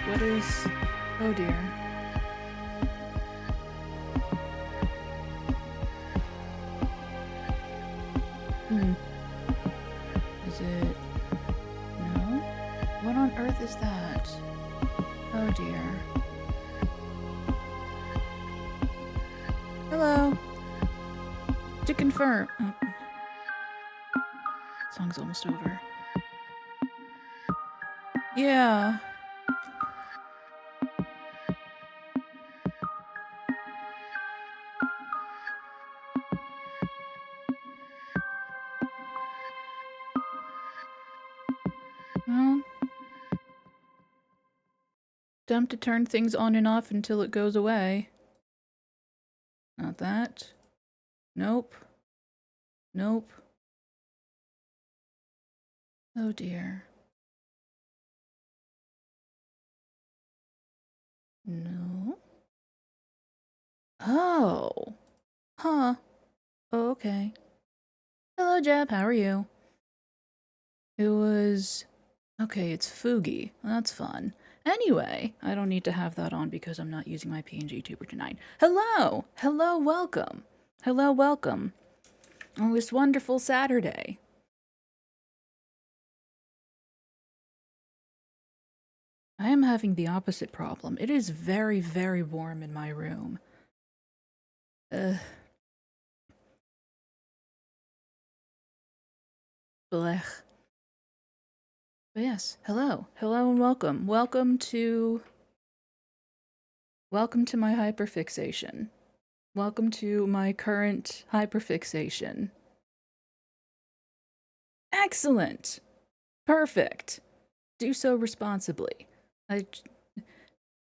What is... Oh dear. Is it... No? What on earth is that? Oh dear. Hello! To confirm... Oh. Song's almost over. Yeah. Well... Attempt to turn things on and off until it goes away. Not that. Nope. Nope. Oh dear. No. Oh. Huh. Oh, okay. Hello, Jeb. How are you? It was... Okay, it's Fugi. That's fun. Anyway, I don't need to have that on because I'm not using my PNG tuber tonight. Hello! Hello, welcome. Hello, welcome. On this wonderful Saturday. I am having the opposite problem. It is very, very warm in my room. Blech. But yes, hello. Hello and welcome. Welcome to my hyperfixation. Welcome to my current hyperfixation. Excellent! Perfect! Do so responsibly.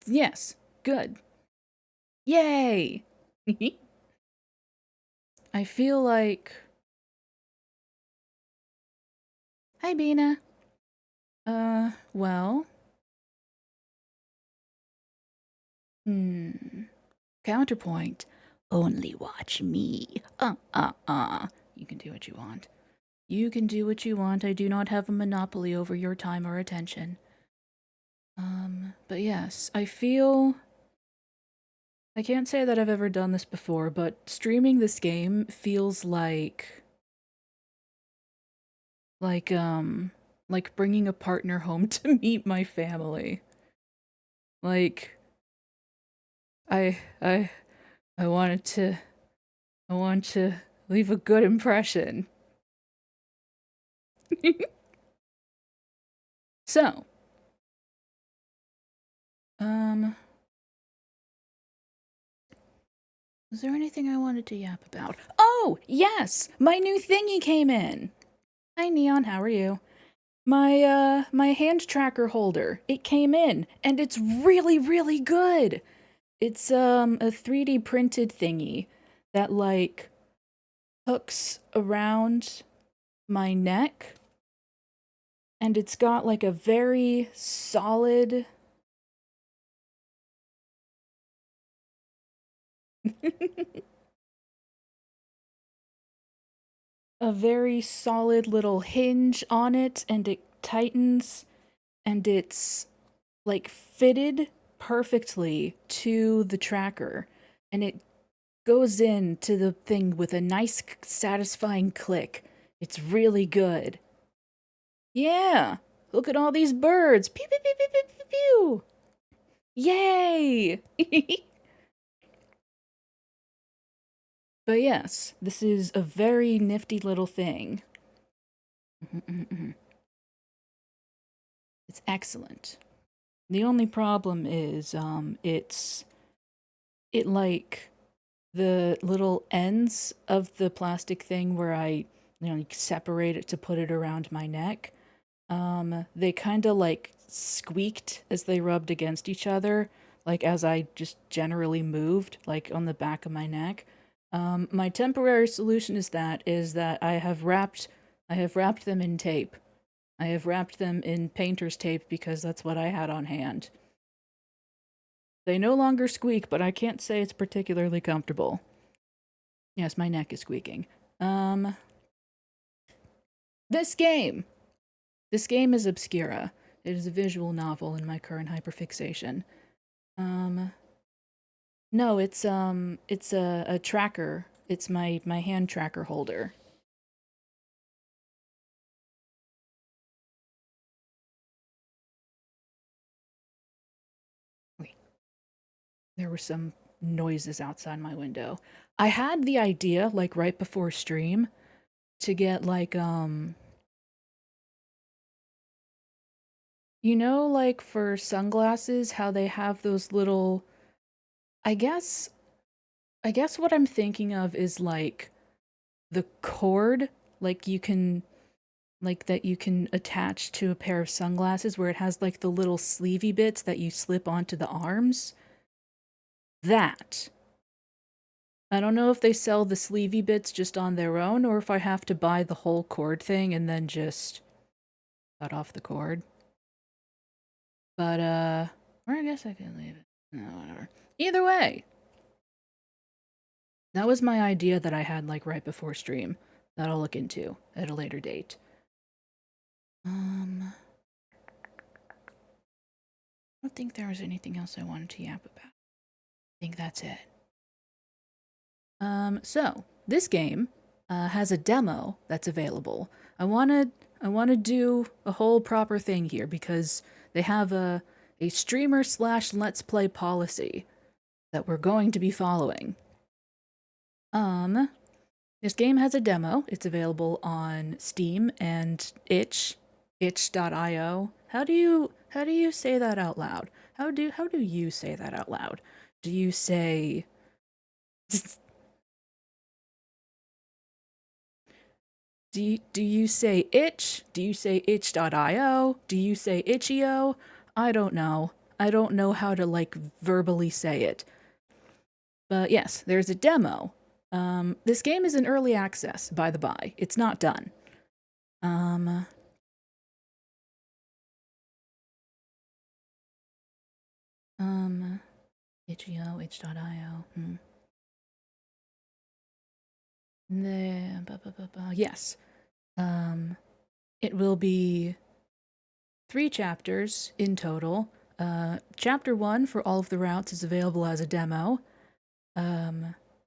Yes, good. Yay! I feel like... Hi, Bina. Well... Counterpoint. Only watch me. You can do what you want. You can do what you want. I do not have a monopoly over your time or attention. But yes, I feel... I can't say that I've ever done this before, but streaming this game feels like, like bringing a partner home to meet my family. Like, I, I, I wanted to, I want to leave a good impression. So, um, is there anything I wanted to yap about? Oh, yes! My new thingy came in! Hi, Neon, how are you? My hand tracker holder, it came in, and it's really, really good! It's, a 3D printed thingy that, like, hooks around my neck, and it's got, like, a very solid... a very solid little hinge on it, and it tightens, and it's like fitted perfectly to the tracker, and it goes into the thing with a nice satisfying click. It's really good. Yeah, look at all these birds. Pew pew pew pew pew pew pew. Yay. But yes, this is a very nifty little thing. It's excellent. The only problem is, it like the little ends of the plastic thing where I, separate it to put it around my neck. They kind of like squeaked as they rubbed against each other, like as I just generally moved, like on the back of my neck. My temporary solution is that I have wrapped them in tape. I have wrapped them in painter's tape because that's what I had on hand. They no longer squeak, but I can't say it's particularly comfortable. Yes, my neck is squeaking. Um, this game. This game is Obscura. It is a visual novel in my current hyperfixation. Um, no, it's a tracker. It's my hand tracker holder. Wait, there were some noises outside my window. I had the idea, like right before stream, to get like like for sunglasses, how they have those little... I guess I guess what I'm thinking of is like the cord, like you can like that you can attach to a pair of sunglasses where it has like the little sleevey bits that you slip onto the arms. That. I don't know if they sell the sleevey bits just on their own or if I have to buy the whole cord thing and then just cut off the cord. But or I guess I can leave it. No, whatever. Either way, that was my idea that I had like right before stream that I'll look into at a later date. I don't think there was anything else I wanted to yap about. I think that's it. So this game has a demo that's available. I wanna do a whole proper thing here because they have a streamer slash let's play policy that we're going to be following. This game has a demo. It's available on Steam and itch.io. How do you say that out loud? How do you say that out loud? Do you say do you say itch? Do you say itch.io? Do you say itch.io? I don't know. I don't know how to like verbally say it. But yes, there's a demo. This game is in early access, by the by. It's not done. Um, itch.io, itch.io. Yes. It will be 3 chapters in total. Chapter 1 for all of the routes is available as a demo.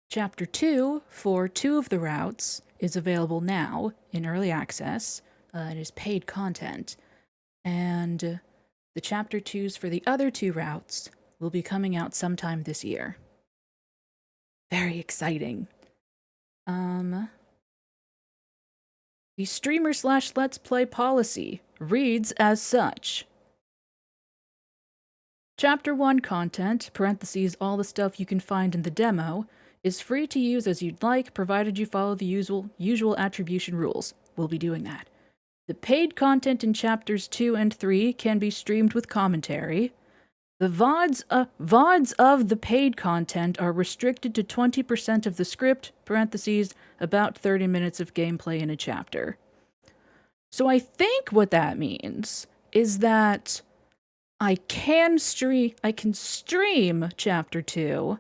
Chapter 2 for 2 of the routes is available now in early access. It is paid content. And the chapter 2s for the other 2 routes will be coming out sometime this year. Very exciting. The streamer/let's play policy reads as such. Chapter 1 content, parentheses, all the stuff you can find in the demo, is free to use as you'd like, provided you follow the usual attribution rules. We'll be doing that. The paid content in chapters 2 and 3 can be streamed with commentary. The VODs of the paid content are restricted to 20% of the script, parentheses, about 30 minutes of gameplay in a chapter. So I think what that means is that I can stream chapter 2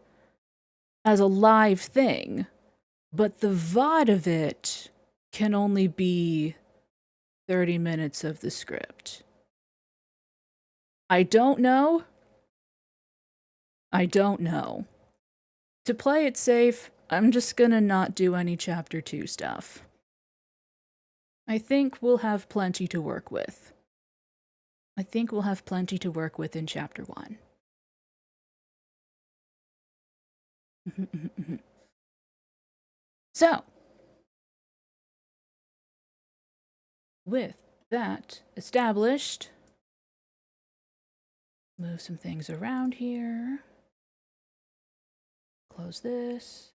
as a live thing, but the VOD of it can only be 30 minutes of the script. I don't know. To play it safe, I'm just gonna not do any chapter 2 stuff. I think we'll have plenty to work with. In chapter 1. So, with that established, move some things around here. Close this.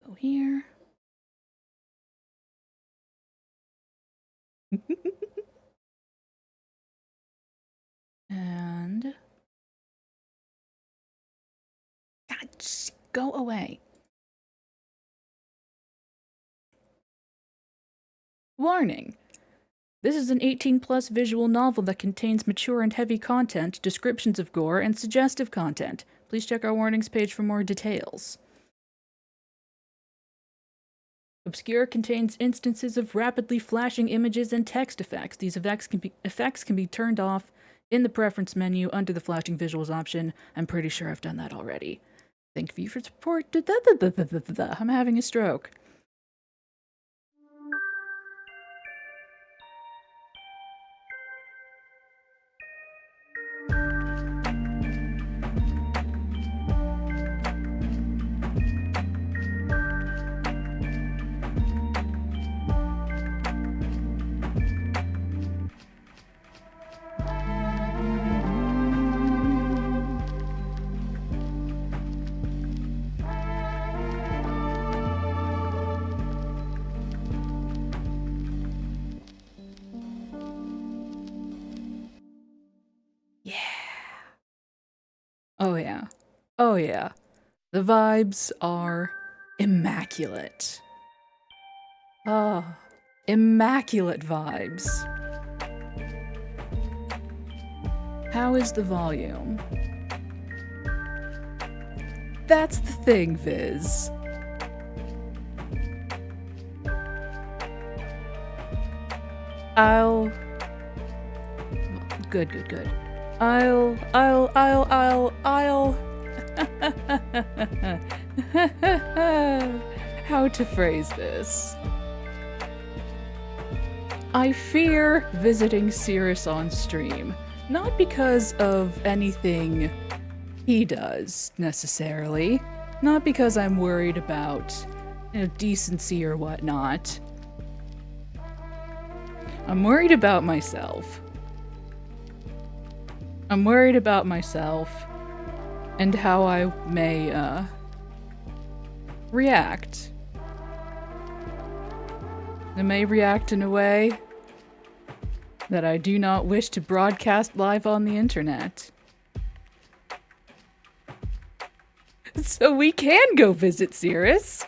Go here. And God, just go away. Warning. This is an 18+ visual novel that contains mature and heavy content, descriptions of gore, and suggestive content. Please check our warnings page for more details. Obscura contains instances of rapidly flashing images and text effects. These effects can be turned off in the preference menu under the flashing visuals option. I'm pretty sure I've done that already. Thank you for support. I'm having a stroke. Oh yeah. The vibes are immaculate. Oh, immaculate vibes. How is the volume? That's the thing, Viz. Good. I'll how to phrase this? I fear visiting Cirrus on stream, not because of anything he does, necessarily. Not because I'm worried about, decency or whatnot. I'm worried about myself. And how I may, react. I may react in a way that I do not wish to broadcast live on the internet. So we can go visit Cirrus.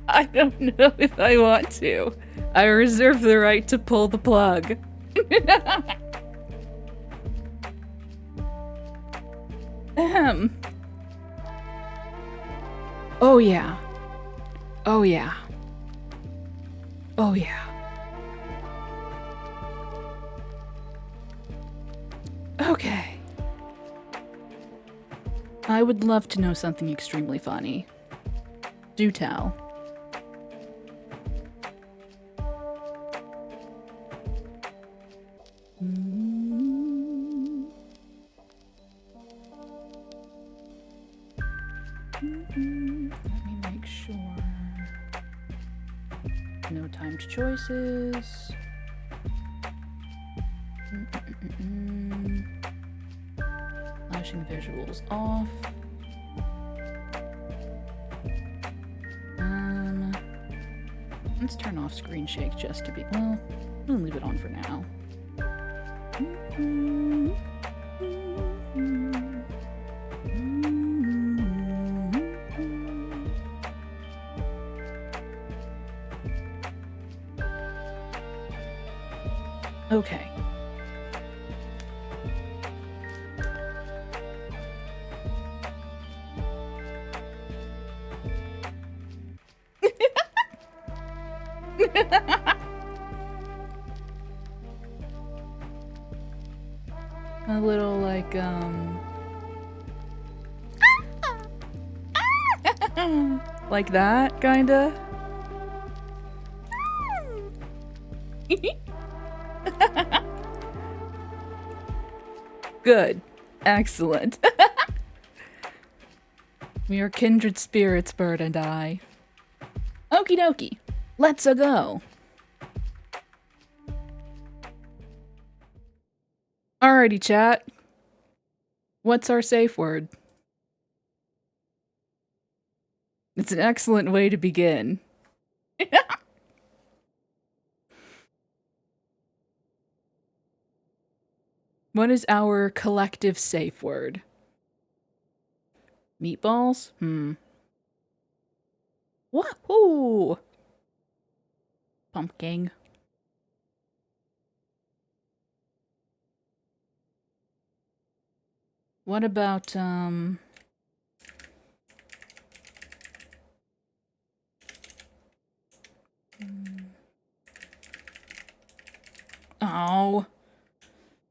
I don't know if I want to. I reserve the right to pull the plug. Ahem. Oh yeah. Oh yeah. Oh yeah. Okay. I would love to know something extremely funny. Do tell. Let me make sure. No timed choices. Flashing visuals off. Let's turn off screen shake just to be, well, we'll leave it on for now. Okay. A little like, like that, kinda. Good. Excellent. We are kindred spirits, Bird and I. Okie dokie. Let's-a go. Alrighty, chat. What's our safe word? It's an excellent way to begin. What is our collective safe word? Meatballs? Woohoo! Pumpkin. What about, Oh.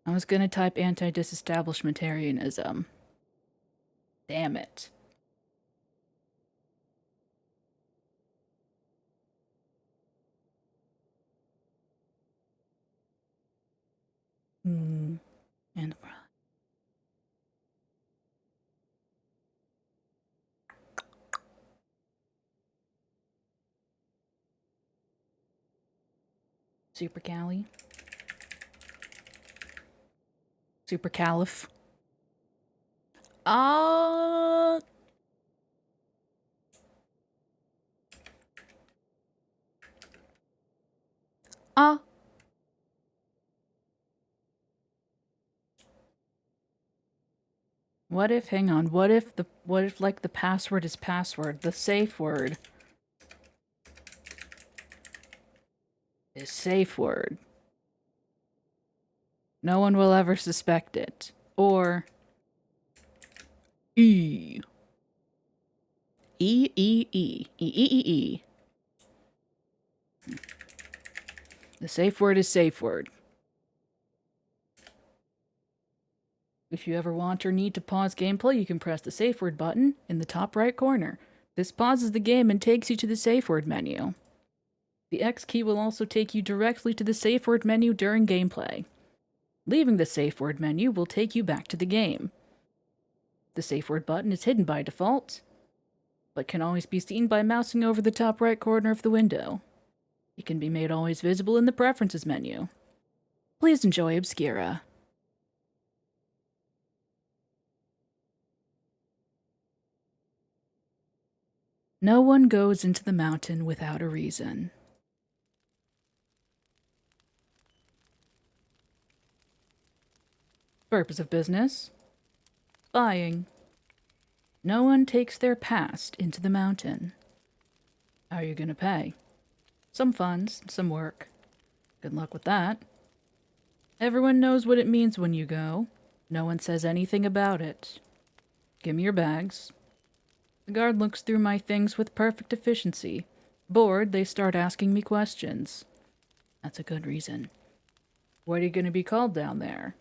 I was gonna type anti-disestablishmentarianism. Damn it. And Supercali. Supercalif. What if, hang on, what if like the password is password, the safe word is safe word. No one will ever suspect it. Or E. E, E, E. E, E, E, E. The safe word is safe word. If you ever want or need to pause gameplay, you can press the safe word button in the top right corner. This pauses the game and takes you to the safe word menu. The X key will also take you directly to the safe word menu during gameplay. Leaving the safe word menu will take you back to the game. The safe word button is hidden by default, but can always be seen by mousing over the top right corner of the window. It can be made always visible in the Preferences menu. Please enjoy Obscura. No one goes into the mountain without a reason. Purpose of business? Buying. No one takes their past into the mountain. How are you gonna pay? Some funds, some work. Good luck with that. Everyone knows what it means when you go. No one says anything about it. Give me your bags. The guard looks through my things with perfect efficiency. Bored, they start asking me questions. That's a good reason. What are you going to be called down there?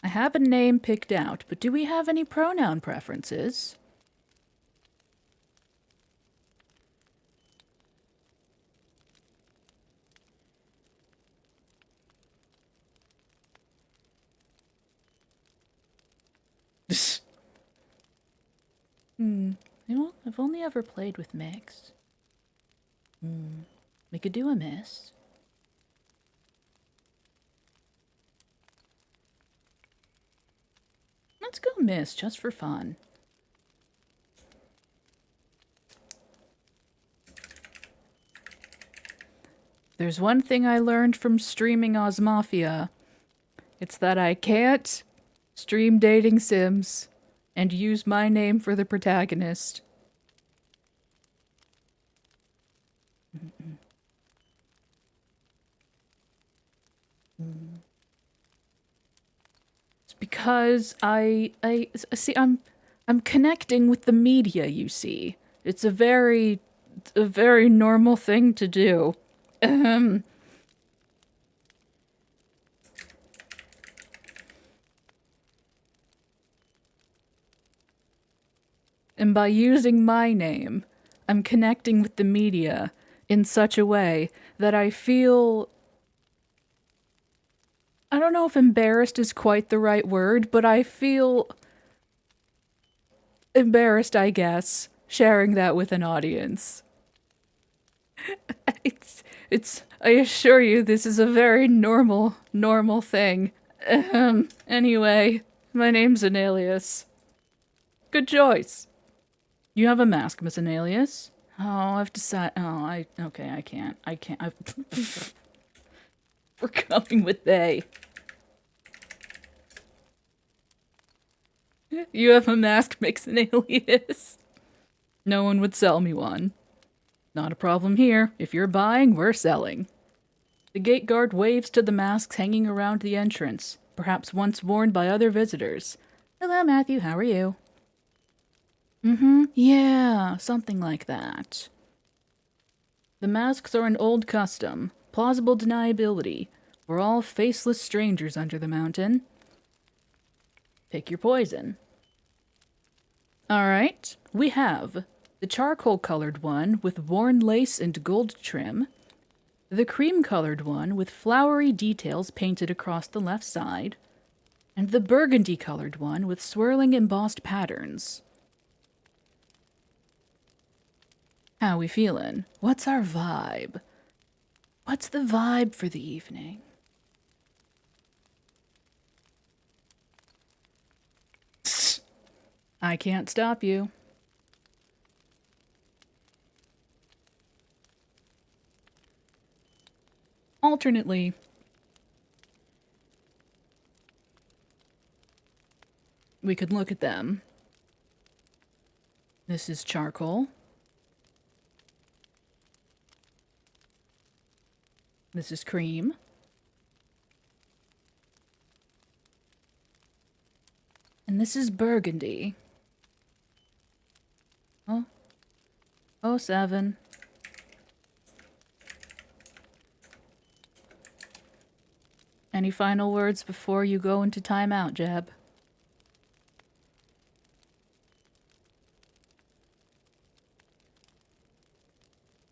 I have a name picked out, but do we have any pronoun preferences? You know, I've only ever played with mix. We could do a miss. Let's go miss, just for fun. There's one thing I learned from streaming Osmafia. It's that I can't stream dating sims and use my name for the protagonist. It's because I see I'm connecting with the media, you see. It's a very normal thing to do. And by using my name, I'm connecting with the media in such a way that I feel... I don't know if embarrassed is quite the right word, but I feel embarrassed, I guess, sharing that with an audience. I assure you, this is a very normal thing. Anyway, my name's Analius. Good choice. You have a mask, Miss Analius? Oh, I've decided. Oh, okay, I can't. We're coming with they. You have a mask, Miss Analius. No one would sell me one. Not a problem here. If you're buying, we're selling. The gate guard waves to the masks hanging around the entrance, perhaps once worn by other visitors. Hello, Matthew. How are you? Yeah, something like that. The masks are an old custom, plausible deniability. We're all faceless strangers under the mountain. Pick your poison. Alright, we have the charcoal-colored one with worn lace and gold trim, the cream-colored one with flowery details painted across the left side, and the burgundy-colored one with swirling embossed patterns. How we feeling? What's our vibe? What's the vibe for the evening? I can't stop you. Alternately, we could look at them. This is charcoal. This is cream. And this is burgundy. Oh. 07. Any final words before you go into timeout, Jeb?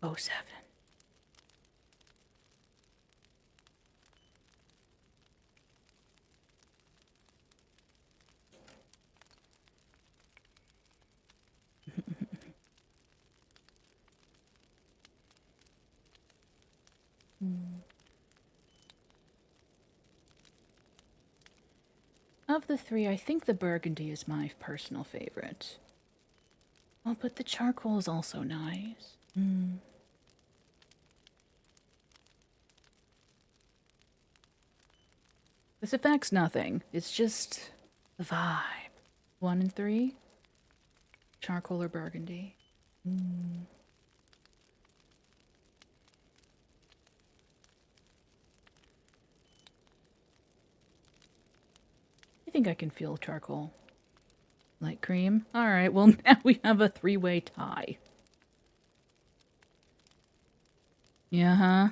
Oh, 07. Of the three, I think the burgundy is my personal favorite. Oh, but the charcoal is also nice. This affects nothing. It's just the vibe. 1 and 3? Charcoal or burgundy? think I can feel charcoal. Light cream. Alright, well now we have a 3-way tie. Yeah,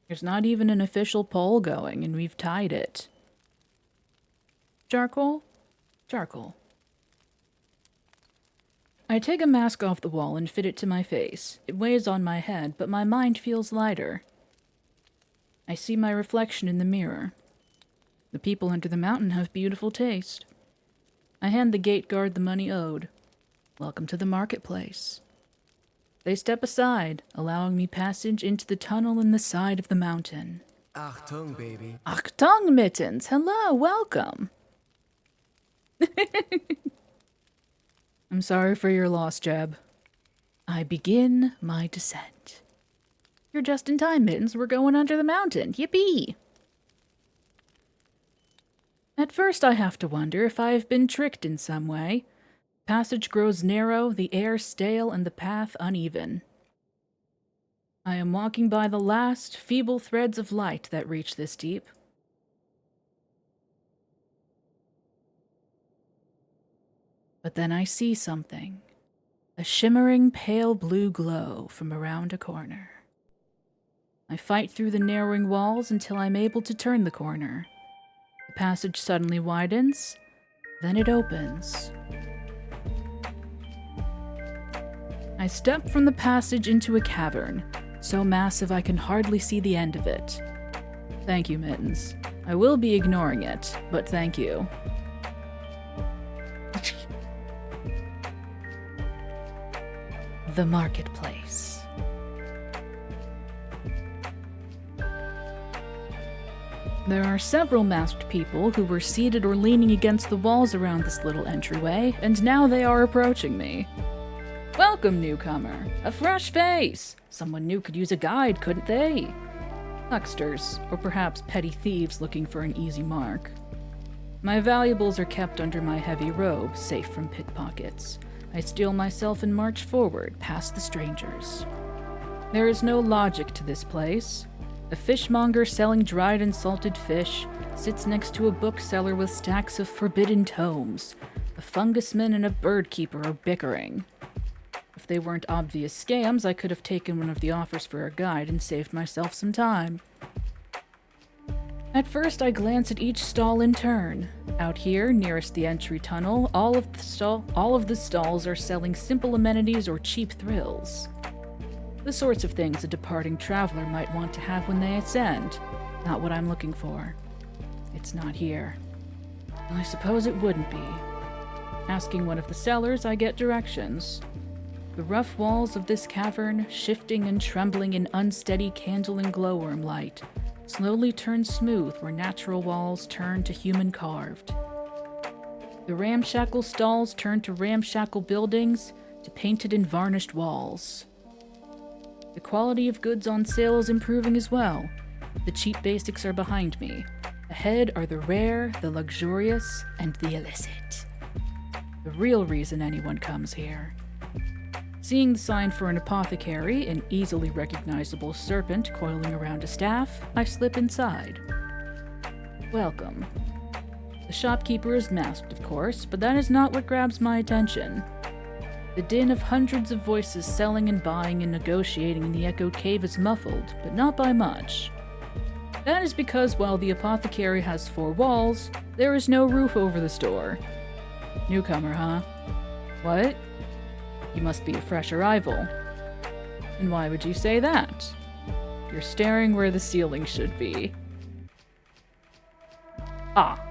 There's not even an official poll going, and we've tied it. Charcoal? Charcoal. I take a mask off the wall and fit it to my face. It weighs on my head, but my mind feels lighter. I see my reflection in the mirror. The people under the mountain have beautiful taste. I hand the gate guard the money owed. Welcome to the marketplace. They step aside, allowing me passage into the tunnel in the side of the mountain. Achtung, baby. Achtung, Mittens! Hello, welcome! I'm sorry for your loss, Jeb. I begin my descent. You're just in time, Mittens. We're going under the mountain. Yippee! At first I have to wonder if I have been tricked in some way. Passage grows narrow, the air stale, and the path uneven. I am walking by the last, feeble threads of light that reach this deep. But then I see something. A shimmering pale blue glow from around a corner. I fight through the narrowing walls until I'm able to turn the corner. The passage suddenly widens, then it opens. I step from the passage into a cavern, so massive I can hardly see the end of it. Thank you, Mittens. I will be ignoring it, but thank you. The marketplace. There are several masked people who were seated or leaning against the walls around this little entryway, and now they are approaching me. Welcome, newcomer. A fresh face. Someone new could use a guide, couldn't they? Hucksters, or perhaps petty thieves looking for an easy mark. My valuables are kept under my heavy robe, safe from pickpockets. I steel myself and march forward, past the strangers. There is no logic to this place. A fishmonger selling dried and salted fish sits next to a bookseller with stacks of forbidden tomes. A fungusman and a bird keeper are bickering. If they weren't obvious scams, I could have taken one of the offers for a guide and saved myself some time. At first, I glance at each stall in turn. Out here, nearest the entry tunnel, all of the stalls are selling simple amenities or cheap thrills. The sorts of things a departing traveler might want to have when they ascend. Not what I'm looking for. It's not here. I suppose it wouldn't be. Asking one of the sellers, I get directions. The rough walls of this cavern, shifting and trembling in unsteady candle and glowworm light, slowly turn smooth where natural walls turn to human-carved. The ramshackle stalls turn to ramshackle buildings, to painted and varnished walls. The quality of goods on sale is improving as well. The cheap basics are behind me. Ahead are the rare, the luxurious, and the illicit. The real reason anyone comes here. Seeing the sign for an apothecary, an easily recognizable serpent coiling around a staff, I slip inside. Welcome. The shopkeeper is masked, of course, but that is not what grabs my attention. The din of hundreds of voices selling and buying and negotiating in the echoed cave is muffled, but not by much. That is because while the apothecary has 4 walls, there is no roof over the store. Newcomer, huh? What? You must be a fresh arrival. And why would you say that? You're staring where the ceiling should be. Ah.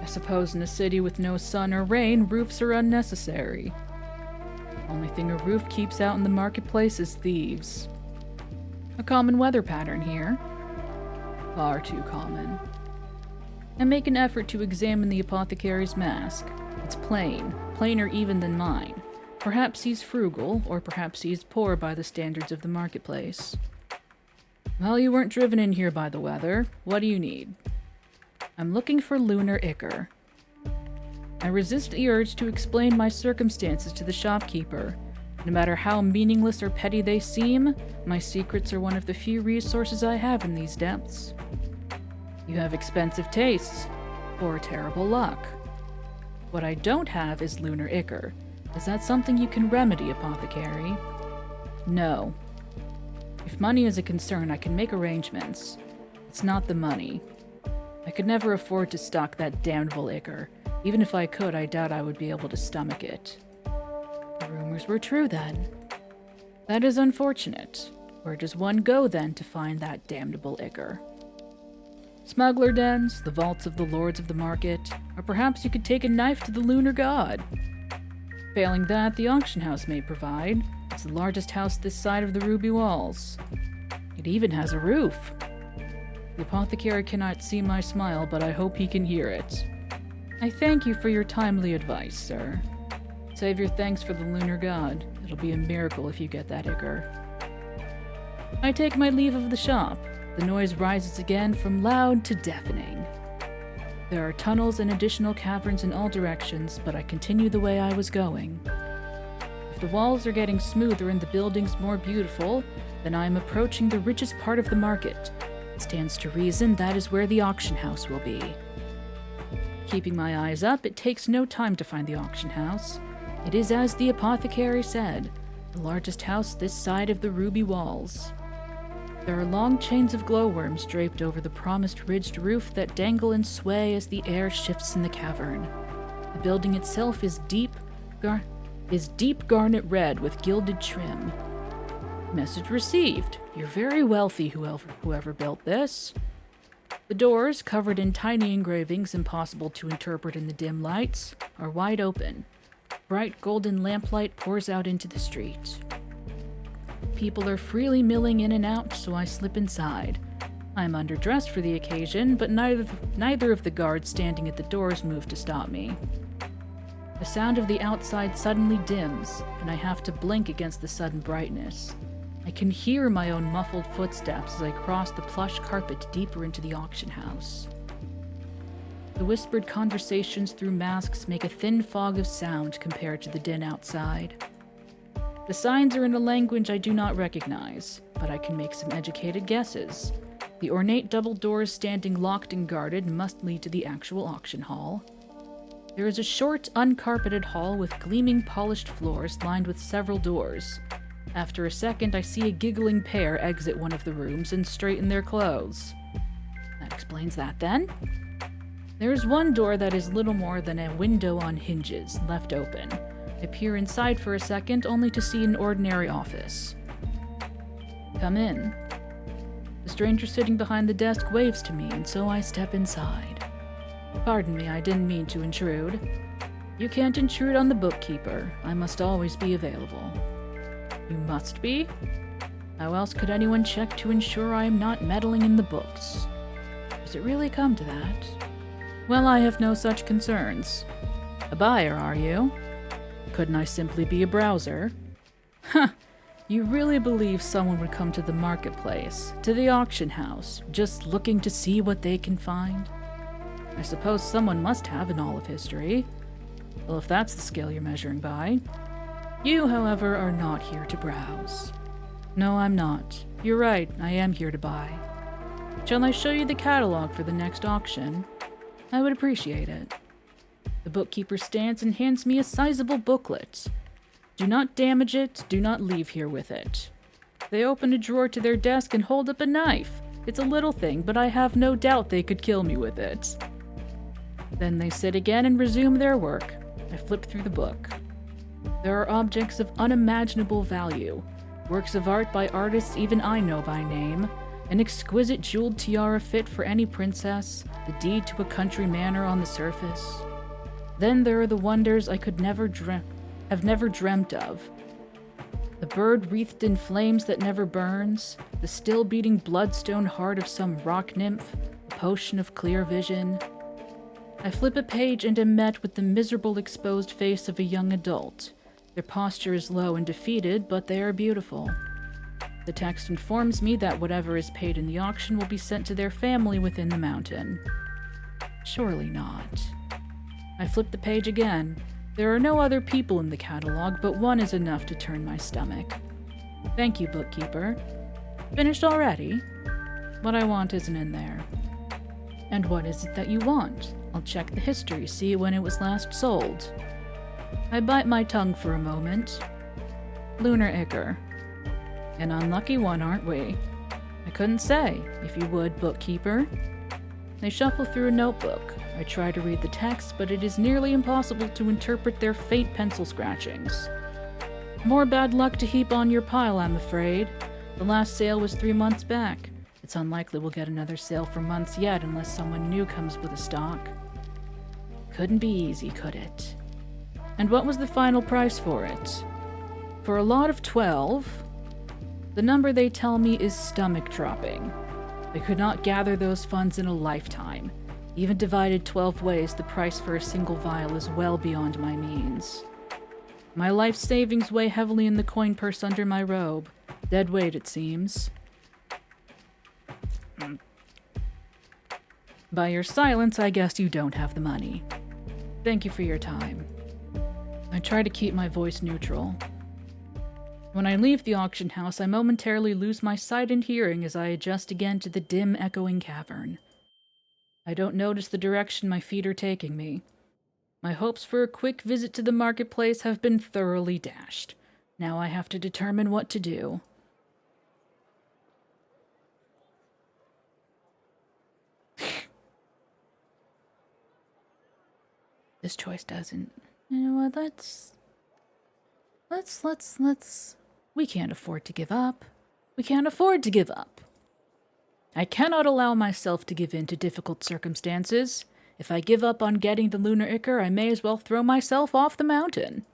I suppose in a city with no sun or rain, roofs are unnecessary. Only thing a roof keeps out in the marketplace is thieves. A common weather pattern here. Far too common. I make an effort to examine the apothecary's mask. It's plain, plainer even than mine. Perhaps he's frugal, or perhaps he's poor by the standards of the marketplace. Well, you weren't driven in here by the weather. What do you need? I'm looking for lunar ichor. I resist the urge to explain my circumstances to the shopkeeper. No matter how meaningless or petty they seem, my secrets are one of the few resources I have in these depths. You have expensive tastes. or terrible luck. What I don't have is lunar ichor. Is that something you can remedy, apothecary? No. If money is a concern, I can make arrangements. It's not the money. I could never afford to stock that damnable ichor. Even if I could, I doubt I would be able to stomach it. The rumors were true, then. That is unfortunate. Where does one go, then, to find that damnable ichor? Smuggler dens, the vaults of the lords of the market, or perhaps you could take a knife to the lunar god. Failing that, the auction house may provide. It's the largest house this side of the ruby walls. It even has a roof. The apothecary cannot see my smile, but I hope he can hear it. I thank you for your timely advice, sir. Save your thanks for the lunar god. It'll be a miracle if you get that ichor. I take my leave of the shop. The noise rises again from loud to deafening. There are tunnels and additional caverns in all directions, but I continue the way I was going. If the walls are getting smoother and the buildings more beautiful, then I am approaching the richest part of the market. It stands to reason that is where the auction house will be. Keeping my eyes up, it takes no time to find the auction house. It is as the apothecary said, the largest house this side of the ruby walls. There are long chains of glowworms draped over the promised ridged roof that dangle and sway as the air shifts in the cavern. The building itself is deep garnet red with gilded trim. Message received. You're very wealthy, whoever built this. The doors, covered in tiny engravings impossible to interpret in the dim lights, are wide open. Bright golden lamplight pours out into the street. People are freely milling in and out, so I slip inside. I'm underdressed for the occasion, but neither of the guards standing at the doors move to stop me. The sound of the outside suddenly dims, and I have to blink against the sudden brightness. I can hear my own muffled footsteps as I cross the plush carpet deeper into the auction house. The whispered conversations through masks make a thin fog of sound compared to the din outside. The signs are in a language I do not recognize, but I can make some educated guesses. The ornate double doors standing locked and guarded must lead to the actual auction hall. There is a short, uncarpeted hall with gleaming polished floors lined with several doors. After a second, I see a giggling pair exit one of the rooms and straighten their clothes. That explains that, then. There is one door that is little more than a window on hinges, left open. I peer inside for a second, only to see an ordinary office. Come in. The stranger sitting behind the desk waves to me, and so I step inside. Pardon me, I didn't mean to intrude. You can't intrude on the bookkeeper. I must always be available. You must be? How else could anyone check to ensure I am not meddling in the books? Does it really come to that? Well, I have no such concerns. A buyer, are you? Couldn't I simply be a browser? Huh! You really believe someone would come to the marketplace, to the auction house, just looking to see what they can find? I suppose someone must have in all of history. Well, if that's the scale you're measuring by. You, however, are not here to browse. No, I'm not. You're right, I am here to buy. Shall I show you the catalog for the next auction? I would appreciate it. The bookkeeper stands and hands me a sizable booklet. Do not damage it, do not leave here with it. They open a drawer to their desk and hold up a knife. It's a little thing, but I have no doubt they could kill me with it. Then they sit again and resume their work. I flip through the book. There are objects of unimaginable value, works of art by artists even I know by name, an exquisite jeweled tiara fit for any princess, the deed to a country manor on the surface. Then there are the wonders I could have never dreamt of. The bird wreathed in flames that never burns, the still-beating bloodstone heart of some rock nymph, a potion of clear vision. I flip a page and am met with the miserable exposed face of a young adult. Their posture is low and defeated, but they are beautiful. The text informs me that whatever is paid in the auction will be sent to their family within the mountain. Surely not. I flip the page again. There are no other people in the catalog, but one is enough to turn my stomach. Thank you, bookkeeper. Finished already? What I want isn't in there. And what is it that you want? I'll check the history, see when it was last sold. I bite my tongue for a moment. Lunar Ichor. An unlucky one, aren't we? I couldn't say, if you would, bookkeeper. They shuffle through a notebook. I try to read the text, but it is nearly impossible to interpret their faint pencil scratchings. More bad luck to heap on your pile, I'm afraid. The last sale was 3 months back. It's unlikely we'll get another sale for months yet unless someone new comes with a stock. Couldn't be easy, could it? And what was the final price for it? For a lot of 12, the number they tell me is stomach-dropping. I could not gather those funds in a lifetime. Even divided 12 ways, the price for a single vial is well beyond my means. My life savings weigh heavily in the coin purse under my robe. Dead weight, it seems. By your silence, I guess you don't have the money. Thank you for your time. I try to keep my voice neutral. When I leave the auction house, I momentarily lose my sight and hearing as I adjust again to the dim, echoing cavern. I don't notice the direction my feet are taking me. My hopes for a quick visit to the marketplace have been thoroughly dashed. Now I have to determine what to do. This choice doesn't... You know what, let's... We can't afford to give up. We can't afford to give up. I cannot allow myself to give in to difficult circumstances. If I give up on getting the Lunar Ichor, I may as well throw myself off the mountain.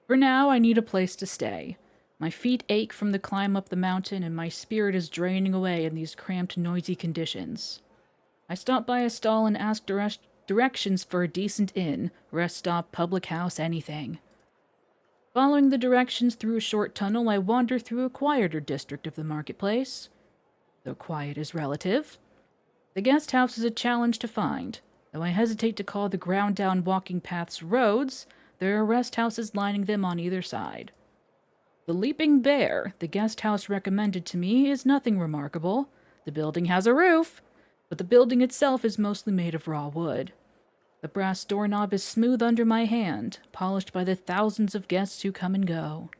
For now, I need a place to stay. My feet ache from the climb up the mountain, and my spirit is draining away in these cramped, noisy conditions. I stop by a stall and ask directions for a decent inn, rest stop, public house, anything. Following the directions through a short tunnel, I wander through a quieter district of the marketplace. Though quiet is relative. The guest house is a challenge to find. Though I hesitate to call the ground-down walking paths roads, there are rest houses lining them on either side. The Leaping Bear, the guest house recommended to me, is nothing remarkable. The building has a roof, but the building itself is mostly made of raw wood. The brass doorknob is smooth under my hand, polished by the thousands of guests who come and go.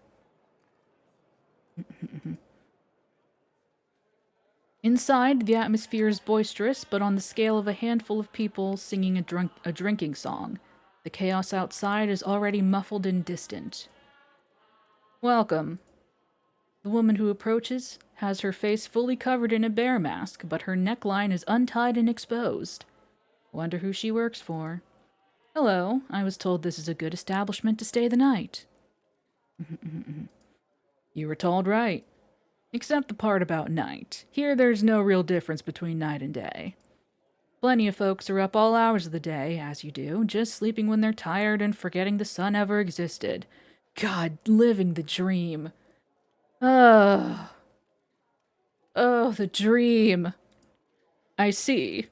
Inside, the atmosphere is boisterous, but on the scale of a handful of people singing a drinking song. The chaos outside is already muffled and distant. Welcome. The woman who approaches has her face fully covered in a bear mask, but her neckline is untied and exposed. Wonder who she works for. Hello, I was told this is a good establishment to stay the night. You were told right. Except the part about night. Here there's no real difference between night and day. Plenty of folks are up all hours of the day, as you do, just sleeping when they're tired and forgetting the sun ever existed. God, living the dream. Oh, the dream. I see.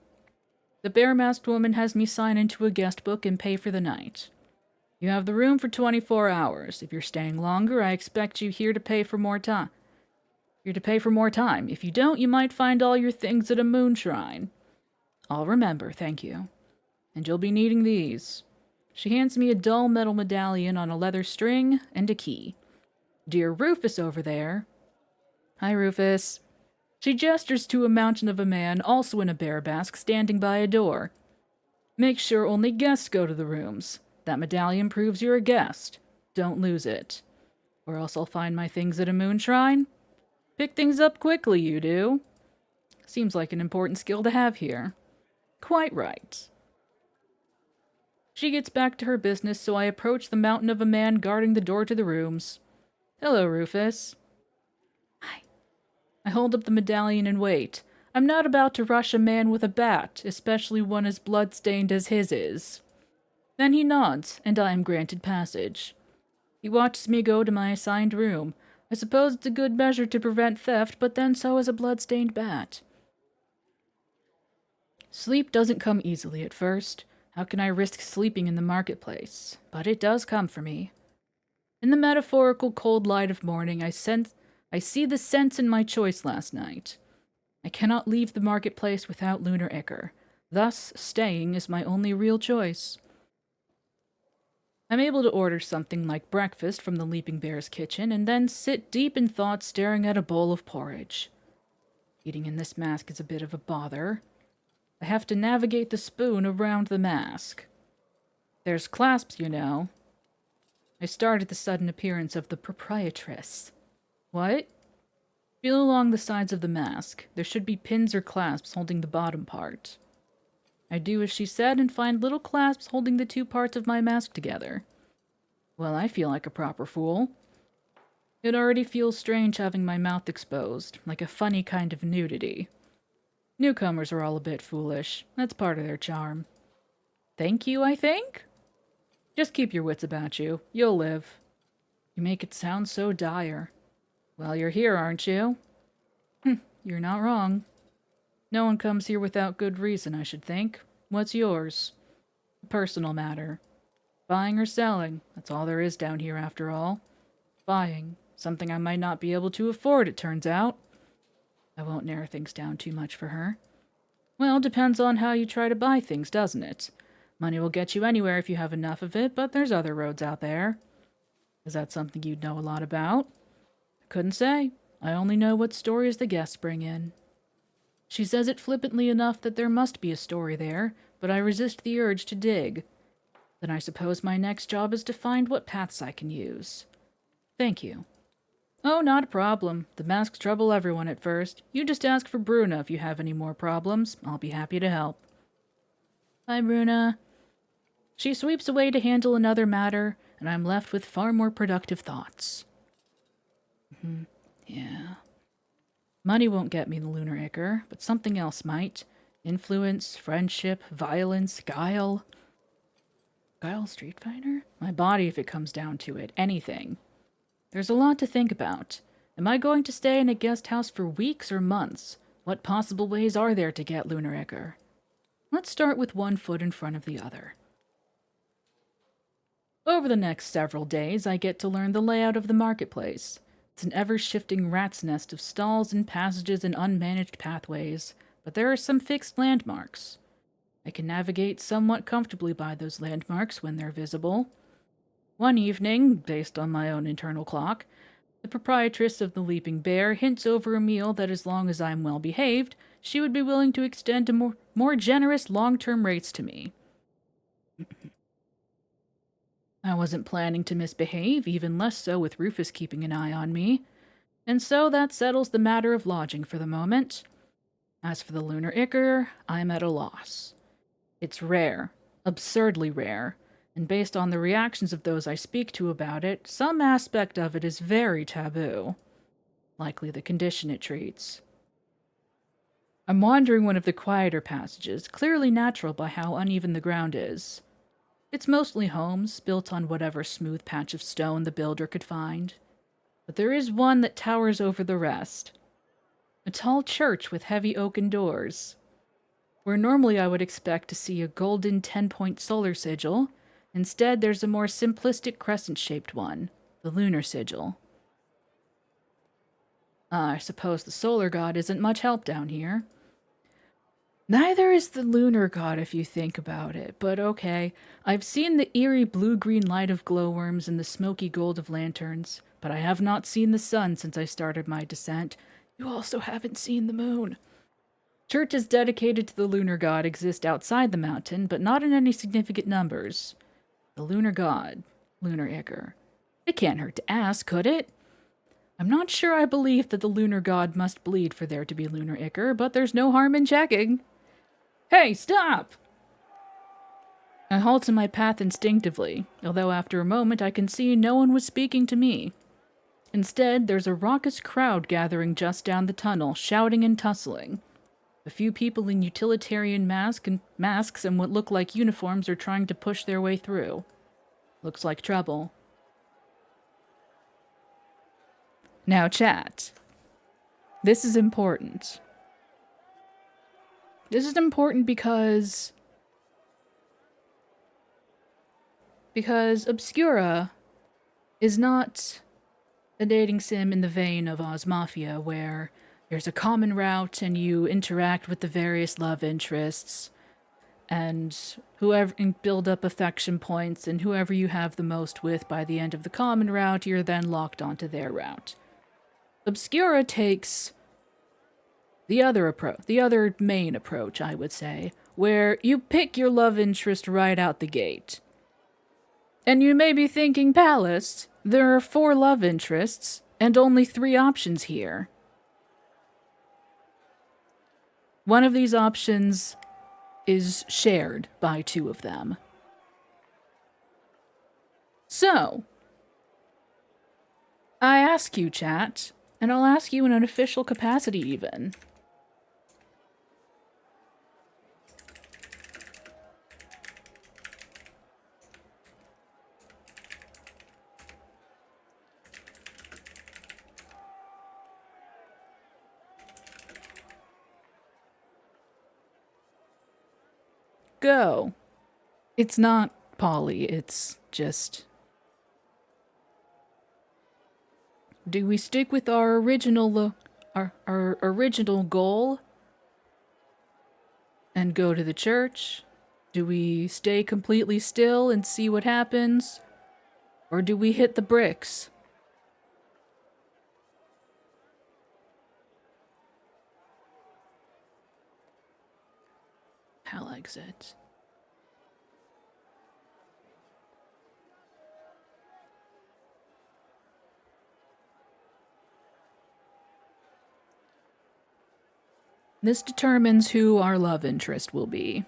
The bare-masked woman has me sign into a guest book and pay for the night. You have the room for 24 hours. If you're staying longer, I expect you here to pay for more time. If you don't, you might find all your things at a moon shrine. I'll remember, thank you. And you'll be needing these. She hands me a dull metal medallion on a leather string and a key. Dear Rufus over there. Hi, Rufus. She gestures to a mountain of a man, also in a bear mask, standing by a door. Make sure only guests go to the rooms. That medallion proves you're a guest. Don't lose it. Or else I'll find my things at a moon shrine. Pick things up quickly, you do. Seems like an important skill to have here. Quite right. She gets back to her business, so I approach the mountain of a man guarding the door to the rooms. Hello, Rufus. Hi. I hold up the medallion and wait. I'm not about to rush a man with a bat, especially one as blood-stained as his is. Then he nods, and I am granted passage. He watches me go to my assigned room. I suppose it's a good measure to prevent theft, but then so is a blood-stained bat. Sleep doesn't come easily at first. How can I risk sleeping in the marketplace? But it does come for me. In the metaphorical cold light of morning, I see the sense in my choice last night. I cannot leave the marketplace without Lunar Ichor. Thus, staying is my only real choice. I'm able to order something like breakfast from the Leaping Bear's kitchen and then sit deep in thought staring at a bowl of porridge. Eating in this mask is a bit of a bother. I have to navigate the spoon around the mask. There's clasps, you know. I start at the sudden appearance of the proprietress. What? Feel along the sides of the mask. There should be pins or clasps holding the bottom part. I do as she said and find little clasps holding the two parts of my mask together. Well, I feel like a proper fool. It already feels strange having my mouth exposed, like a funny kind of nudity. Newcomers are all a bit foolish. That's part of their charm. Thank you, I think? Just keep your wits about you. You'll live. You make it sound so dire. Well, you're here, aren't you? You're not wrong. No one comes here without good reason, I should think. What's yours? A personal matter. Buying or selling, that's all there is down here after all. Buying, something I might not be able to afford, it turns out. I won't narrow things down too much for her. Well, depends on how you try to buy things, doesn't it? Money will get you anywhere if you have enough of it, but there's other roads out there. Is that something you'd know a lot about? I couldn't say. I only know what stories the guests bring in. She says it flippantly enough that there must be a story there, but I resist the urge to dig. Then I suppose my next job is to find what paths I can use. Thank you. Oh, not a problem. The masks trouble everyone at first. You just ask for Bruna if you have any more problems. I'll be happy to help. Bye, Bruna. She sweeps away to handle another matter, and I'm left with far more productive thoughts. Yeah. Money won't get me the Lunar Ichor, but something else might. Influence, friendship, violence, guile. Guile Street Fighter? My body if it comes down to it. Anything. There's a lot to think about. Am I going to stay in a guest house for weeks or months? What possible ways are there to get Lunar Ichor? Let's start with one foot in front of the other. Over the next several days, I get to learn the layout of the marketplace. It's an ever-shifting rat's nest of stalls and passages and unmanaged pathways, but there are some fixed landmarks. I can navigate somewhat comfortably by those landmarks when they're visible. One evening, based on my own internal clock, the proprietress of the Leaping Bear hints over a meal that as long as I'm well behaved, she would be willing to extend to more generous long-term rates to me. I wasn't planning to misbehave, even less so with Rufus keeping an eye on me, and so that settles the matter of lodging for the moment. As for the Lunar Ichor, I'm at a loss. It's rare, absurdly rare, and based on the reactions of those I speak to about it, some aspect of it is very taboo. Likely the condition it treats. I'm wandering one of the quieter passages, clearly natural by how uneven the ground is. It's mostly homes, built on whatever smooth patch of stone the builder could find. But there is one that towers over the rest. A tall church with heavy oaken doors. Where normally I would expect to see a golden 10-point solar sigil, instead there's a more simplistic crescent-shaped one, the lunar sigil. I suppose the solar god isn't much help down here. Neither is the lunar god if you think about it, but okay. I've seen the eerie blue-green light of glowworms and the smoky gold of lanterns, but I have not seen the sun since I started my descent. You also haven't seen the moon. Churches dedicated to the lunar god exist outside the mountain, but not in any significant numbers. The lunar god, Lunar Ichor. It can't hurt to ask, could it? I'm not sure I believe that the lunar god must bleed for there to be Lunar Ichor, but there's no harm in checking. Hey, stop! I halt in my path instinctively, although after a moment I can see no one was speaking to me. Instead, there's a raucous crowd gathering just down the tunnel, shouting and tussling. A few people in utilitarian masks and what look like uniforms are trying to push their way through. Looks like trouble. Now, chat. This is important. This is important because Obscura is not a dating sim in the vein of Oz Mafia, where there's a common route and you interact with the various love interests. and and build up affection points, and whoever you have the most with by the end of the common route, you're then locked onto their route. Obscura takes the other main approach, I would say, where you pick your love interest right out the gate. And you may be thinking, Palace, there are 4 love interests and only 3 options here. One of these options is shared by 2 of them. So, I ask you, chat, and I'll ask you in an official capacity even. Go. It's not Polly, it's just... Do we stick with our original goal and go to the church? Do we stay completely still and see what happens? Or do we hit the bricks? Hell exit. This determines who our love interest will be.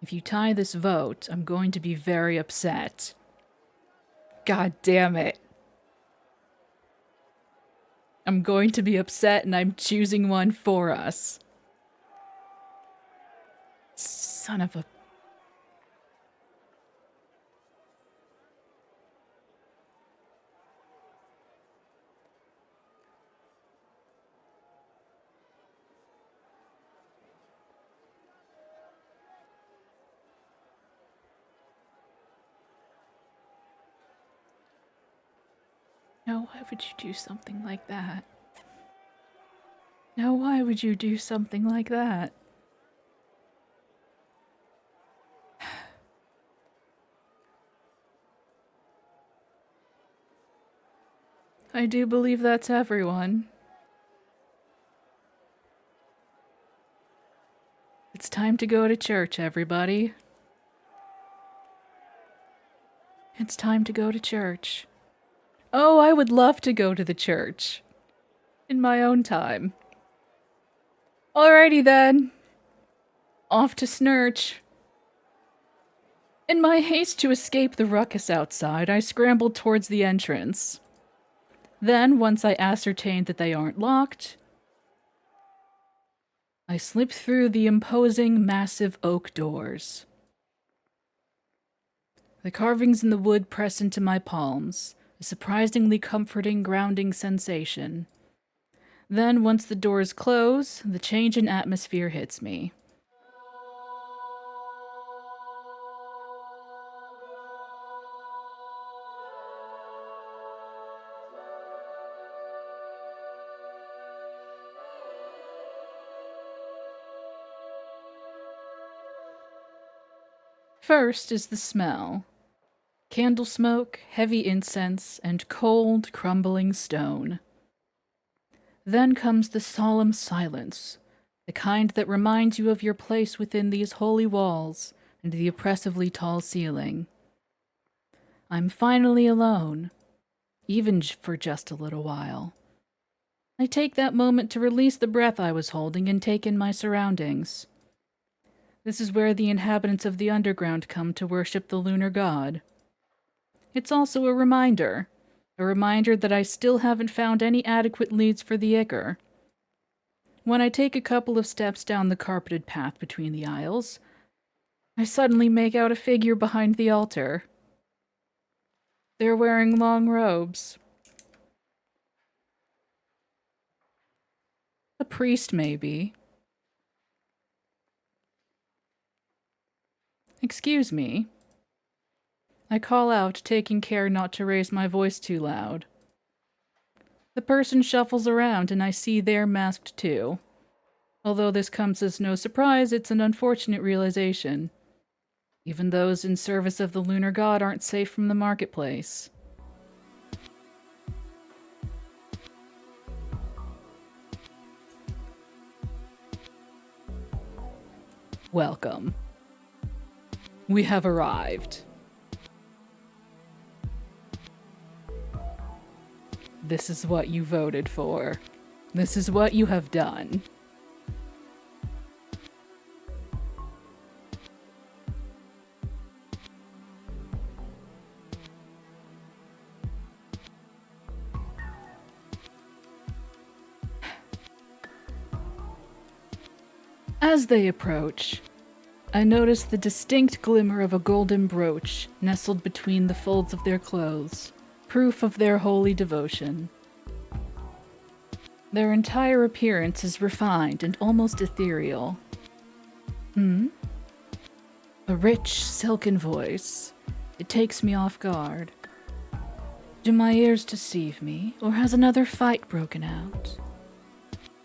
If you tie this vote, I'm going to be very upset. God damn it. I'm going to be upset and I'm choosing one for us. Son of a... No, why would you do something like that? No, why would you do something like that? I do believe that's everyone. It's time to go to church, everybody. It's time to go to church. Oh, I would love to go to the church. In my own time. Alrighty then. Off to Snurch. In my haste to escape the ruckus outside, I scrambled towards the entrance. Then, once I ascertained that they aren't locked, I slipped through the imposing, massive oak doors. The carvings in the wood press into my palms, a surprisingly comforting, grounding sensation. Then, once the doors close, the change in atmosphere hits me. First is the smell. Candle smoke, heavy incense, and cold, crumbling stone. Then comes the solemn silence, the kind that reminds you of your place within these holy walls and the oppressively tall ceiling. I'm finally alone, even for just a little while. I take that moment to release the breath I was holding and take in my surroundings. This is where the inhabitants of the underground come to worship the lunar god. It's also a reminder that I still haven't found any adequate leads for the Ichor. When I take a couple of steps down the carpeted path between the aisles, I suddenly make out a figure behind the altar. They're wearing long robes. A priest, maybe. Excuse me. I call out, taking care not to raise my voice too loud. The person shuffles around and I see they're masked too. Although this comes as no surprise, it's an unfortunate realization. Even those in service of the lunar god aren't safe from the marketplace. Welcome. We have arrived. This is what you voted for. This is what you have done. As they approach, I notice the distinct glimmer of a golden brooch nestled between the folds of their clothes, proof of their holy devotion. Their entire appearance is refined and almost ethereal. A rich, silken voice. It takes me off guard. Do my ears deceive me, or has another fight broken out?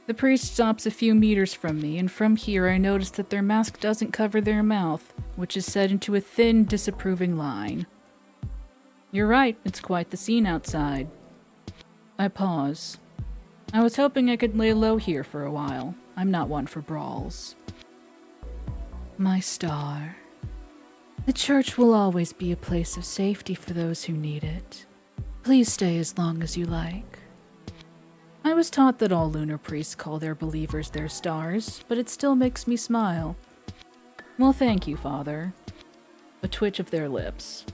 The priest stops a few meters from me, and from here I notice that their mask doesn't cover their mouth, which is set into a thin, disapproving line. You're right, it's quite the scene outside. I pause. I was hoping I could lay low here for a while. I'm not one for brawls. My star. The church will always be a place of safety for those who need it. Please stay as long as you like. I was taught that all lunar priests call their believers their stars, but it still makes me smile. Well, thank you, Father. A twitch of their lips.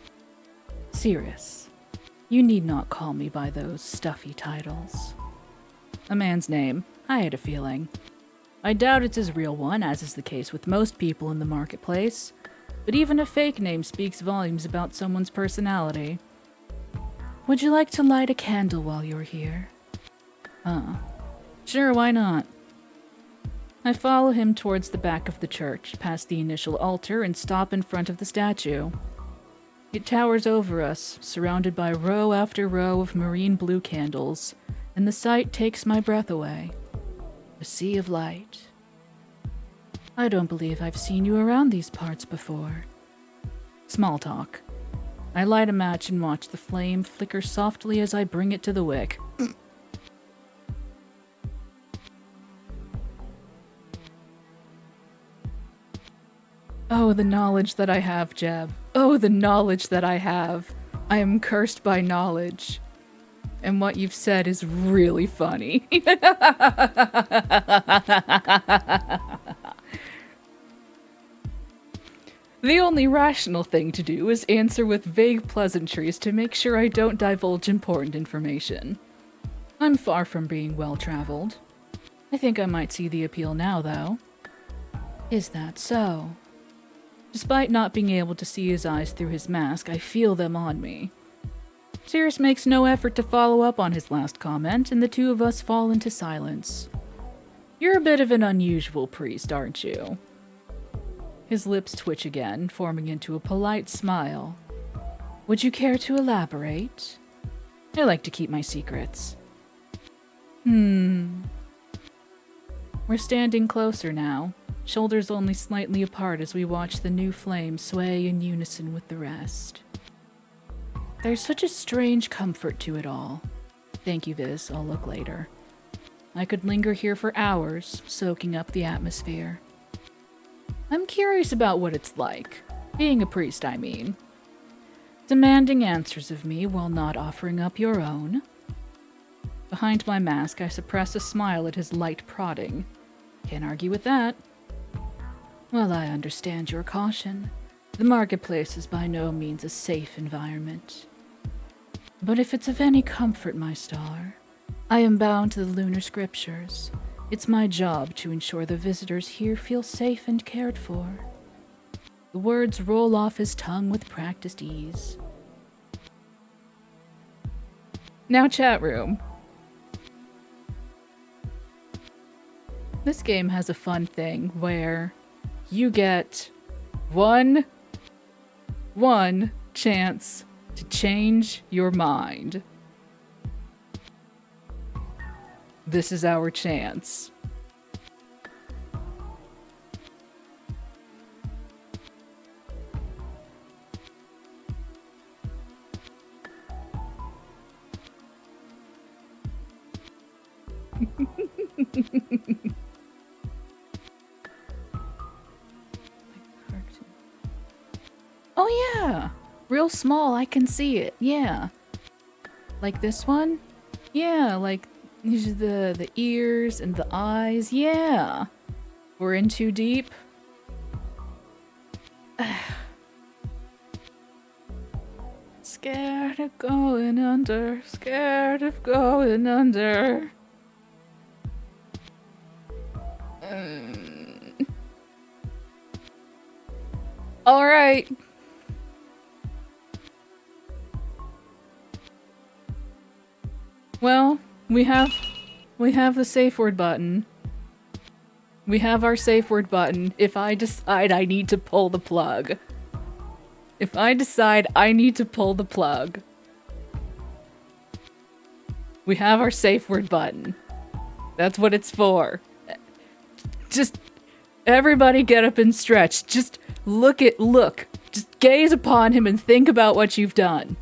Cirrus, you need not call me by those stuffy titles. A man's name. I had a feeling. I doubt it's his real one, as is the case with most people in the marketplace, but even a fake name speaks volumes about someone's personality. Would you like to light a candle while you're here? Sure, why not? I follow him towards the back of the church, past the initial altar, and stop in front of the statue. It towers over us, surrounded by row after row of marine blue candles, and the sight takes my breath away. A sea of light. I don't believe I've seen you around these parts before. Small talk. I light a match and watch the flame flicker softly as I bring it to the wick. Oh, the knowledge that I have, Jeb. Oh, the knowledge that I have. I am cursed by knowledge. And what you've said is really funny. The only rational thing to do is answer with vague pleasantries to make sure I don't divulge important information. I'm far from being well-traveled. I think I might see the appeal now, though. Is that so? Despite not being able to see his eyes through his mask, I feel them on me. Cirrus makes no effort to follow up on his last comment, and the two of us fall into silence. You're a bit of an unusual priest, aren't you? His lips twitch again, forming into a polite smile. Would you care to elaborate? I like to keep my secrets. We're standing closer now, shoulders only slightly apart as we watch the new flame sway in unison with the rest. There's such a strange comfort to it all. Thank you, Viz. I'll look later. I could linger here for hours, soaking up the atmosphere. I'm curious about what it's like. Being a priest, I mean. Demanding answers of me while not offering up your own. Behind my mask, I suppress a smile at his light prodding. Can't argue with that. Well, I understand your caution. The marketplace is by no means a safe environment. But if it's of any comfort, my star, I am bound to the lunar scriptures. It's my job to ensure the visitors here feel safe and cared for. The words roll off his tongue with practiced ease. Now, chat room. This game has a fun thing where you get one chance to change your mind. This is our chance. Oh yeah! Real small, I can see it, yeah. Like this one? Yeah, like these are the ears and the eyes, yeah. We're in too deep. Scared of going under, scared of going under. All right. Well, we have the safe word button. We have our safe word button if I decide I need to pull the plug. If I decide I need to pull the plug. We have our safe word button. That's what it's for. Just everybody get up and stretch. Just look. Just gaze upon him and think about what you've done.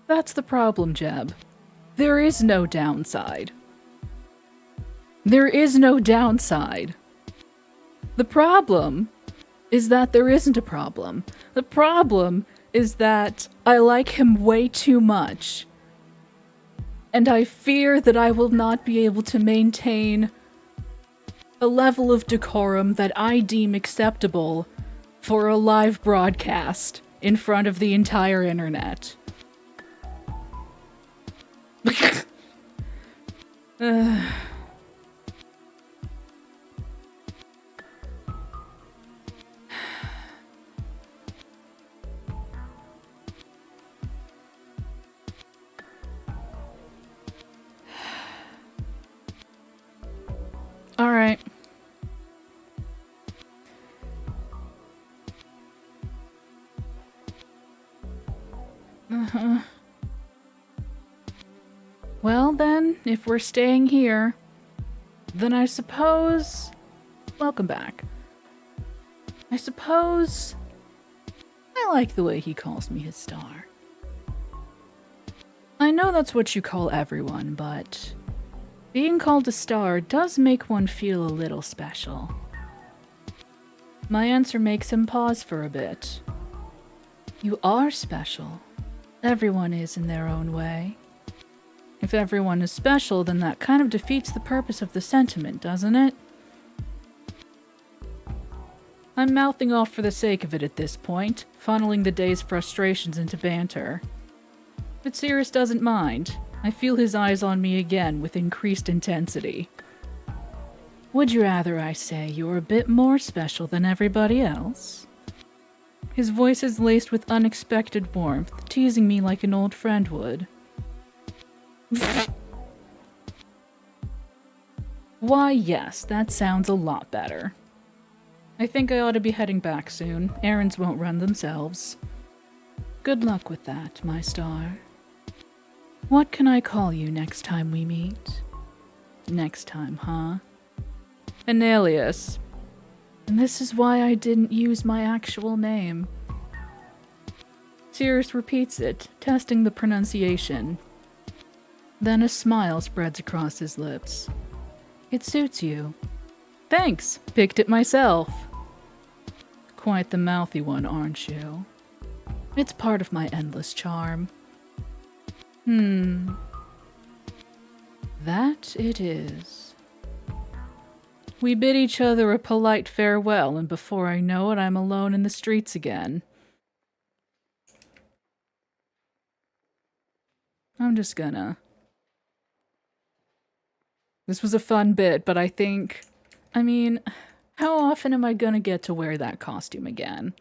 That's the problem, Jeb. There is no downside. There is no downside. The problem is that there isn't a problem. The problem is that I like him way too much. And I fear that I will not be able to maintain a level of decorum that I deem acceptable for a live broadcast in front of the entire internet. All right. Well then, if we're staying here, then I suppose... Welcome back. I suppose... I like the way he calls me his star. I know that's what you call everyone, but... being called a star does make one feel a little special. My answer makes him pause for a bit. You are special. Everyone is in their own way. If everyone is special, then that kind of defeats the purpose of the sentiment, doesn't it? I'm mouthing off for the sake of it at this point, funneling the day's frustrations into banter. But Cirrus doesn't mind. I feel his eyes on me again with increased intensity. Would you rather I say you're a bit more special than everybody else? His voice is laced with unexpected warmth, teasing me like an old friend would. Why, yes, that sounds a lot better. I think I ought to be heading back soon. Errands won't run themselves. Good luck with that, my star. What can I call you next time we meet? Next time, huh? An alias. And this is why I didn't use my actual name. Cirrus repeats it, testing the pronunciation. Then a smile spreads across his lips. It suits you. Thanks, picked it myself. Quite the mouthy one, aren't you? It's part of my endless charm. That it is. We bid each other a polite farewell, and before I know it, I'm alone in the streets again. I'm just gonna... This was a fun bit, but I think... I mean, how often am I gonna get to wear that costume again?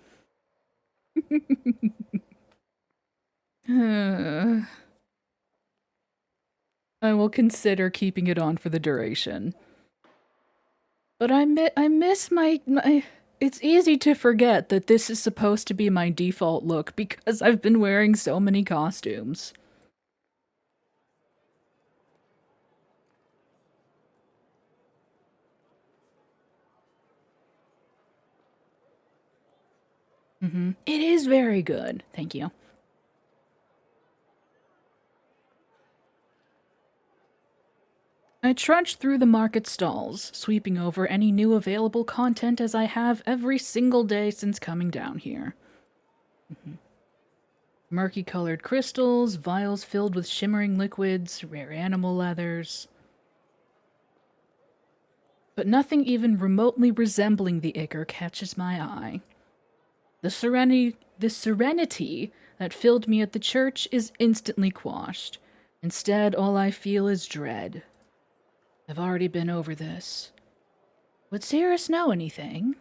I will consider keeping it on for the duration. But I miss my... It's easy to forget that this is supposed to be my default look because I've been wearing so many costumes. It is very good. Thank you. I trudge through the market stalls, sweeping over any new available content as I have every single day since coming down here. Murky-colored crystals, vials filled with shimmering liquids, rare animal leathers. But nothing even remotely resembling the ichor catches my eye. The serenity that filled me at the church is instantly quashed. Instead, all I feel is dread. I've already been over this. Would Cirrus know anything?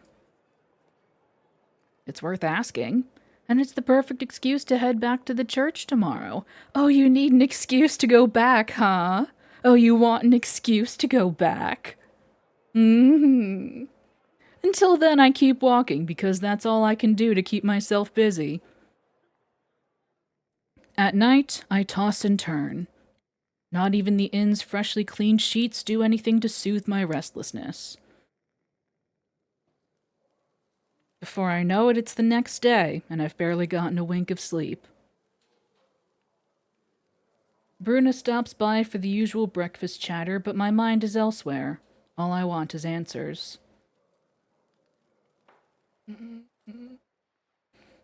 It's worth asking. And it's the perfect excuse to head back to the church tomorrow. Oh, you need an excuse to go back, huh? Oh, you want an excuse to go back? Until then, I keep walking because that's all I can do to keep myself busy. At night, I toss and turn. Not even the inn's freshly cleaned sheets do anything to soothe my restlessness. Before I know it, it's the next day, and I've barely gotten a wink of sleep. Bruna stops by for the usual breakfast chatter, but my mind is elsewhere. All I want is answers.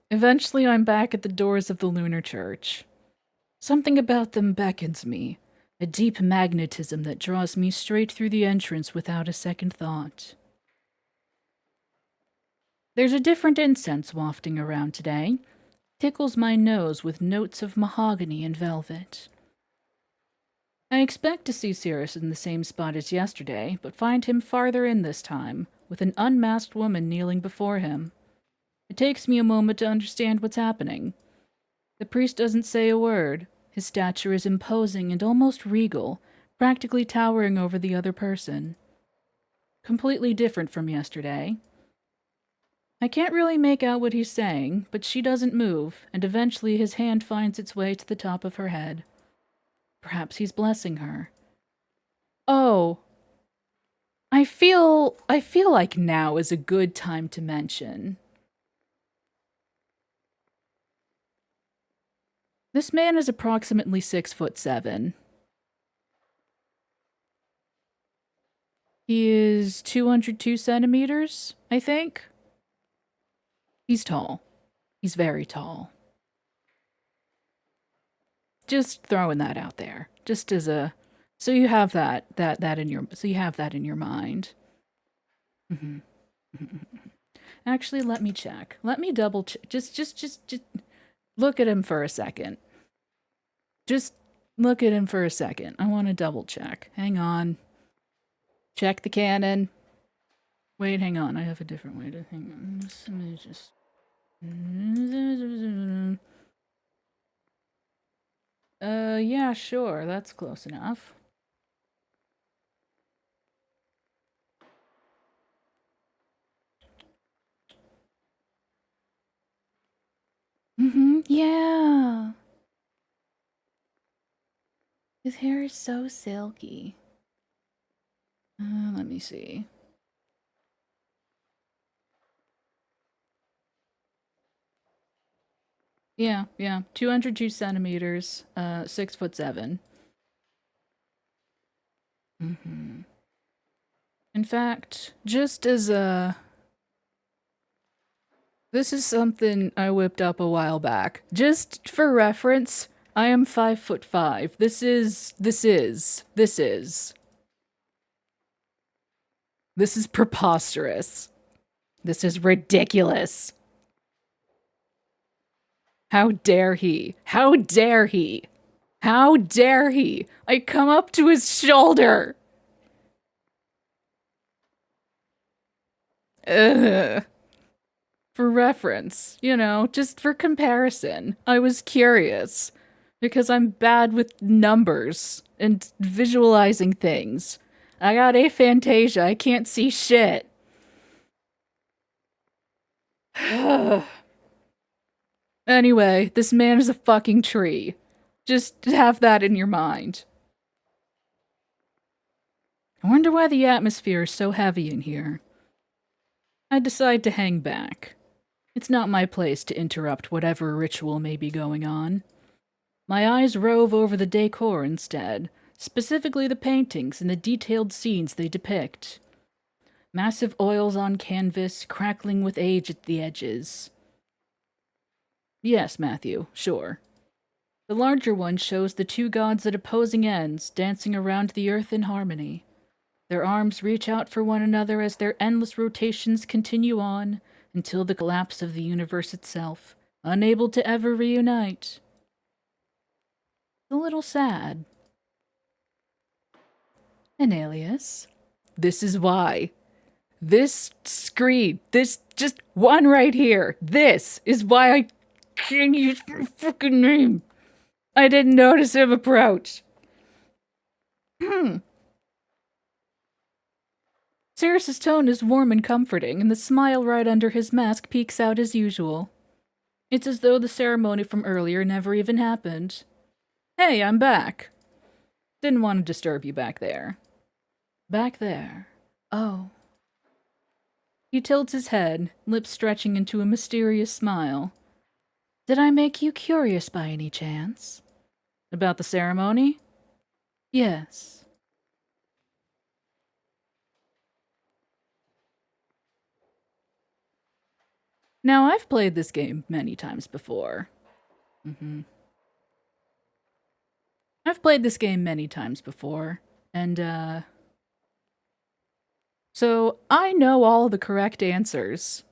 Eventually, I'm back at the doors of the lunar church. Something about them beckons me, a deep magnetism that draws me straight through the entrance without a second thought. There's a different incense wafting around today. Tickles my nose with notes of mahogany and velvet. I expect to see Cirrus in the same spot as yesterday, but find him farther in this time, with an unmasked woman kneeling before him. It takes me a moment to understand what's happening. The priest doesn't say a word. His stature is imposing and almost regal, practically towering over the other person. Completely different from yesterday. I can't really make out what he's saying, but she doesn't move, and eventually his hand finds its way to the top of her head. Perhaps he's blessing her. Oh. I feel like now is a good time to mention. This man is approximately 6'7". He is 202 centimeters, I think. He's tall. He's very tall. Just throwing that out there. Just as a... So you have that in your mind. Actually, let me check. Let me double check. Just look at him for a second. Just look at him for a second. I want to double check. Hang on. Check the canon. Wait, hang on. I have a different way to... Hang on. Let me just... Yeah, sure, that's close enough. Mm-hmm, yeah. His hair is so silky. Let me see. Yeah. 202 centimeters, 6'7". Mm-hmm. In fact, just as this is something I whipped up a while back. Just for reference, I am 5'5". This is preposterous. This is ridiculous. How dare he? How dare he? How dare he? I come up to his shoulder. Ugh. For reference, just for comparison. I was curious because I'm bad with numbers and visualizing things. I got aphantasia. I can't see shit. Anyway, this man is a fucking tree. Just have that in your mind. I wonder why the atmosphere is so heavy in here. I decide to hang back. It's not my place to interrupt whatever ritual may be going on. My eyes rove over the decor instead, specifically the paintings and the detailed scenes they depict. Massive oils on canvas, crackling with age at the edges. Yes, Matthew, sure. The larger one shows the two gods at opposing ends, dancing around the earth in harmony. Their arms reach out for one another as their endless rotations continue on until the collapse of the universe itself, unable to ever reunite. A little sad. An alias. This is why. This screen, this just one right here, this is why I can't use my fucking name. I didn't notice him approach. Cirrus's tone is warm and comforting, and the smile right under his mask peeks out as usual. It's as though the ceremony from earlier never even happened. Hey, I'm back. Didn't want to disturb you back there. Back there. Oh. He tilts his head, lips stretching into a mysterious smile. Did I make you curious by any chance? About the ceremony? Yes. Now, I've played this game many times before. I've played this game many times before, and, so I know all the correct answers.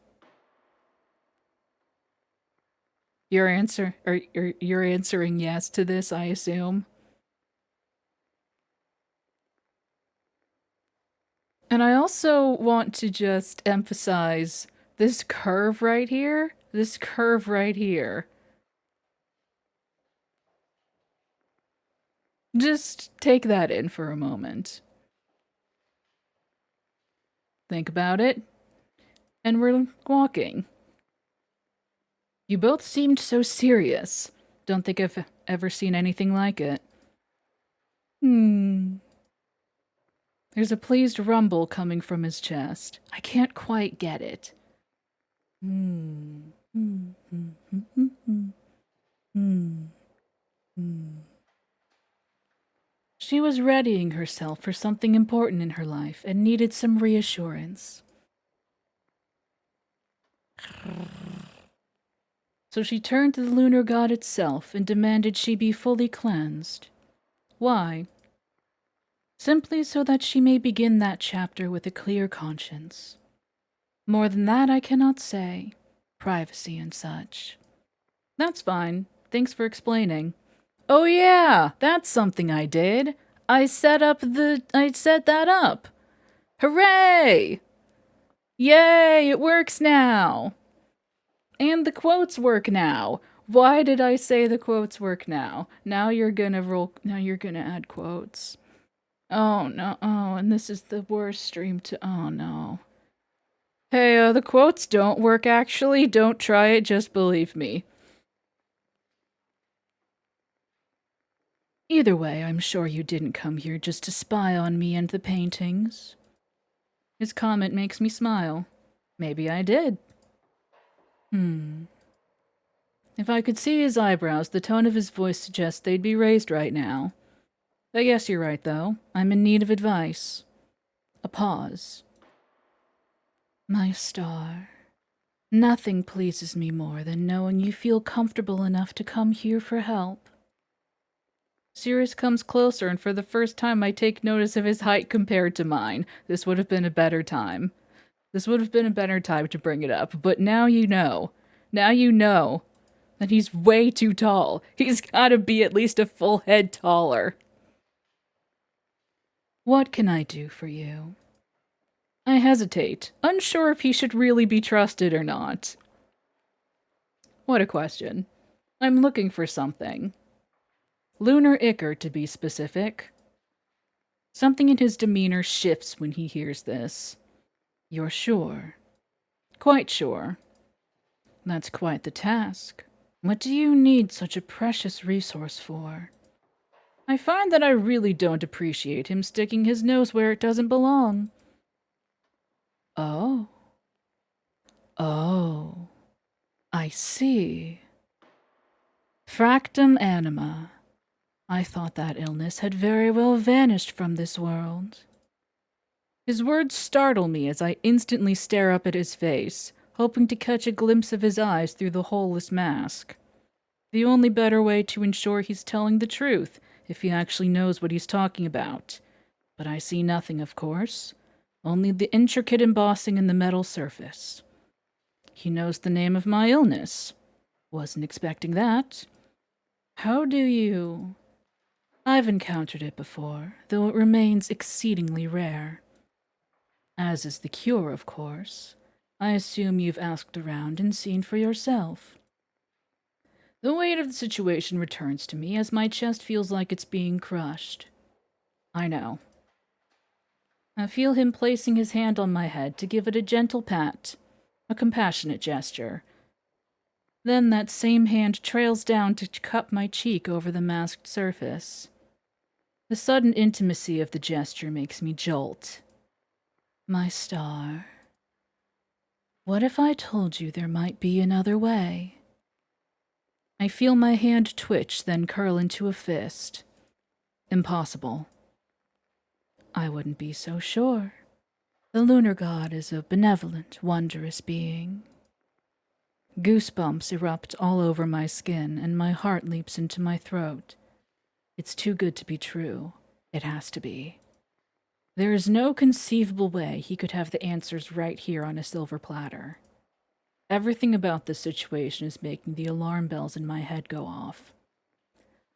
You're answering yes to this, I assume. And I also want to just emphasize this curve right here. This curve right here. Just take that in for a moment. Think about it. And we're walking. You both seemed so serious. Don't think I've ever seen anything like it. There's a pleased rumble coming from his chest. I can't quite get it. She was readying herself for something important in her life and needed some reassurance. So she turned to the lunar god itself and demanded she be fully cleansed. Why? Simply so that she may begin that chapter with a clear conscience. More than that I cannot say. Privacy and such. That's fine. Thanks for explaining. Oh yeah, that's something I did. I set that up. Hooray! Yay, it works now. And the quotes work now. Why did I say the quotes work now? Now you're gonna add quotes. Oh no, oh, and this is the worst stream to, oh no. Hey, the quotes don't work actually. Don't try it, just believe me. Either way, I'm sure you didn't come here just to spy on me and the paintings. His comment makes me smile. Maybe I did. If I could see his eyebrows, the tone of his voice suggests they'd be raised right now. I guess you're right, though. I'm in need of advice. A pause. My star. Nothing pleases me more than knowing you feel comfortable enough to come here for help. Cirrus comes closer, and for the first time I take notice of his height compared to mine. This would have been a better time. This would have been a better time to bring it up, but now you know. Now you know that he's way too tall. He's gotta be at least a full head taller. What can I do for you? I hesitate, unsure if he should really be trusted or not. What a question. I'm looking for something. Lunar ichor, to be specific. Something in his demeanor shifts when he hears this. You're sure? Quite sure. That's quite the task. What do you need such a precious resource for? I find that I really don't appreciate him sticking his nose where it doesn't belong. Oh. Oh. I see. Fractum anima. I thought that illness had very well vanished from this world. His words startle me as I instantly stare up at his face, hoping to catch a glimpse of his eyes through the holeless mask. The only better way to ensure he's telling the truth, if he actually knows what he's talking about. But I see nothing, of course. Only the intricate embossing in the metal surface. He knows the name of my illness. Wasn't expecting that. How do you... I've encountered it before, though it remains exceedingly rare. As is the cure, of course. I assume you've asked around and seen for yourself. The weight of the situation returns to me as my chest feels like it's being crushed. I know. I feel him placing his hand on my head to give it a gentle pat, a compassionate gesture. Then that same hand trails down to cup my cheek over the masked surface. The sudden intimacy of the gesture makes me jolt. My star. What if I told you there might be another way? I feel my hand twitch, then curl into a fist. Impossible. I wouldn't be so sure. The lunar god is a benevolent, wondrous being. Goosebumps erupt all over my skin, and my heart leaps into my throat. It's too good to be true. It has to be. There is no conceivable way he could have the answers right here on a silver platter. Everything about this situation is making the alarm bells in my head go off.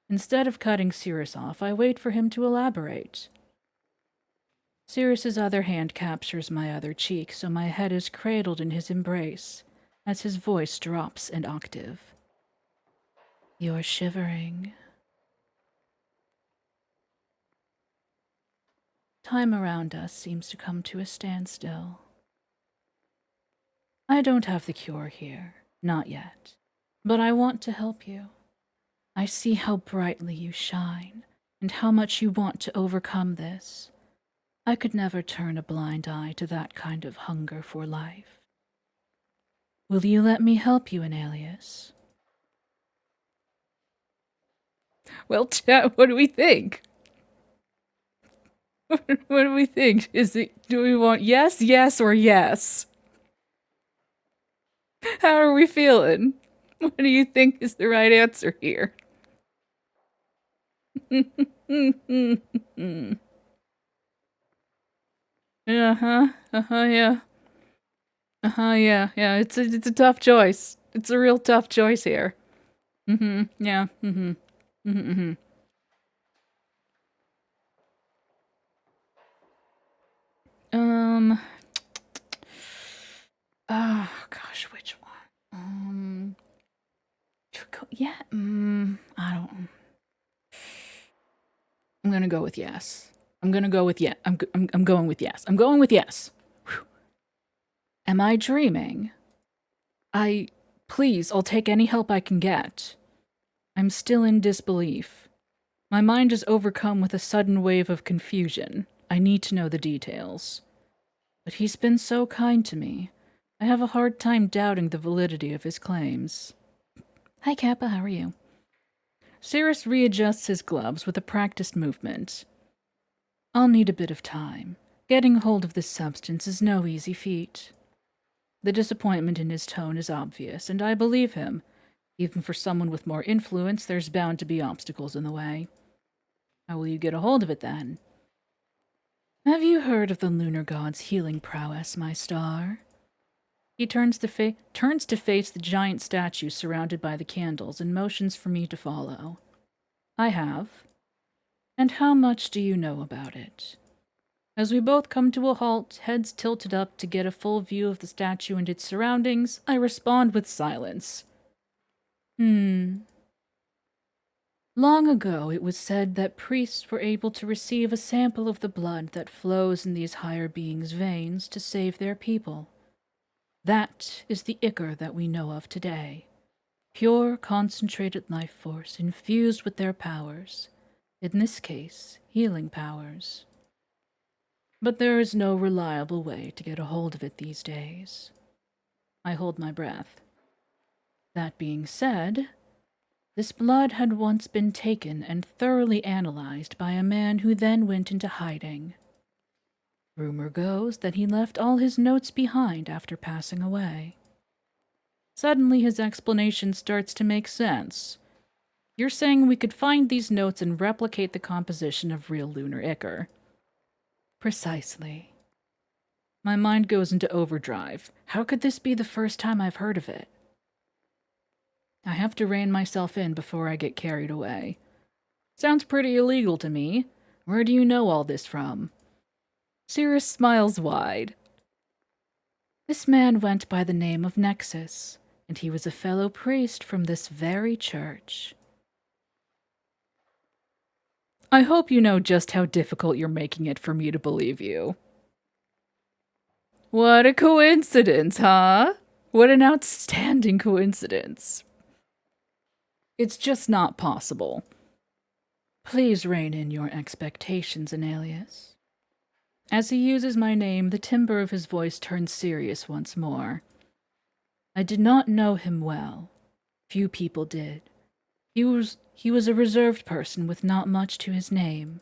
Instead of cutting Cirrus off, I wait for him to elaborate. Cirrus's other hand captures my other cheek, so my head is cradled in his embrace, as his voice drops an octave. You're shivering. Time around us seems to come to a standstill. I don't have the cure here, not yet, but I want to help you. I see how brightly you shine, and how much you want to overcome this. I could never turn a blind eye to that kind of hunger for life. Will you let me help you, Alias? Well, chat, what do we think? What do we think? Do we want yes, yes, or yes? How are we feeling? What do you think is the right answer here? Yeah. Yeah. It's a tough choice. It's a real tough choice here. Yeah. Um. Oh gosh, which one? Yeah, I don't. I'm gonna go with yes. I'm gonna go with yeah. I'm going with yes. I'm going with yes. Whew. Am I dreaming? Please, I'll take any help I can get. I'm still in disbelief. My mind is overcome with a sudden wave of confusion. I need to know the details. But he's been so kind to me. I have a hard time doubting the validity of his claims. Hi, Kappa, how are you? Cirrus readjusts his gloves with a practiced movement. I'll need a bit of time. Getting hold of this substance is no easy feat. The disappointment in his tone is obvious, and I believe him. Even for someone with more influence, there's bound to be obstacles in the way. How will you get a hold of it, then? Have you heard of the lunar god's healing prowess, my star? He turns to face the giant statue surrounded by the candles and motions for me to follow. I have. And how much do you know about it? As we both come to a halt, heads tilted up to get a full view of the statue and its surroundings, I respond with silence. Long ago, it was said that priests were able to receive a sample of the blood that flows in these higher beings' veins to save their people. That is the Ichor that we know of today. Pure, concentrated life force infused with their powers. In this case, healing powers. But there is no reliable way to get a hold of it these days. I hold my breath. That being said, this blood had once been taken and thoroughly analyzed by a man who then went into hiding. Rumor goes that he left all his notes behind after passing away. Suddenly his explanation starts to make sense. You're saying we could find these notes and replicate the composition of real lunar ichor. Precisely. My mind goes into overdrive. How could this be the first time I've heard of it? I have to rein myself in before I get carried away. Sounds pretty illegal to me. Where do you know all this from? Cirrus smiles wide. This man went by the name of Nexus, and he was a fellow priest from this very church. I hope you know just how difficult you're making it for me to believe you. What a coincidence, huh? What an outstanding coincidence. It's just not possible. Please rein in your expectations, Anelius. As he uses my name, the timbre of his voice turns serious once more. I did not know him well. Few people did. He was a reserved person with not much to his name.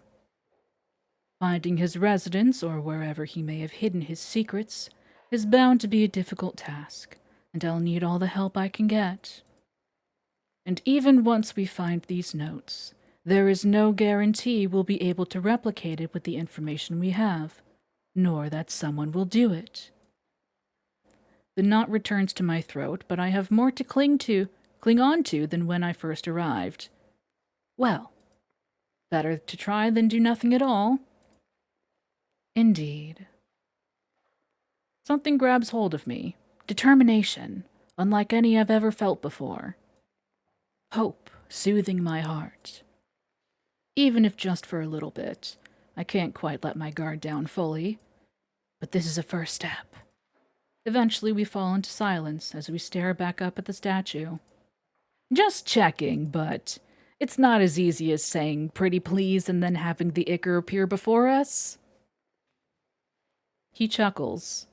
Finding his residence, or wherever he may have hidden his secrets, is bound to be a difficult task, and I'll need all the help I can get. And even once we find these notes, there is no guarantee we'll be able to replicate it with the information we have, nor that someone will do it. The knot returns to my throat, but I have more to cling on to than when I first arrived. Well, better to try than do nothing at all. Indeed. Something grabs hold of me. Determination, unlike any I've ever felt before. Hope, soothing my heart. Even if just for a little bit. I can't quite let my guard down fully. But this is a first step. Eventually we fall into silence as we stare back up at the statue. Just checking, but it's not as easy as saying pretty please and then having the ichor appear before us. He chuckles.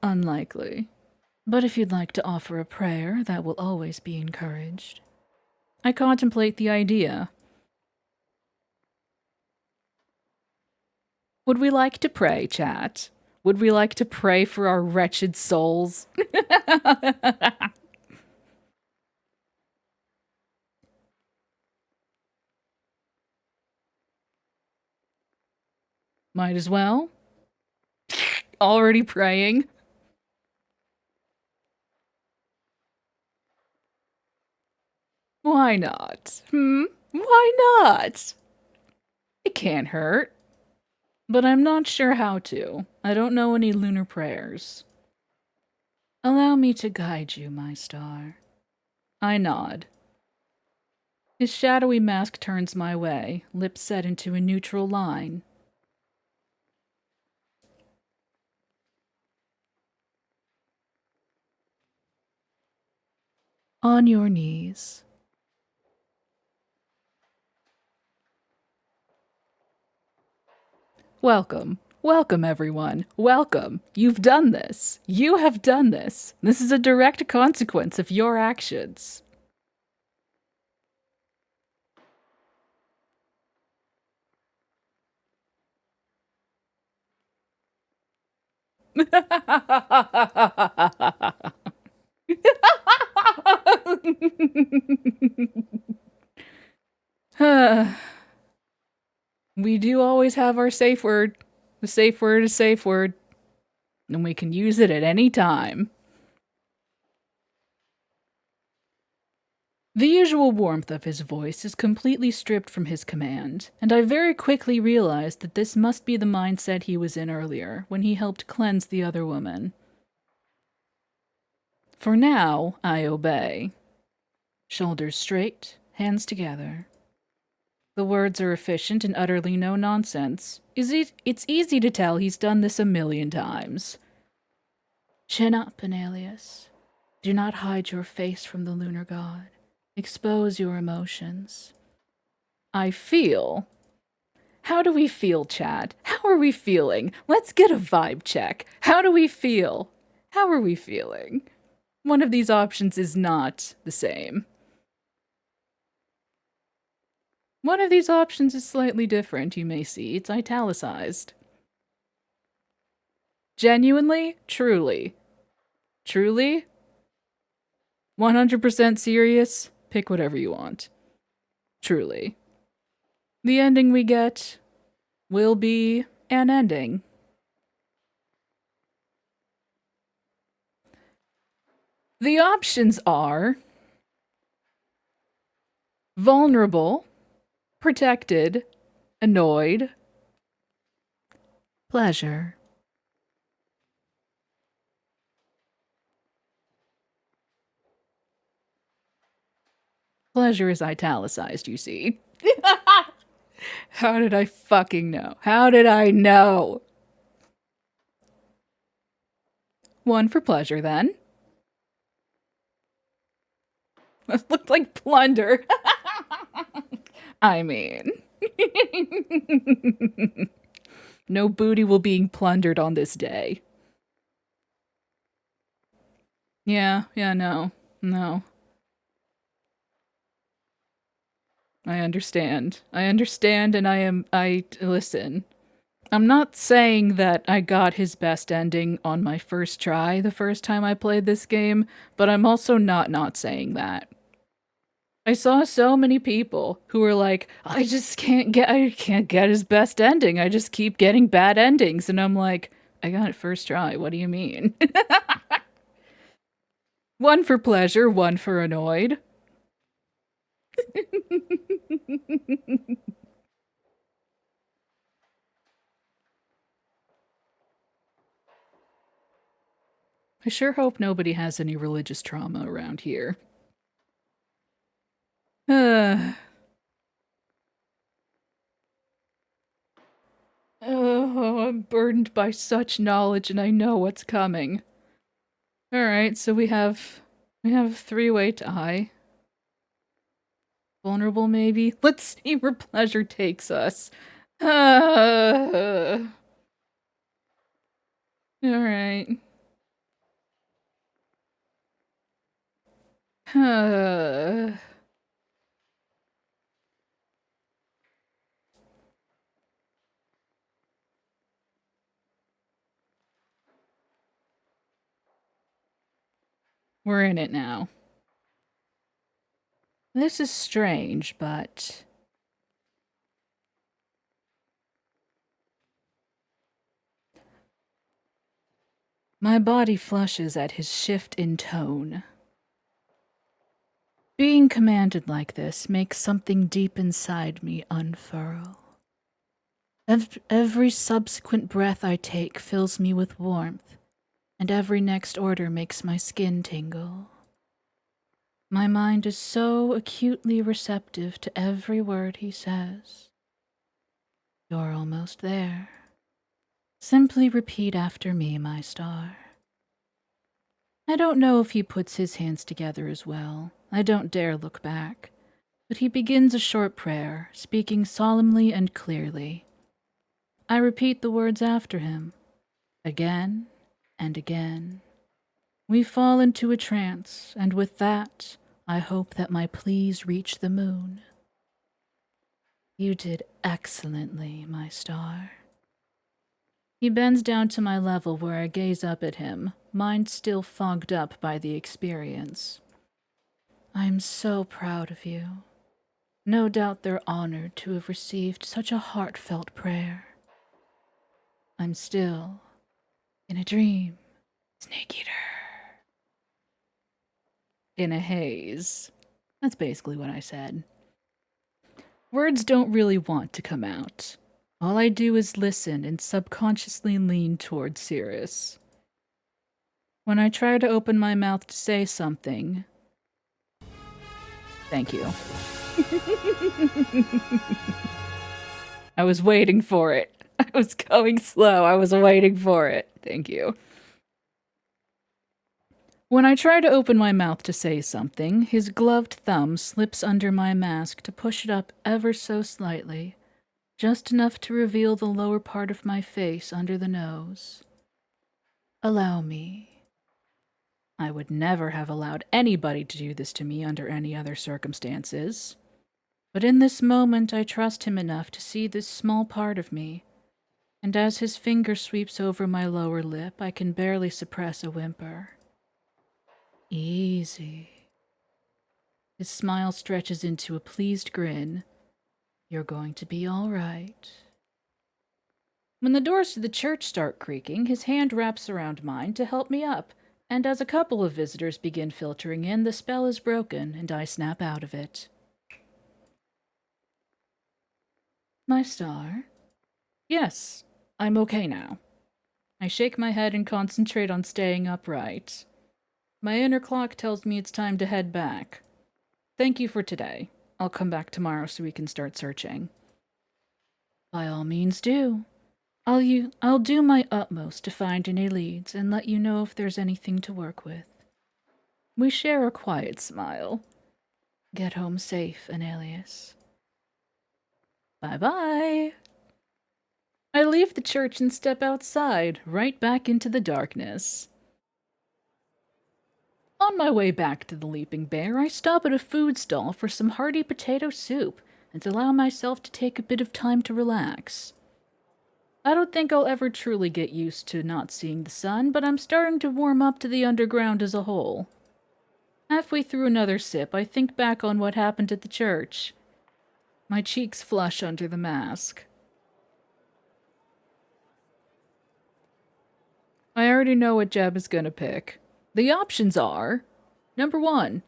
Unlikely. But if you'd like to offer a prayer, that will always be encouraged. I contemplate the idea. Would we like to pray, chat? Would we like to pray for our wretched souls? Might as well. Already praying. Why not? Why not? It can't hurt. But I'm not sure how to. I don't know any lunar prayers. Allow me to guide you, my star. I nod. His shadowy mask turns my way, lips set into a neutral line. On your knees. Welcome. Welcome, everyone. Welcome. You've done this. You have done this. This is a direct consequence of your actions. We do always have our safe word. The safe word is safe word. And we can use it at any time. The usual warmth of his voice is completely stripped from his command, and I very quickly realized that this must be the mindset he was in earlier, when he helped cleanse the other woman. For now, I obey. Shoulders straight, hands together. The words are efficient and utterly no nonsense. It's easy to tell he's done this 1,000,000 times. Chin up, Analius. Do not hide your face from the lunar god. Expose your emotions. I feel. How do we feel, chat? How are we feeling? Let's get a vibe check. How do we feel? How are we feeling? One of these options is not the same. One of these options is slightly different, you may see. It's italicized. Genuinely? Truly? Truly? 100% serious? Pick whatever you want. Truly. The ending we get will be an ending. The options are vulnerable, protected, annoyed, pleasure. Pleasure is italicized, you see. How did I fucking know? How did I know? One for pleasure, then. That looked like plunder. I mean... No booty will be plundered on this day. Yeah, no. I understand, and listen. I'm not saying that I got his best ending on my first try the first time I played this game, but I'm also not saying that. I saw so many people who were like, I can't get his best ending. I just keep getting bad endings. And I'm like, I got it first try. What do you mean? One for pleasure, one for annoyed. I sure hope nobody has any religious trauma around here. Oh, I'm burdened by such knowledge and I know what's coming. Alright, so we have a three-way tie. Vulnerable, maybe? Let's see where pleasure takes us. Alright. We're in it now. This is strange, but... My body flushes at his shift in tone. Being commanded like this makes something deep inside me unfurl. Every subsequent breath I take fills me with warmth, and every next order makes my skin tingle. My mind is so acutely receptive to every word he says. You're almost there. Simply repeat after me, my star. I don't know if he puts his hands together as well. I don't dare look back. But he begins a short prayer, speaking solemnly and clearly. I repeat the words after him, again and again. We fall into a trance, and with that, I hope that my pleas reach the moon. You did excellently, my star. He bends down to my level where I gaze up at him, mind still fogged up by the experience. I am so proud of you. No doubt they're honored to have received such a heartfelt prayer. I'm still in a dream, Snake Eater. In a haze. That's basically what I said. Words don't really want to come out. All I do is listen and subconsciously lean toward Cirrus. When I try to open my mouth to say something... Thank you. I was waiting for it. I was going slow. I was waiting for it. Thank you. When I try to open my mouth to say something, his gloved thumb slips under my mask to push it up ever so slightly, just enough to reveal the lower part of my face under the nose. Allow me. I would never have allowed anybody to do this to me under any other circumstances. But in this moment, I trust him enough to see this small part of me, and as his finger sweeps over my lower lip, I can barely suppress a whimper. Easy. His smile stretches into a pleased grin. You're going to be all right. When the doors to the church start creaking, his hand wraps around mine to help me up, and as a couple of visitors begin filtering in, the spell is broken, and I snap out of it. My star? Yes, I'm okay now. I shake my head and concentrate on staying upright. My inner clock tells me it's time to head back. Thank you for today. I'll come back tomorrow so we can start searching. By all means do. I'll do my utmost to find any leads and let you know if there's anything to work with. We share a quiet smile. Get home safe, Anelius. Bye-bye. I leave the church and step outside, right back into the darkness. On my way back to the Leaping Bear, I stop at a food stall for some hearty potato soup and allow myself to take a bit of time to relax. I don't think I'll ever truly get used to not seeing the sun, but I'm starting to warm up to the underground as a whole. Halfway through another sip, I think back on what happened at the church. My cheeks flush under the mask. I already know what Jeb is gonna pick. The options are... Number 1.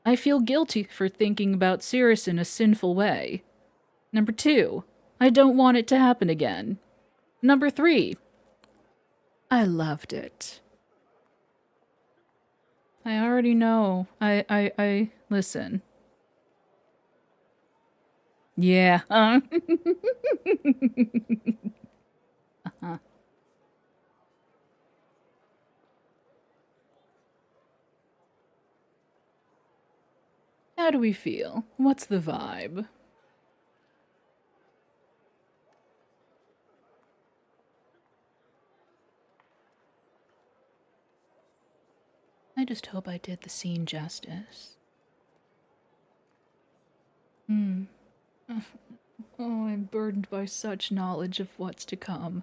I feel guilty for thinking about Cirrus in a sinful way. Number 2. I don't want it to happen again. Number 3. I loved it. I already know. Listen. Yeah. Uh-huh. How do we feel? What's the vibe? I just hope I did the scene justice. Oh, I'm burdened by such knowledge of what's to come.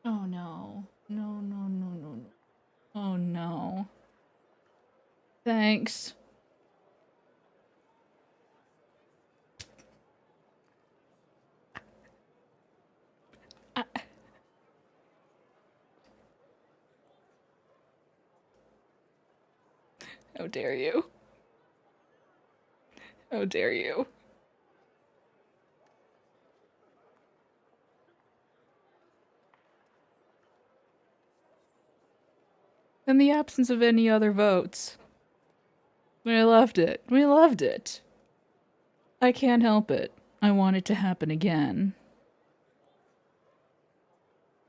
Oh no. No, no, no, no, no. Oh no. Thanks. How dare you? How dare you? in the absence of any other votes. We loved it. We loved it. I can't help it. I want it to happen again.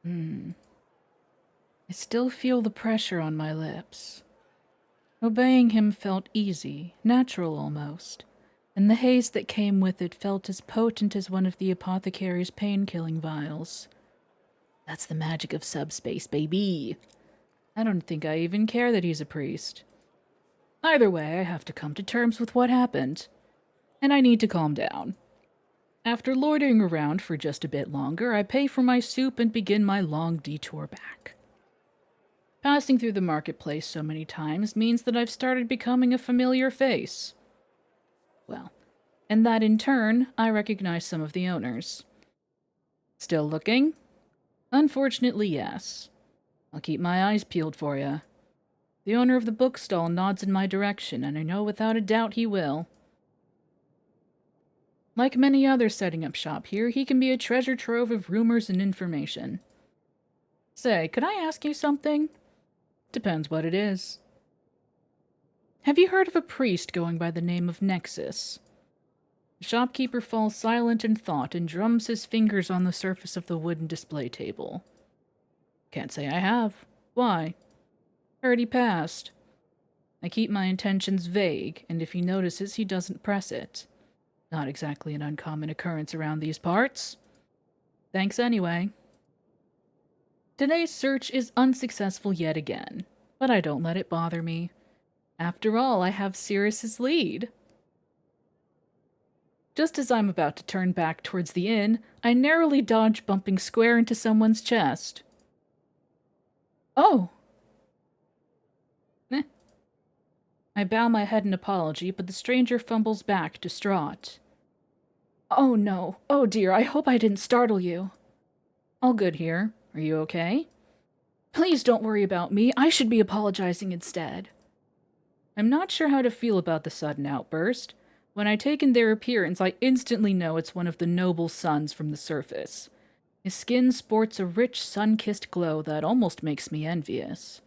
I still feel the pressure on my lips. Obeying him felt easy, natural almost, and the haze that came with it felt as potent as one of the apothecary's pain-killing vials. That's the magic of subspace, baby. I don't think I even care that he's a priest. Either way, I have to come to terms with what happened, and I need to calm down. After loitering around for just a bit longer, I pay for my soup and begin my long detour back. Passing through the marketplace so many times means that I've started becoming a familiar face. Well, and that in turn, I recognize some of the owners. Still looking? Unfortunately, yes. I'll keep my eyes peeled for you. The owner of the bookstall nods in my direction, and I know without a doubt he will. Like many others setting up shop here, he can be a treasure trove of rumors and information. Say, could I ask you something? Depends what it is. Have you heard of a priest going by the name of Nexus? The shopkeeper falls silent in thought and drums his fingers on the surface of the wooden display table. Can't say I have. Why? Heard he passed. I keep my intentions vague, and if he notices, he doesn't press it. Not exactly an uncommon occurrence around these parts. Thanks anyway. Today's search is unsuccessful yet again, but I don't let it bother me. After all, I have Cirrus's lead. Just as I'm about to turn back towards the inn, I narrowly dodge bumping square into someone's chest. Oh! I bow my head in apology, but the stranger fumbles back, distraught. Oh no, oh dear, I hope I didn't startle you. All good here. Are you okay? Please don't worry about me, I should be apologizing instead. I'm not sure how to feel about the sudden outburst. When I take in their appearance, I instantly know it's one of the noble sons from the surface. His skin sports a rich, sun-kissed glow that almost makes me envious.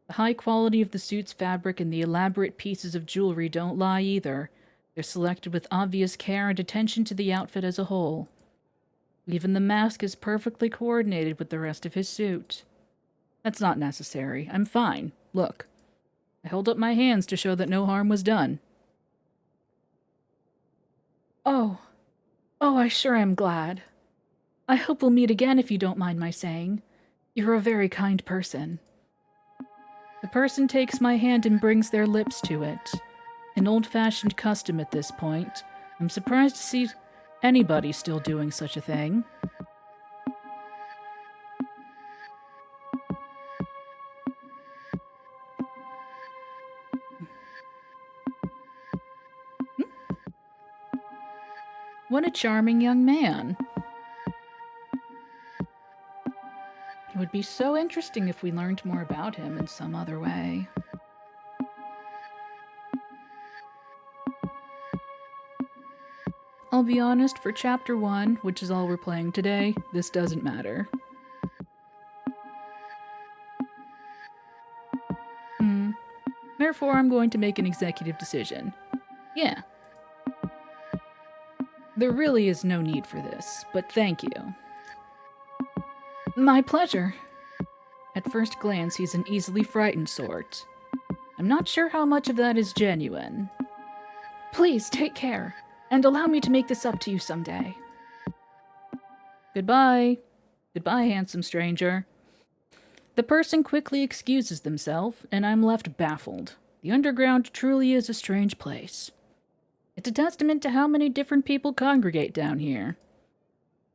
The high quality of the suit's fabric and the elaborate pieces of jewelry don't lie either. They're selected with obvious care and attention to the outfit as a whole. Even the mask is perfectly coordinated with the rest of his suit. That's not necessary. I'm fine. Look. I hold up my hands to show that no harm was done. Oh, I sure am glad. I hope we'll meet again if you don't mind my saying. You're a very kind person. The person takes my hand and brings their lips to it. An old-fashioned custom at this point. I'm surprised to see anybody still doing such a thing. What a charming young man. It would be so interesting if we learned more about him in some other way. I'll be honest, for Chapter 1, which is all we're playing today, this doesn't matter. Therefore, I'm going to make an executive decision. Yeah. There really is no need for this, but thank you. My pleasure. At first glance, he's an easily frightened sort. I'm not sure how much of that is genuine. Please, take care, and allow me to make this up to you someday. Goodbye. Goodbye, handsome stranger. The person quickly excuses themselves, and I'm left baffled. The underground truly is a strange place. It's a testament to how many different people congregate down here.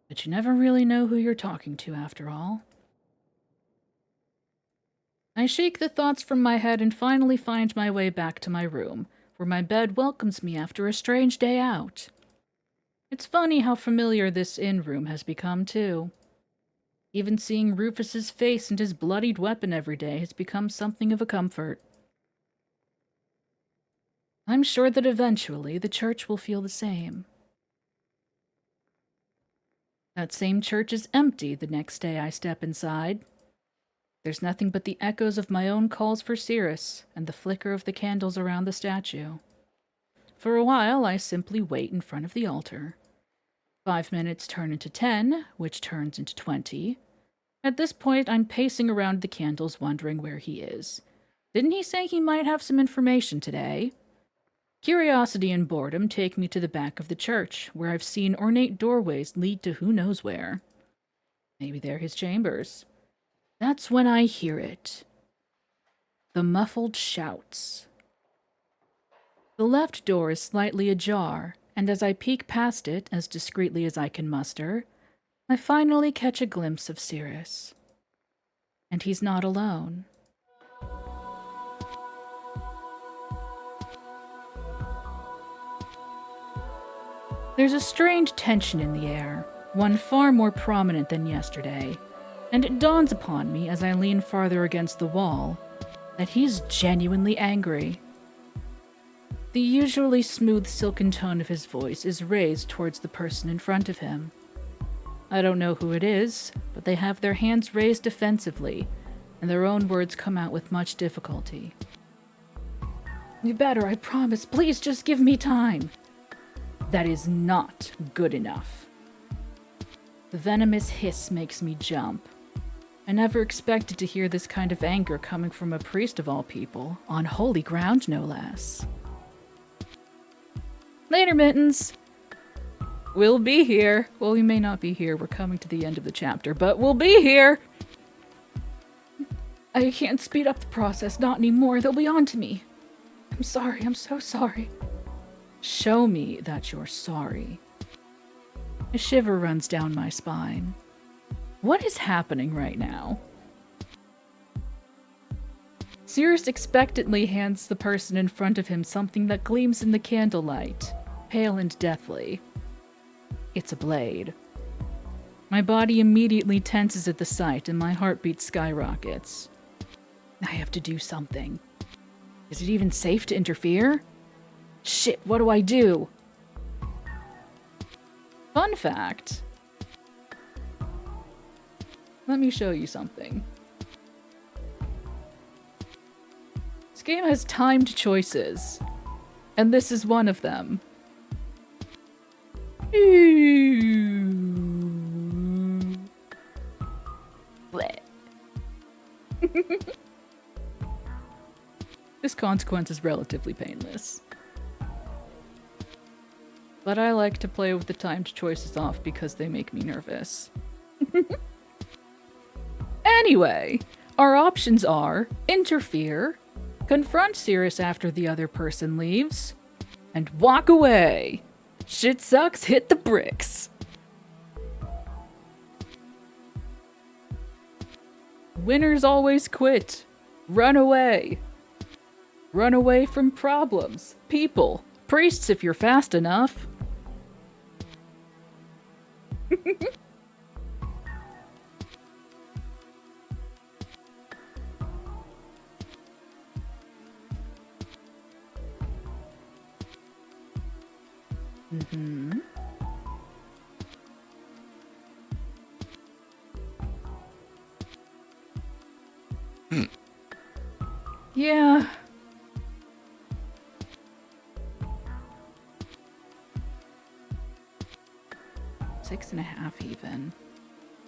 But you never really know who you're talking to, after all. I shake the thoughts from my head and finally find my way back to my room, where my bed welcomes me after a strange day out. It's funny how familiar this inn room has become, too. Even seeing Rufus's face and his bloodied weapon every day has become something of a comfort. I'm sure that eventually the church will feel the same. That same church is empty the next day I step inside. There's nothing but the echoes of my own calls for Cirrus and the flicker of the candles around the statue. For a while, I simply wait in front of the altar. 5 minutes turn into 10, which turns into 20. At this point, I'm pacing around the candles wondering where he is. Didn't he say he might have some information today? Curiosity and boredom take me to the back of the church, where I've seen ornate doorways lead to who knows where. Maybe they're his chambers. That's when I hear it. The muffled shouts. The left door is slightly ajar, and as I peek past it as discreetly as I can muster, I finally catch a glimpse of Cirrus. And he's not alone. There's a strange tension in the air, one far more prominent than yesterday, and it dawns upon me as I lean farther against the wall that he's genuinely angry. The usually smooth silken tone of his voice is raised towards the person in front of him. I don't know who it is, but they have their hands raised defensively, and their own words come out with much difficulty. You better, I promise. Please just give me time. That is not good enough. The venomous hiss makes me jump. I never expected to hear this kind of anger coming from a priest of all people, on holy ground no less. Later, Mittens. We'll be here. Well, we may not be here. We're coming to the end of the chapter, but we'll be here. I can't speed up the process, not anymore. They'll be on to me. I'm sorry. I'm so sorry. Show me that you're sorry. A shiver runs down my spine. What is happening right now? Cirrus expectantly hands the person in front of him something that gleams in the candlelight, pale and deathly. It's a blade. My body immediately tenses at the sight and my heartbeat skyrockets. I have to do something. Is it even safe to interfere? Shit, what do I do? Fun fact. Let me show you something. This game has timed choices, and this is one of them. This consequence is relatively painless. But I like to play with the timed choices off because they make me nervous. Anyway, our options are interfere, confront Cirrus after the other person leaves, and walk away. Shit sucks, hit the bricks. Winners always quit. Run away. Run away from problems, people, priests if you're fast enough. Mm-hmm. Yeah. Six and a half even.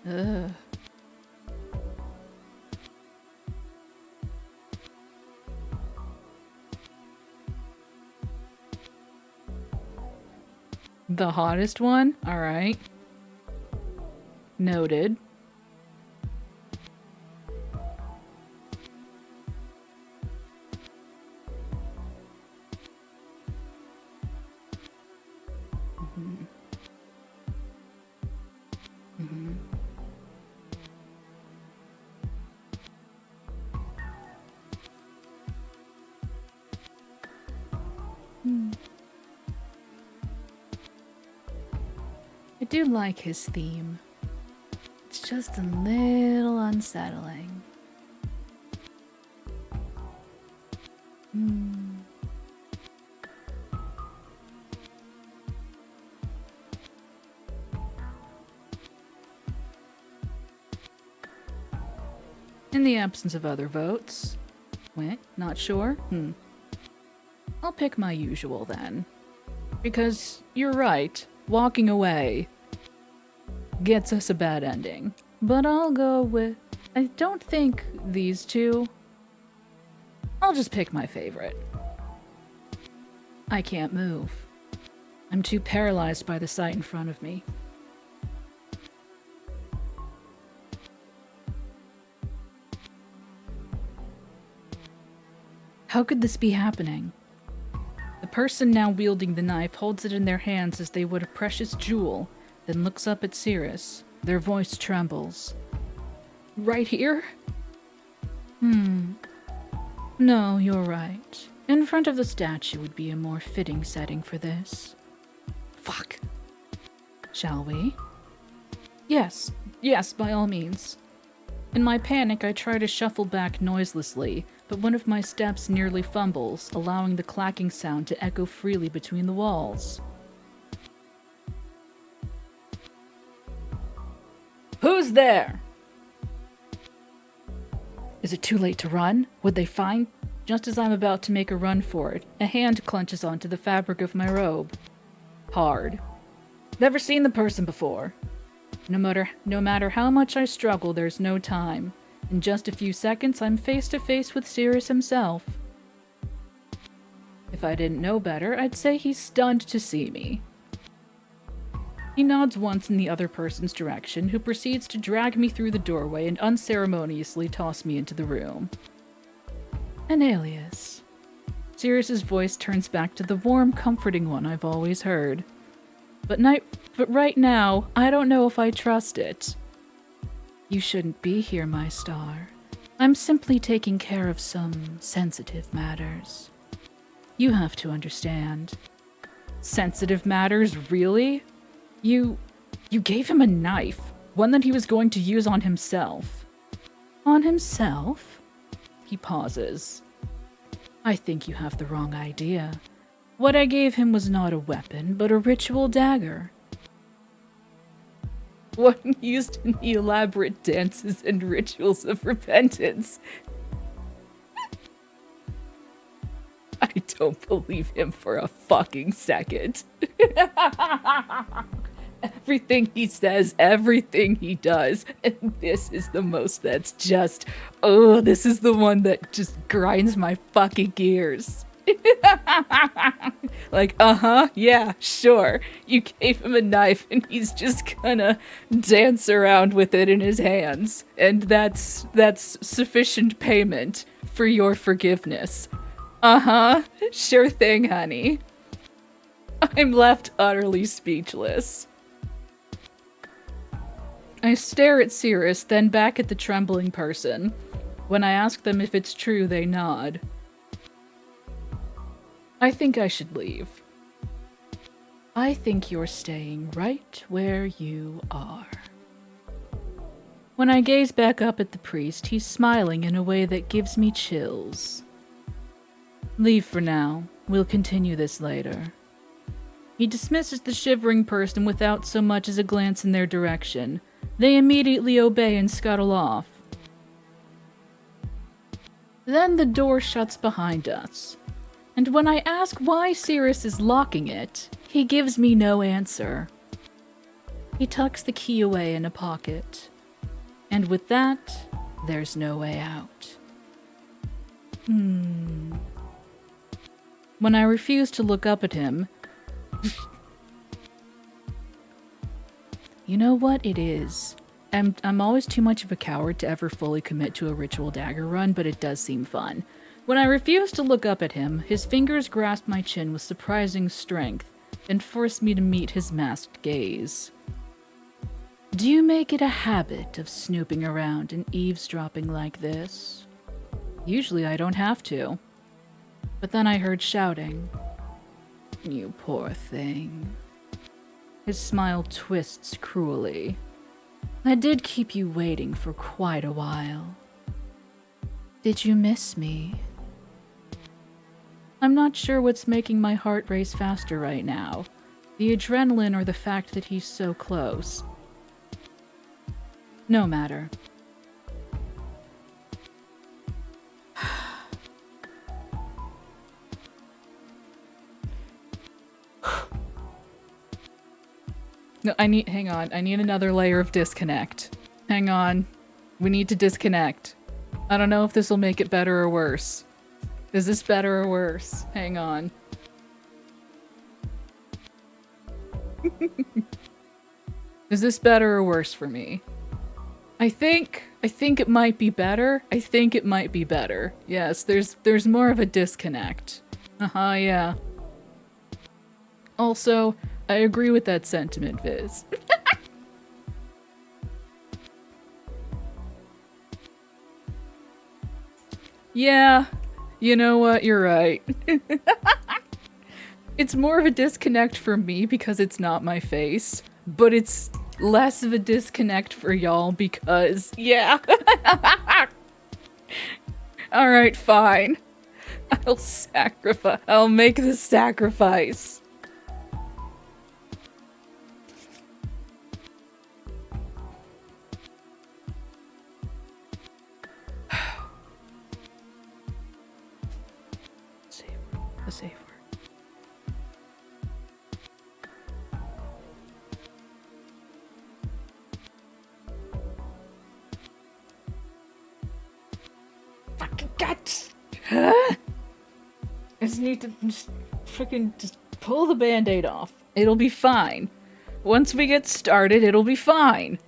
Ugh. The hottest one? Alright. Noted. Mm-hmm. Mm-hmm. I do like his theme. It's just a little unsettling. In the absence of other votes. Wait, not sure? I'll pick my usual then. Because you're right, walking away gets us a bad ending. But I'll go with... I don't think these two. I'll just pick my favorite. I can't move. I'm too paralyzed by the sight in front of me. How could this be happening? The person now wielding the knife holds it in their hands as they would a precious jewel, then looks up at Cirrus. Their voice trembles. Right here? No, you're right. In front of the statue would be a more fitting setting for this. Fuck. Shall we? Yes, by all means. In my panic, I try to shuffle back noiselessly, but one of my steps nearly fumbles, allowing the clacking sound to echo freely between the walls. Who's there? Is it too late to run? Would they find? Just as I'm about to make a run for it, a hand clutches onto the fabric of my robe. Hard. Never seen the person before. No matter how much I struggle, there's no time. In just a few seconds, I'm face to face with Cirrus himself. If I didn't know better, I'd say he's stunned to see me. He nods once in the other person's direction, who proceeds to drag me through the doorway and unceremoniously toss me into the room. An alias. Cirrus's voice turns back to the warm, comforting one I've always heard. But right now, I don't know if I trust it. You shouldn't be here, my star. I'm simply taking care of some sensitive matters. You have to understand. Sensitive matters, really? You gave him a knife, one that he was going to use on himself. On himself? He pauses. I think you have the wrong idea. What I gave him was not a weapon, but a ritual dagger. One used in the elaborate dances and rituals of repentance. I don't believe him for a fucking second. Everything he says, everything he does, and this is the most that's just, this is the one that just grinds my fucking gears. Like, yeah, sure. You gave him a knife and he's just gonna dance around with it in his hands. And that's sufficient payment for your forgiveness. Sure thing, honey. I'm left utterly speechless. I stare at Cirrus, then back at the trembling person. When I ask them if it's true, they nod. I think I should leave. I think you're staying right where you are. When I gaze back up at the priest, he's smiling in a way that gives me chills. Leave for now. We'll continue this later. He dismisses the shivering person without so much as a glance in their direction. They immediately obey and scuttle off. Then the door shuts behind us. And when I ask why Cirrus is locking it, he gives me no answer. He tucks the key away in a pocket. And with that, there's no way out. When I refuse to look up at him, you know what it is? I'm always too much of a coward to ever fully commit to a ritual dagger run, but it does seem fun. When I refuse to look up at him, his fingers grasp my chin with surprising strength and force me to meet his masked gaze. Do you make it a habit of snooping around and eavesdropping like this? Usually I don't have to. But then I heard shouting. You poor thing. His smile twists cruelly. I did keep you waiting for quite a while. Did you miss me? I'm not sure what's making my heart race faster right now. The adrenaline or the fact that he's so close. No matter. No, hang on. I need another layer of disconnect. Hang on. We need to disconnect. I don't know if this will make it better or worse. Is this better or worse? Hang on. Is this better or worse for me? I think it might be better. I think it might be better. Yes, there's more of a disconnect. Yeah. Also, I agree with that sentiment, Viz. Yeah, you know what? You're right. It's more of a disconnect for me because it's not my face, but it's less of a disconnect for y'all because, yeah. Alright, fine. I'll make the sacrifice. A safe word. Fucking guts! I just need to freaking pull the band-aid off. It'll be fine. Once we get started, it'll be fine.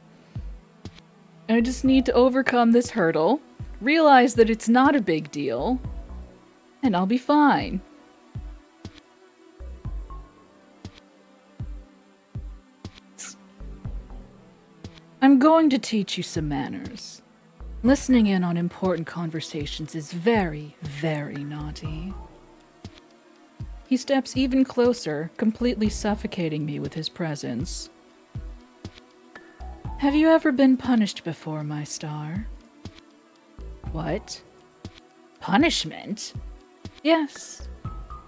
I just need to overcome this hurdle, realize that it's not a big deal, and I'll be fine. I'm going to teach you some manners. Listening in on important conversations is very, very naughty. He steps even closer, completely suffocating me with his presence. Have you ever been punished before, my star? What? Punishment? Yes.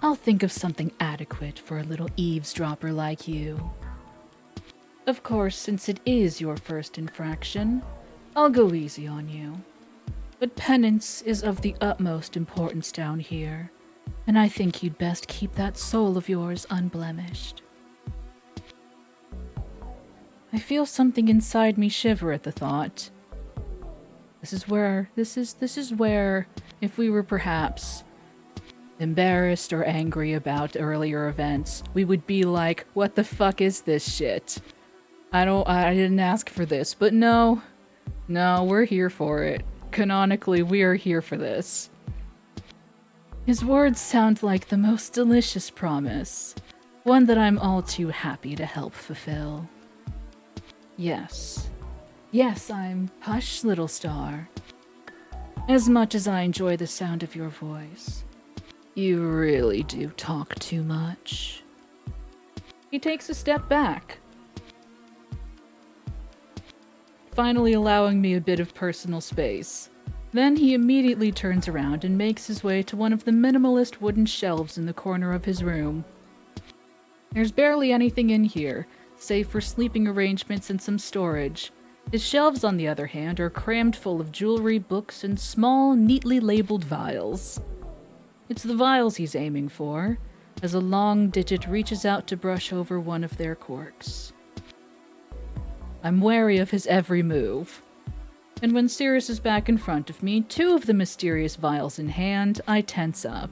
I'll think of something adequate for a little eavesdropper like you. Of course, since it is your first infraction, I'll go easy on you. But penance is of the utmost importance down here, and I think you'd best keep that soul of yours unblemished. I feel something inside me shiver at the thought. This is where, if we were perhaps embarrassed or angry about earlier events, we would be like, what the fuck is this shit? I didn't ask for this, but no, we're here for it. Canonically, we are here for this. His words sound like the most delicious promise, one that I'm all too happy to help fulfill. Yes, I'm hush, little star. As much as I enjoy the sound of your voice, you really do talk too much. He takes a step back, finally allowing me a bit of personal space. Then he immediately turns around and makes his way to one of the minimalist wooden shelves in the corner of his room. There's barely anything in here, save for sleeping arrangements and some storage. His shelves, on the other hand, are crammed full of jewelry, books, and small, neatly labeled vials. It's the vials he's aiming for, as a long digit reaches out to brush over one of their corks. I'm wary of his every move. And when Cirrus is back in front of me, two of the mysterious vials in hand, I tense up.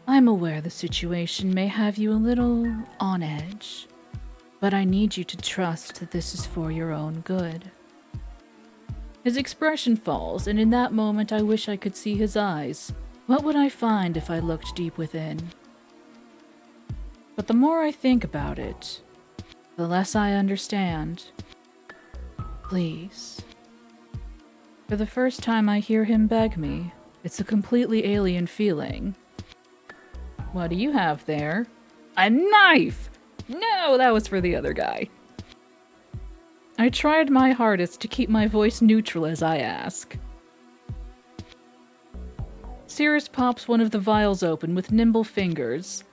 I'm aware the situation may have you a little on edge, but I need you to trust that this is for your own good. His expression falls, and in that moment I wish I could see his eyes. What would I find if I looked deep within? But the more I think about it, the less I understand. Please. For the first time I hear him beg me. It's a completely alien feeling. What do you have there? A knife! No, that was for the other guy. I tried my hardest to keep my voice neutral as I ask. Cirrus pops one of the vials open with nimble fingers,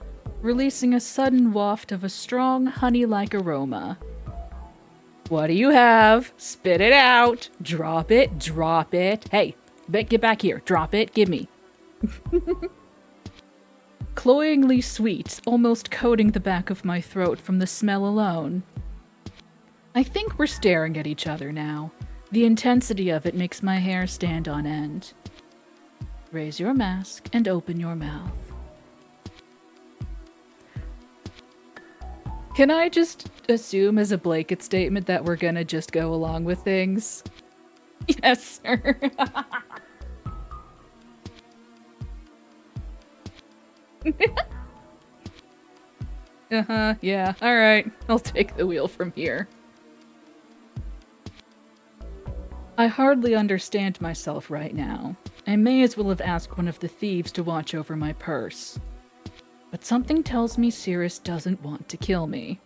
releasing a sudden waft of a strong, honey-like aroma. What do you have? Spit it out. Drop it. Drop it. Hey, get back here. Drop it. Give me. cloyingly sweet, almost coating the back of my throat from the smell alone. I think we're staring at each other now. The intensity of it makes my hair stand on end. Raise your mask and open your mouth. Can I just assume as a blanket statement that we're gonna just go along with things? Yes, sir. Yeah, alright. I'll take the wheel from here. I hardly understand myself right now. I may as well have asked one of the thieves to watch over my purse. But something tells me Cirrus doesn't want to kill me.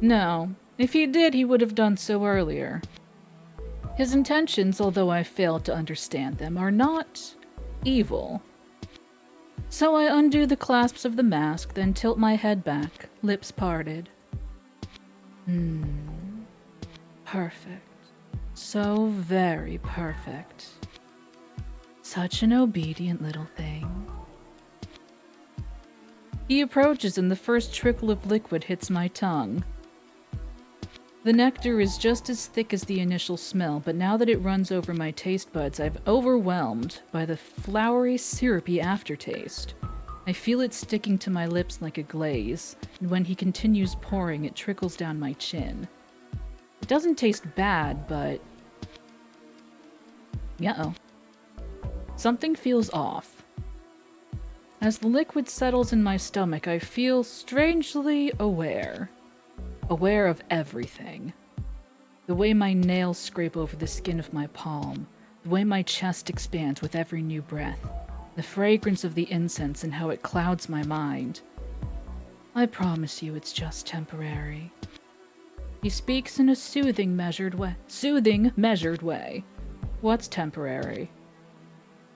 No, if he did, he would have done so earlier. His intentions, although I failed to understand them, are not evil. So I undo the clasps of the mask, then tilt my head back, lips parted. Perfect. So very perfect. Such an obedient little thing. He approaches and the first trickle of liquid hits my tongue. The nectar is just as thick as the initial smell, but now that it runs over my taste buds, I'm overwhelmed by the flowery, syrupy aftertaste. I feel it sticking to my lips like a glaze, and when he continues pouring, it trickles down my chin. It doesn't taste bad, but... uh-oh. Something feels off. As the liquid settles in my stomach, I feel strangely aware. Aware of everything. The way my nails scrape over the skin of my palm, the way my chest expands with every new breath, the fragrance of the incense and how it clouds my mind. I promise you it's just temporary. He speaks in a soothing, measured way. What's temporary?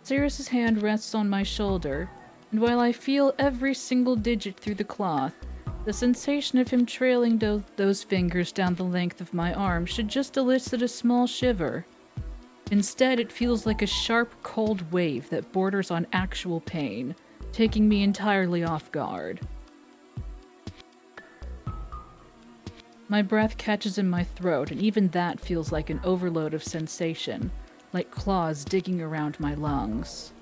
Cirrus's hand rests on my shoulder, and while I feel every single digit through the cloth, the sensation of him trailing those fingers down the length of my arm should just elicit a small shiver. Instead, it feels like a sharp, cold wave that borders on actual pain, taking me entirely off guard. My breath catches in my throat, and even that feels like an overload of sensation, like claws digging around my lungs.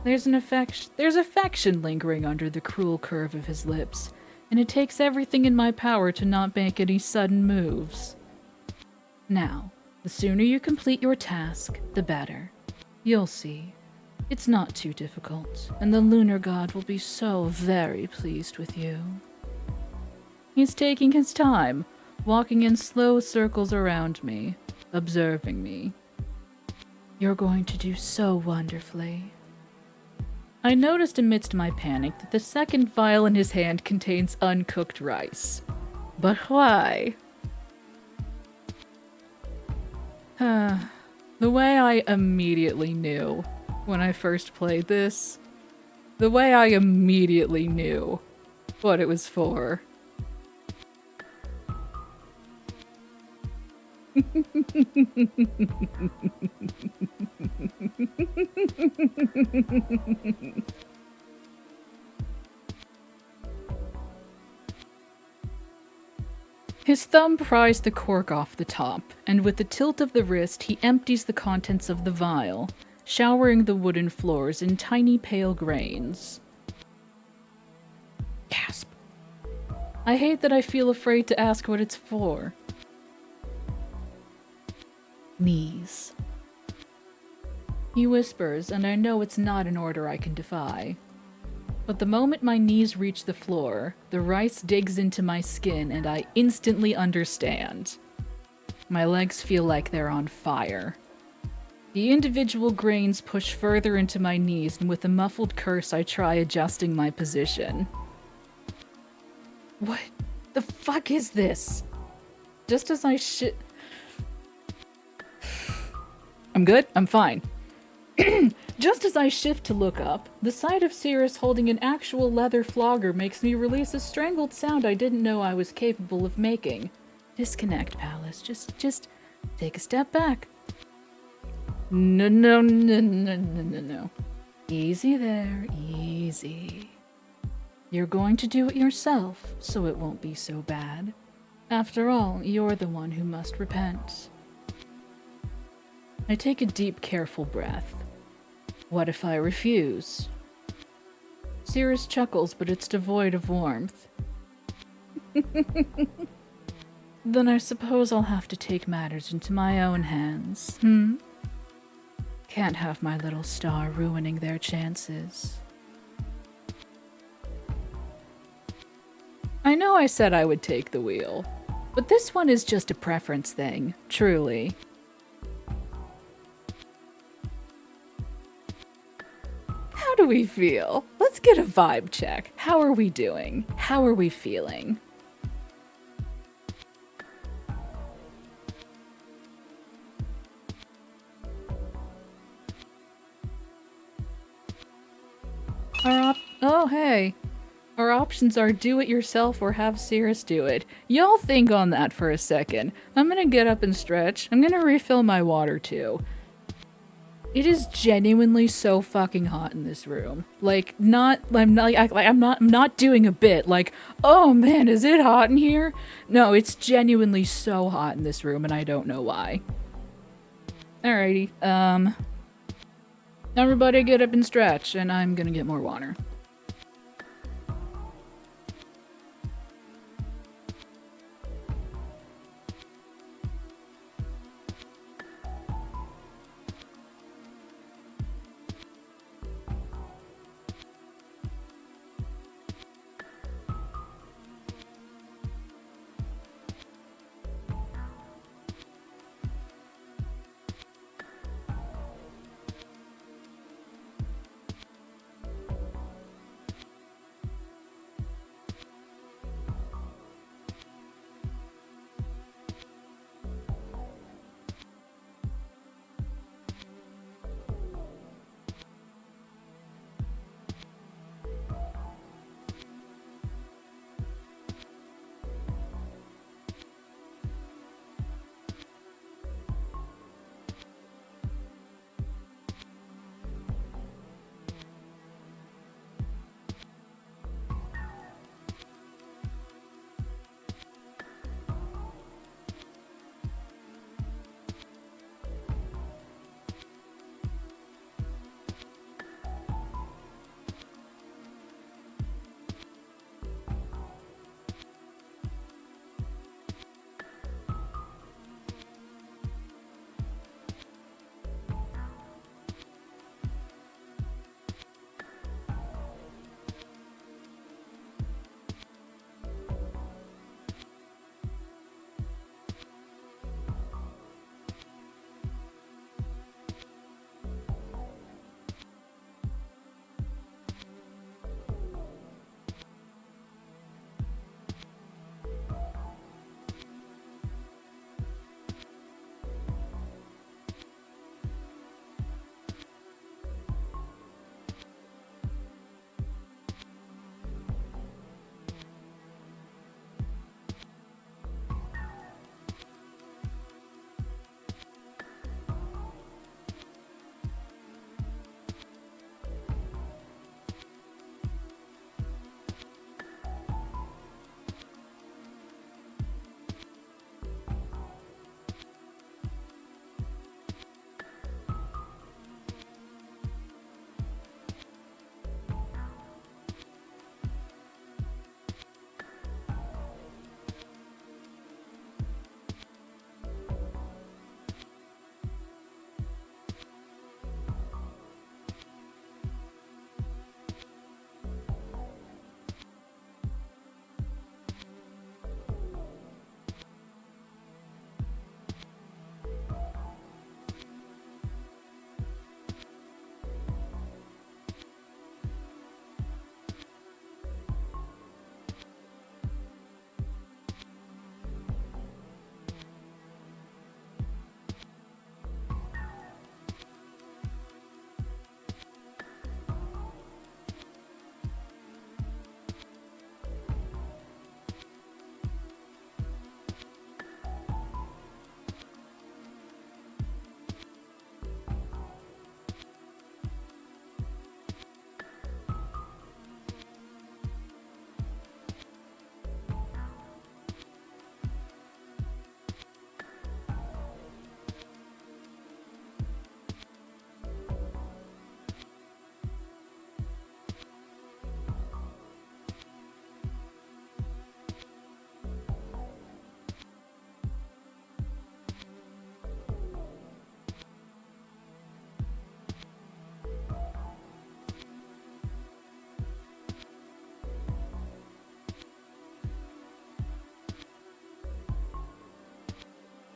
There's affection lingering under the cruel curve of his lips, and it takes everything in my power to not make any sudden moves. Now, the sooner you complete your task, the better. You'll see. It's not too difficult, and the lunar god will be so very pleased with you. He's taking his time, walking in slow circles around me, observing me. You're going to do so wonderfully. I noticed amidst my panic that the second vial in his hand contains uncooked rice. But why? The way I immediately knew when I first played this. The way I immediately knew what it was for. His thumb pries the cork off the top, and with the tilt of the wrist, he empties the contents of the vial, showering the wooden floors in tiny pale grains. Gasp. I hate that I feel afraid to ask what it's for. Knees. He whispers, and I know it's not an order I can defy. But the moment my knees reach the floor, the rice digs into my skin and I instantly understand. My legs feel like they're on fire. The individual grains push further into my knees, and with a muffled curse I try adjusting my position. What the fuck is this? Just as I I'm good? I'm fine. Just as I shift to look up, the sight of Cirrus holding an actual leather flogger makes me release a strangled sound I didn't know I was capable of making. Disconnect, Palace. Just take a step back. No, no, no, no, no, no, no. Easy there, easy. You're going to do it yourself, so it won't be so bad. After all, you're the one who must repent. I take a deep, careful breath. What if I refuse? Cirrus chuckles, but it's devoid of warmth. Then I suppose I'll have to take matters into my own hands, Can't have my little star ruining their chances. I know I said I would take the wheel, but this one is just a preference thing, truly. How do we feel? Let's get a vibe check. How are we doing? How are we feeling? Oh, hey. Our options are do it yourself or have Cirrus do it. Y'all think on that for a second. I'm gonna get up and stretch. I'm gonna refill my water too. It is genuinely so fucking hot in this room. Like, I'm not doing a bit. Like, oh man, is it hot in here? No, it's genuinely so hot in this room and I don't know why. Alrighty, everybody get up and stretch and I'm gonna get more water.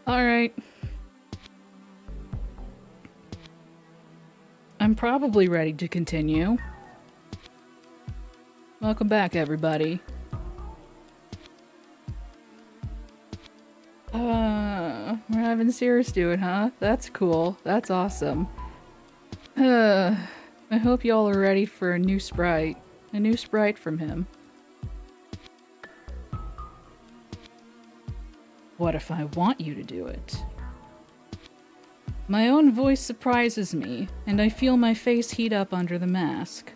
Alright. I'm probably ready to continue. Welcome back, everybody. We're having Cirrus do it, huh? That's cool. That's awesome. I hope y'all are ready for a new sprite. A new sprite from him. What if I want you to do it? My own voice surprises me, and I feel my face heat up under the mask.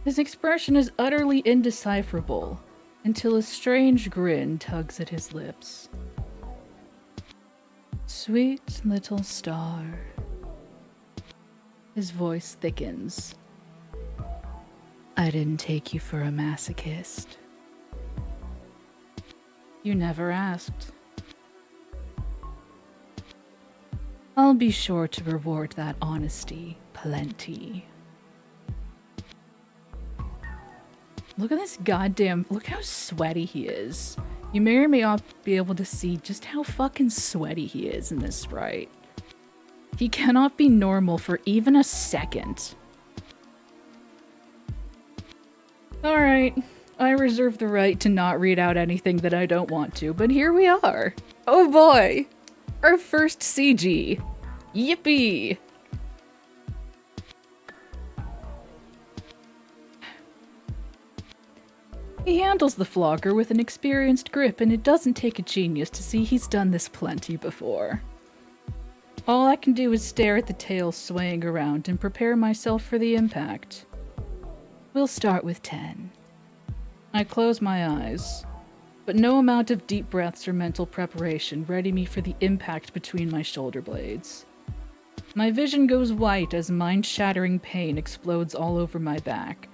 His expression is utterly indecipherable, until a strange grin tugs at his lips. Sweet little star. His voice thickens. I didn't take you for a masochist. You never asked. I'll be sure to reward that honesty plenty. Look at this goddamn... Look how sweaty he is. You may or may not be able to see just how fucking sweaty he is in this sprite. He cannot be normal for even a second. Alright, I reserve the right to not read out anything that I don't want to, but here we are. Oh boy! Our first CG. Yippee! He handles the flogger with an experienced grip, and it doesn't take a genius to see he's done this plenty before. All I can do is stare at the tail swaying around and prepare myself for the impact. We'll start with 10. I close my eyes, but no amount of deep breaths or mental preparation ready me for the impact between my shoulder blades. My vision goes white as mind-shattering pain explodes all over my back.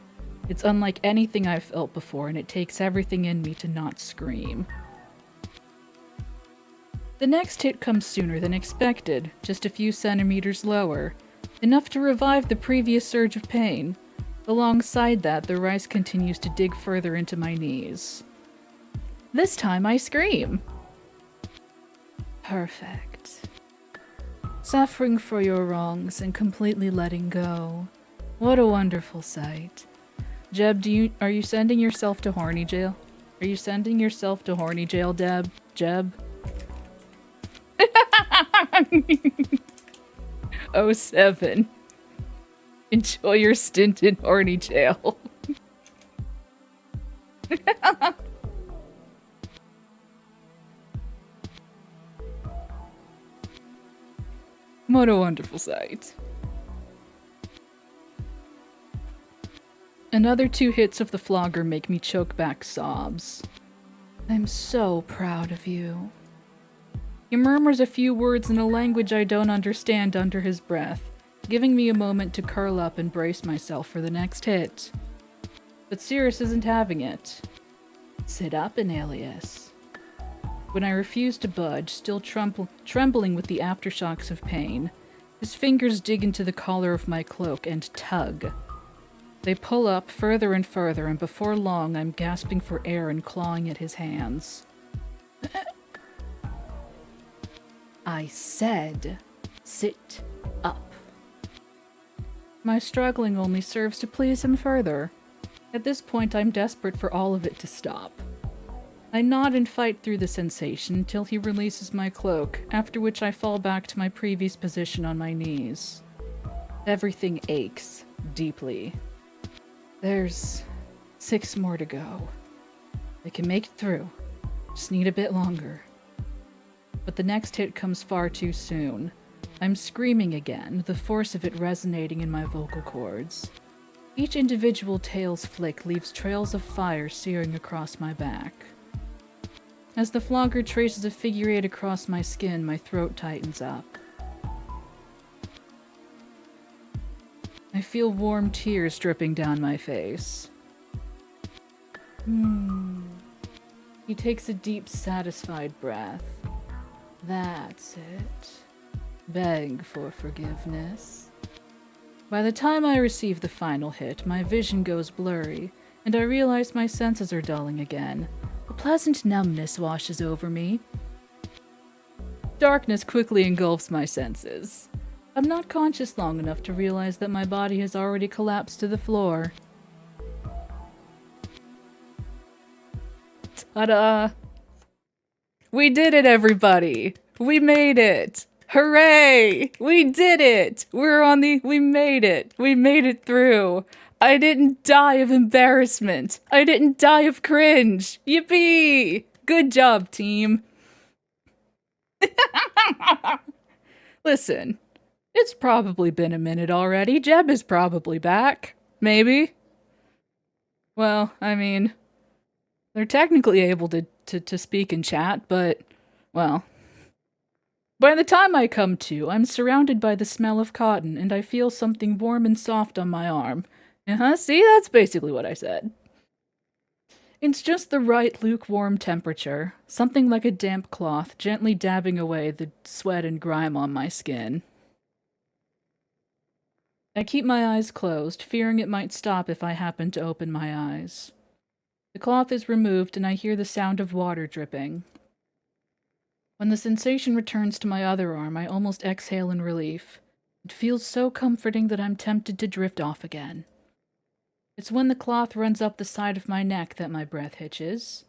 It's unlike anything I've felt before, and it takes everything in me to not scream. The next hit comes sooner than expected, just a few centimeters lower, enough to revive the previous surge of pain. Alongside that, the rice continues to dig further into my knees. This time I scream. Perfect. Suffering for your wrongs and completely letting go. What a wonderful sight. Jeb, are you sending yourself to horny jail? Are you sending yourself to horny jail, Deb? Jeb? 07. Enjoy your stint in horny jail. What a wonderful sight. Another 2 hits of the flogger make me choke back sobs. I'm so proud of you. He murmurs a few words in a language I don't understand under his breath, giving me a moment to curl up and brace myself for the next hit. But Cirrus isn't having it. Sit up, Alias. When I refuse to budge, still trembling with the aftershocks of pain, his fingers dig into the collar of my cloak and tug. They pull up further and further, and before long I'm gasping for air and clawing at his hands. I said, sit up. My struggling only serves to please him further. At this point, I'm desperate for all of it to stop. I nod and fight through the sensation until he releases my cloak, after which I fall back to my previous position on my knees. Everything aches, deeply. There's 6 more to go. I can make it through. Just need a bit longer. But the next hit comes far too soon. I'm screaming again, the force of it resonating in my vocal cords. Each individual tail's flick leaves trails of fire searing across my back. As the flogger traces a figure 8 across my skin, my throat tightens up. I feel warm tears dripping down my face. He takes a deep, satisfied breath. That's it. Beg for forgiveness. By the time I receive the final hit, my vision goes blurry, and I realize my senses are dulling again. A A pleasant numbness washes over me. Darkness quickly engulfs my senses. I'm not conscious long enough to realize that my body has already collapsed to the floor. Ta-da! We did it, everybody! We made it! Hooray! We did it! We made it! We made it through! I didn't die of embarrassment! I didn't die of cringe! Yippee! Good job, team! Listen, it's probably been a minute already. Jeb is probably back. Maybe. Well, I mean, they're technically able to speak and chat, but, well. By the time I come to, I'm surrounded by the smell of cotton, and I feel something warm and soft on my arm. See, that's basically what I said. It's just the right lukewarm temperature, something like a damp cloth gently dabbing away the sweat and grime on my skin. I keep my eyes closed, fearing it might stop if I happen to open my eyes. The cloth is removed and I hear the sound of water dripping. When the sensation returns to my other arm, I almost exhale in relief. It feels so comforting that I'm tempted to drift off again. It's when the cloth runs up the side of my neck that my breath hitches.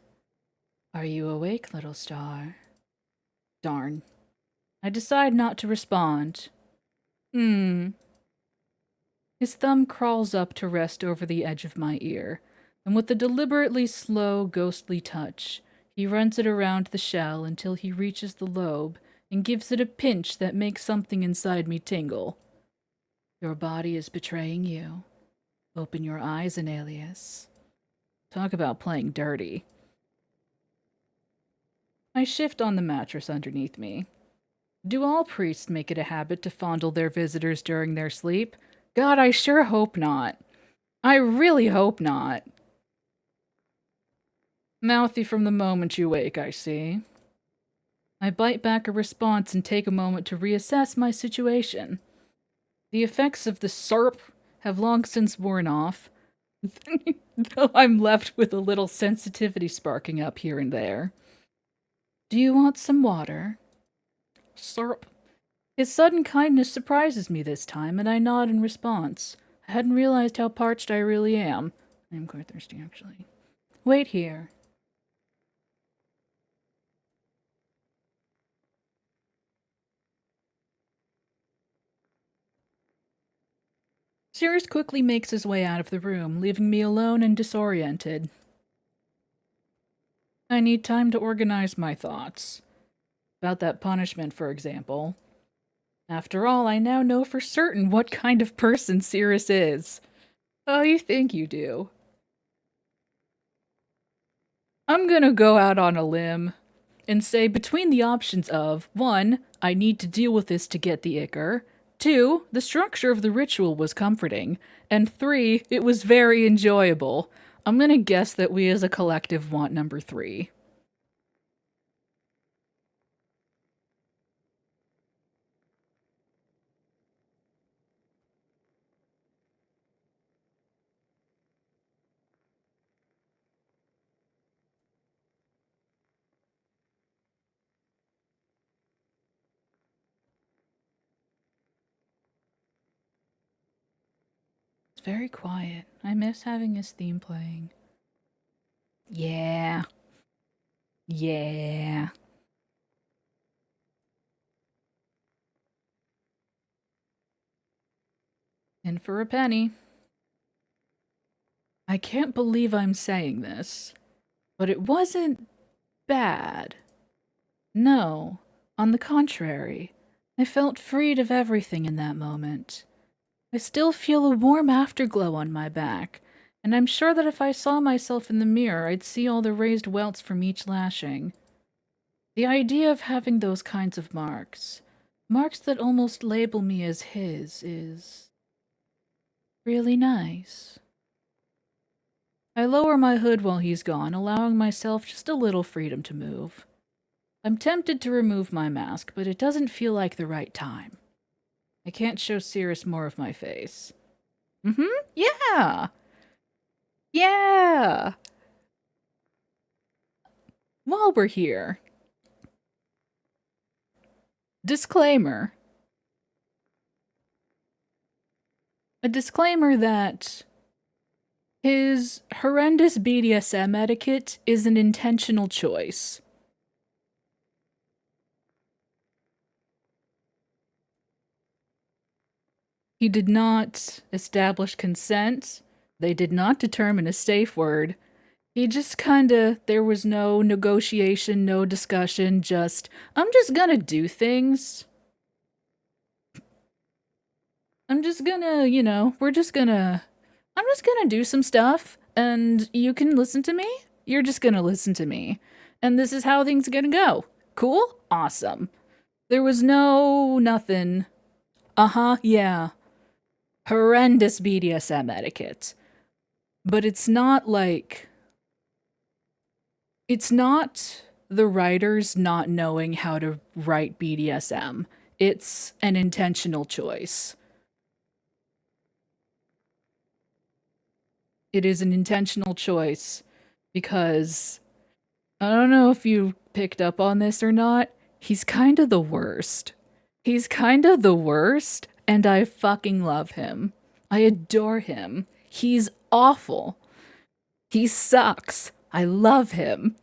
Are you awake, little star? Darn. I decide not to respond. His thumb crawls up to rest over the edge of my ear, and with a deliberately slow, ghostly touch, he runs it around the shell until he reaches the lobe and gives it a pinch that makes something inside me tingle. Your body is betraying you. Open your eyes, Analius. Talk about playing dirty. I shift on the mattress underneath me. Do all priests make it a habit to fondle their visitors during their sleep? God, I sure hope not. I really hope not. Mouthy from the moment you wake, I see. I bite back a response and take a moment to reassess my situation. The effects of the SERP have long since worn off, though I'm left with a little sensitivity sparking up here and there. Do you want some water? SERP. His sudden kindness surprises me this time, and I nod in response. I hadn't realized how parched I really am. I am quite thirsty, actually. Wait here. Cirrus quickly makes his way out of the room, leaving me alone and disoriented. I need time to organize my thoughts. About that punishment, for example. After all, I now know for certain what kind of person Cirrus is. Oh, you think you do. I'm gonna go out on a limb and say between the options of 1, I need to deal with this to get the ichor, 2, the structure of the ritual was comforting, and 3, it was very enjoyable. I'm gonna guess that we as a collective want number 3. It's very quiet. I miss having his theme playing. Yeah. Yeah. And for a penny. I can't believe I'm saying this, but it wasn't bad. No, on the contrary, I felt freed of everything in that moment. I still feel a warm afterglow on my back, and I'm sure that if I saw myself in the mirror, I'd see all the raised welts from each lashing. The idea of having those kinds of marks that almost label me as his, is really nice. I lower my hood while he's gone, allowing myself just a little freedom to move. I'm tempted to remove my mask, but it doesn't feel like the right time. I can't show Cirrus more of my face. Yeah! Yeah! while we're here, disclaimer. A disclaimer that his horrendous BDSM etiquette is an intentional choice. He did not establish consent. They did not determine a safe word. He just kinda, there was no negotiation, no discussion, just, I'm just gonna do things. I'm just gonna, I'm just gonna do some stuff, and you can listen to me. You're just gonna listen to me. And this is how things are gonna go. Cool? Awesome. There was no nothing. Yeah. Horrendous BDSM etiquette. But it's not like. It's not the writers not knowing how to write BDSM. It's an intentional choice. It is an intentional choice because I don't know if you picked up on this or not. He's kind of the worst. He's kind of the worst, and I fucking love him. I adore him. He's awful. He sucks. I love him.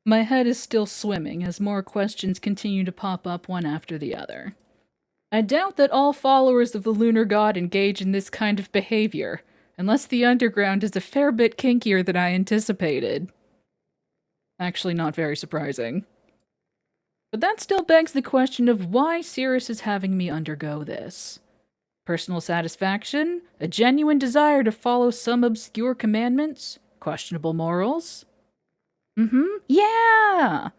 My head is still swimming as more questions continue to pop up one after the other. I doubt that all followers of the lunar god engage in this kind of behavior, unless the underground is a fair bit kinkier than I anticipated. Actually, not very surprising. But that still begs the question of why Cirrus is having me undergo this. Personal satisfaction? A genuine desire to follow some obscure commandments? Questionable morals? Yeah!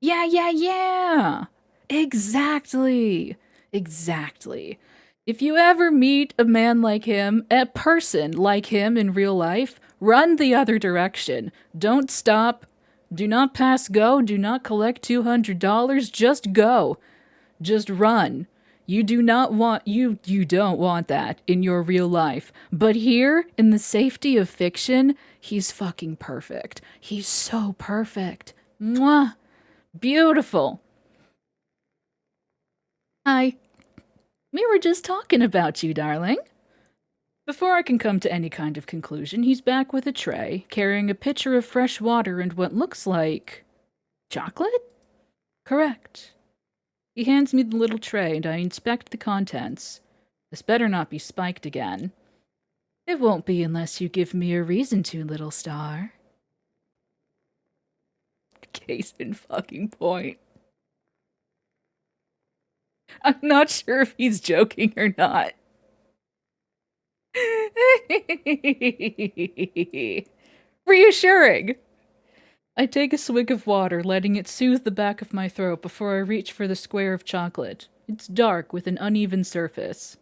Yeah! Exactly! Exactly. If you ever meet a man like him, a person like him in real life, run the other direction. Don't stop. Do not pass go. Do not collect $200. Just go. Just run. You do not want you don't want that in your real life. But here, in the safety of fiction, he's fucking perfect. He's so perfect. Mwah. Beautiful. Hi. We were just talking about you, darling. Before I can come to any kind of conclusion, he's back with a tray, carrying a pitcher of fresh water and what looks like chocolate? Correct. He hands me the little tray and I inspect the contents. This better not be spiked again. It won't be unless you give me a reason to, little star. Case in fucking point. I'm not sure if he's joking or not. Reassuring. I take a swig of water, letting it soothe the back of my throat before I reach for the square of chocolate. It's dark with an uneven surface.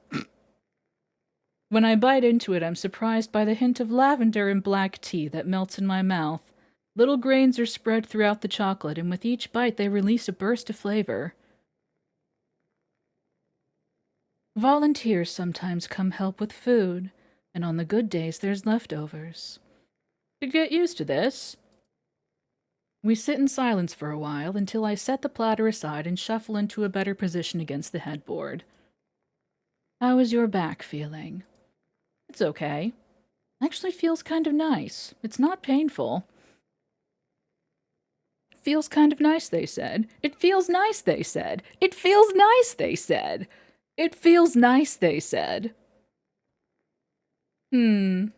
When I bite into it, I'm surprised by the hint of lavender and black tea that melts in my mouth. Little grains are spread throughout the chocolate, and with each bite they release a burst of flavor. Volunteers sometimes come help with food, and on the good days there's leftovers. To get used to this. We sit in silence for a while until I set the platter aside and shuffle into a better position against the headboard. How is your back feeling? It's okay. Actually feels kind of nice. It's not painful. Feels kind of nice, they said. It feels nice, they said. It feels nice, they said. It feels nice, they said. I'm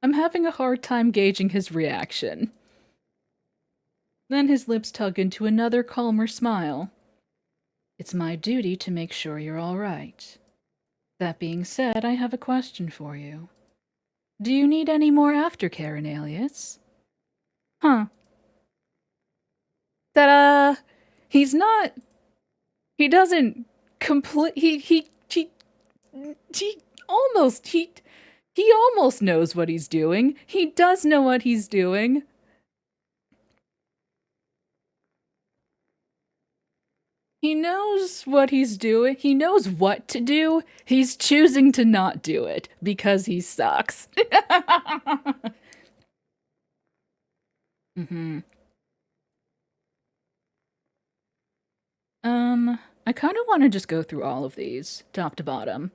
having a hard time gauging his reaction. Then his lips tug into another calmer smile. It's my duty to make sure you're all right. That being said, I have a question for you. Do you need any more aftercare in Alias? Huh. He's not. He doesn't complete. He almost. He almost knows what he's doing. He does know what he's doing. He knows what he's doing. He knows what to do. He's choosing to not do it because he sucks. mm-hmm. I kind of want to just go through all of these, top to bottom.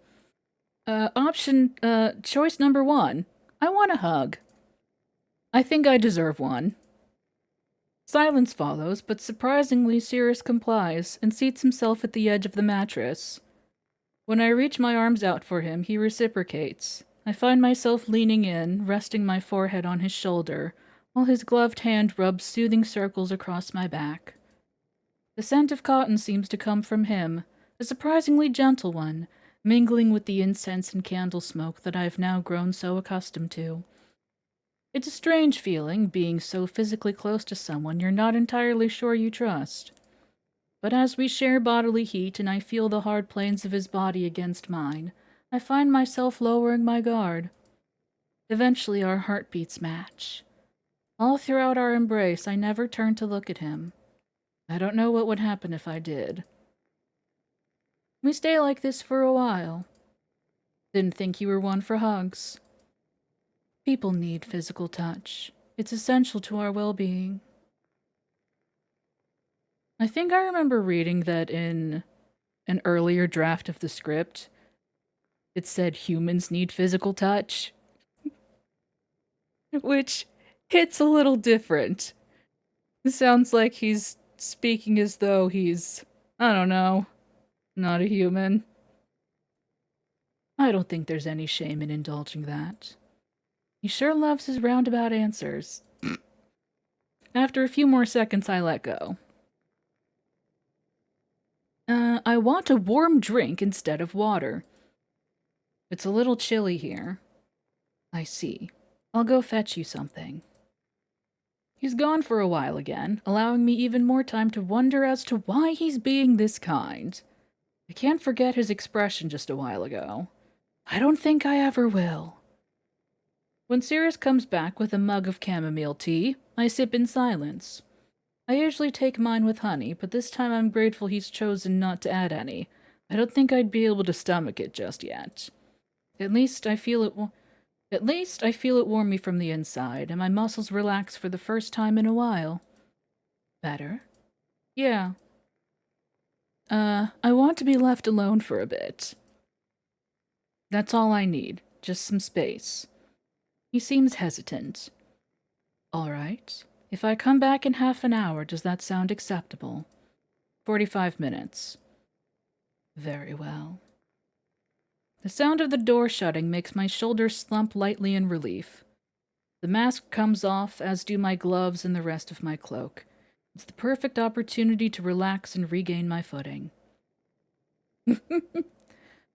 Choice number one. I want a hug. I think I deserve one. Silence follows, but surprisingly, Cirrus complies and seats himself at the edge of the mattress. When I reach my arms out for him, he reciprocates. I find myself leaning in, resting my forehead on his shoulder, while his gloved hand rubs soothing circles across my back. The scent of cotton seems to come from him, a surprisingly gentle one, mingling with the incense and candle smoke that I have now grown so accustomed to. It's a strange feeling, being so physically close to someone you're not entirely sure you trust. But as we share bodily heat and I feel the hard planes of his body against mine, I find myself lowering my guard. Eventually our heartbeats match. All throughout our embrace, I never turn to look at him. I don't know what would happen if I did. We stay like this for a while. Didn't think you were one for hugs. People need physical touch. It's essential to our well-being. I think I remember reading that in an earlier draft of the script, it said humans need physical touch, which hits a little different. It sounds like he's speaking as though he's, I don't know, not a human. I don't think there's any shame in indulging that. He sure loves his roundabout answers. After a few more seconds, I let go. I want a warm drink instead of water. It's a little chilly here. I see. I'll go fetch you something. He's gone for a while again, allowing me even more time to wonder as to why he's being this kind. I can't forget his expression just a while ago. I don't think I ever will. When Cirrus comes back with a mug of chamomile tea, I sip in silence. I usually take mine with honey, but this time I'm grateful he's chosen not to add any. I don't think I'd be able to stomach it just yet. At least I feel it warm me from the inside, and my muscles relax for the first time in a while. Better? Yeah. I want to be left alone for a bit. That's all I need. Just some space. He seems hesitant. All right. If I come back in half an hour, does that sound acceptable? 45 minutes. Very well. The sound of the door shutting makes my shoulders slump lightly in relief. The mask comes off, as do my gloves and the rest of my cloak. It's the perfect opportunity to relax and regain my footing.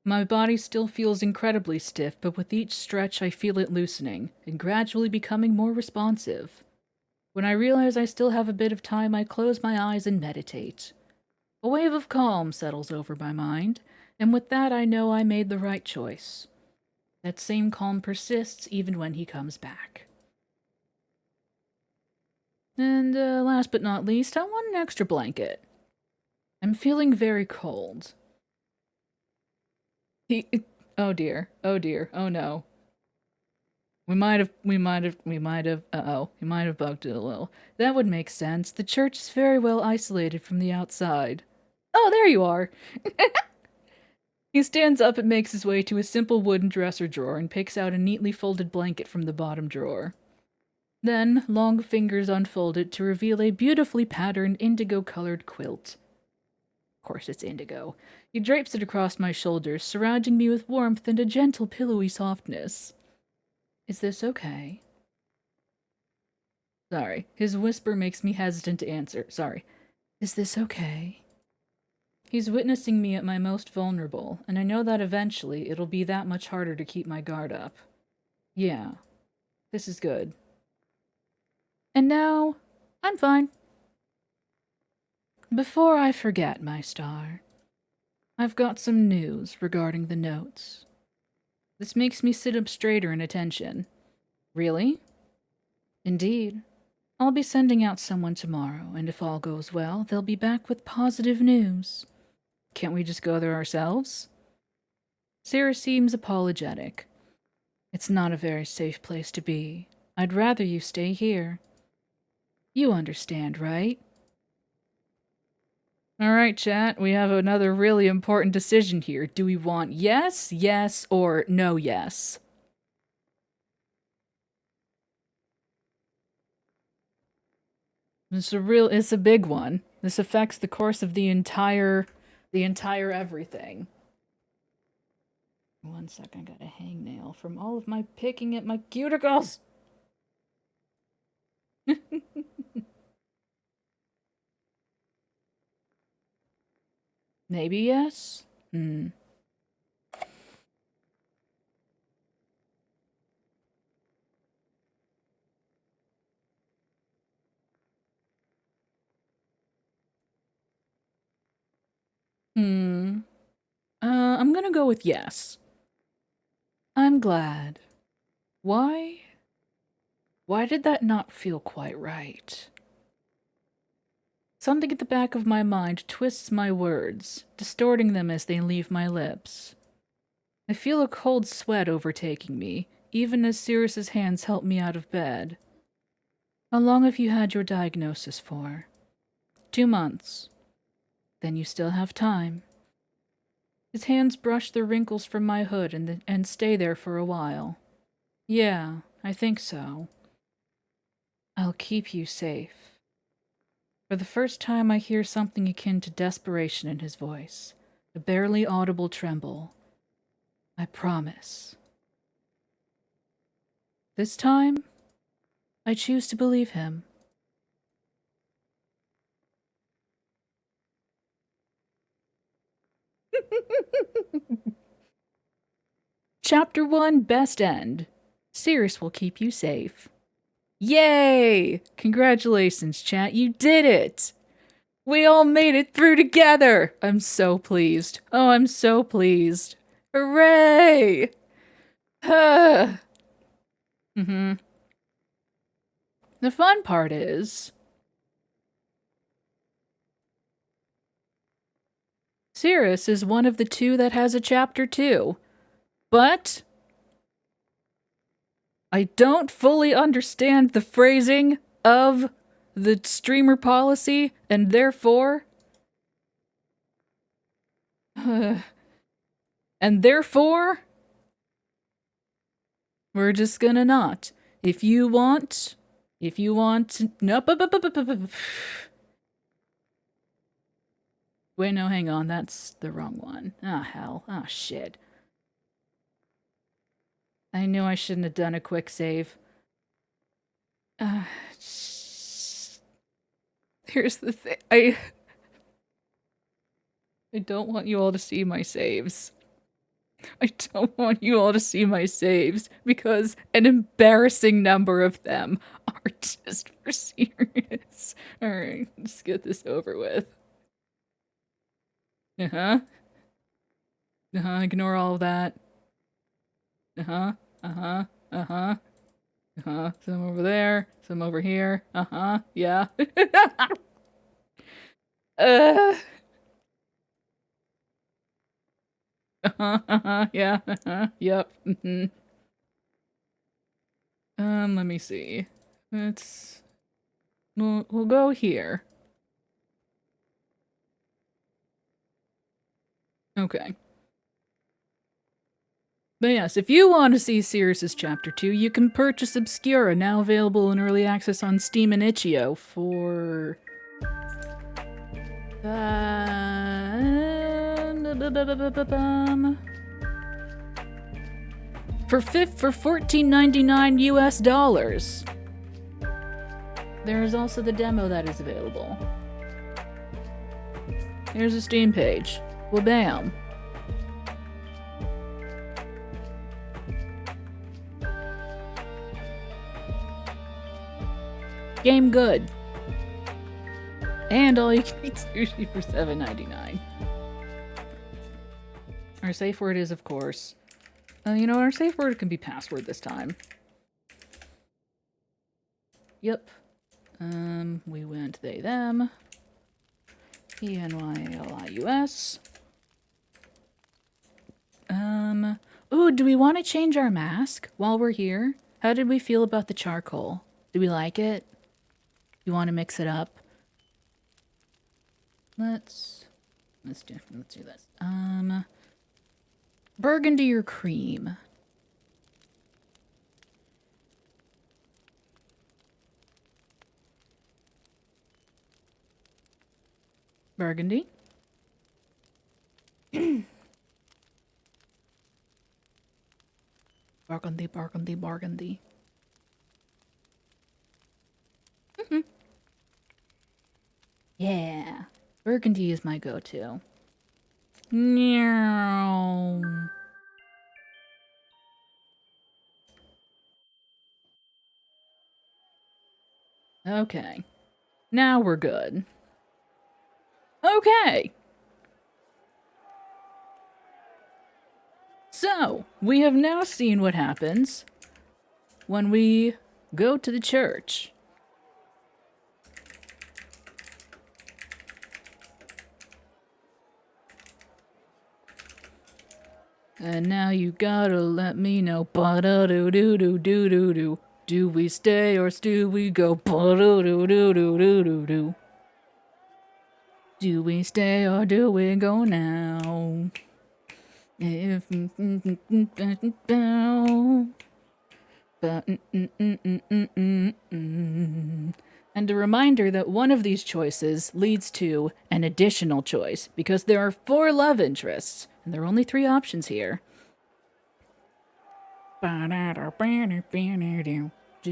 My body still feels incredibly stiff, but with each stretch I feel it loosening, and gradually becoming more responsive. When I realize I still have a bit of time, I close my eyes and meditate. A wave of calm settles over my mind, and with that I know I made the right choice. That same calm persists even when he comes back. And last but not least, I want an extra blanket. I'm feeling very cold. Oh dear, oh dear, oh no. He might have bugged it a little. That would make sense. The church is very well isolated from the outside. Oh, there you are! He stands up and makes his way to a simple wooden dresser drawer and picks out a neatly folded blanket from the bottom drawer. Then, long fingers unfold it to reveal a beautifully patterned indigo-colored quilt. Of course it's indigo. He drapes it across my shoulders, surrounding me with warmth and a gentle, pillowy softness. Is this okay? Sorry, his whisper makes me hesitant to answer. Sorry. Is this okay? He's witnessing me at my most vulnerable, and I know that eventually it'll be that much harder to keep my guard up. Yeah, this is good. And now, I'm fine. Before I forget, my star, I've got some news regarding the notes. This makes me sit up straighter in attention. Really? Indeed. I'll be sending out someone tomorrow, and if all goes well, they'll be back with positive news. Can't we just go there ourselves? Cirrus seems apologetic. It's not a very safe place to be. I'd rather you stay here. You understand, right? Alright, chat, we have another really important decision here. Do we want yes, yes, or no yes? It's a big one. This affects the course of the entire everything. 1 second, I got a hangnail from all of my picking at my cuticles! Maybe yes? I'm gonna go with yes. I'm glad. Why? Why did that not feel quite right? Something at the back of my mind twists my words, distorting them as they leave my lips. I feel a cold sweat overtaking me, even as Cirrus's hands help me out of bed. How long have you had your diagnosis for? 2 months. Then you still have time. His hands brush the wrinkles from my hood and stay there for a while. Yeah, I think so. I'll keep you safe. For the first time, I hear something akin to desperation in his voice, a barely audible tremble. I promise. This time, I choose to believe him. Chapter 1, Best End. Cirrus will keep you safe. Yay! Congratulations, chat. You did it! We all made it through together! I'm so pleased. Oh, I'm so pleased. Hooray! The fun part is... Cirrus is one of the 2 that has a chapter 2. But... I don't fully understand the phrasing of the streamer policy, and therefore... we're just gonna not. If you want... Nope. Wait, no, hang on. That's the wrong one. Ah, hell. Ah, shit. I knew I shouldn't have done a quick save. Here's the thing. I don't want you all to see my saves. I don't want you all to see my saves because an embarrassing number of them are just for serious. Alright, let's get this over with. Ignore all of that. Some over there, some over here. Yeah. Yeah, yep, let me see. We'll go here. Okay. But yes, if you want to see Cirrus's Chapter 2, you can purchase Obscura, now available in early access on Steam and itch.io for... for $14.99 US. There is also the demo that is available. Here's a Steam page. Well, bam. Game good. And all you can eat sushi for $7.99. Our safe word is, of course... you know what? Our safe word can be password this time. Yep. We went they, them. ENYLIUS. Ooh, do we want to change our mask while we're here? How did we feel about the charcoal? Do we like it? You want to mix it up? Let's do this. Burgundy or cream? Burgundy. Burgundy, burgundy, burgundy. Yeah. Burgundy is my go-to. Meow. Okay. Now we're good. Okay. So, we have now seen what happens when we go to the church. And now you gotta let me know. Ba-da-do-do-do-do-do-do. Do we stay or do we go? Ba-da-do-do-do-do-do-do. Do we stay or do we go now? If and a reminder that one of these choices leads to an additional choice, because there are 4 love interests, and there are only 3 options here. Should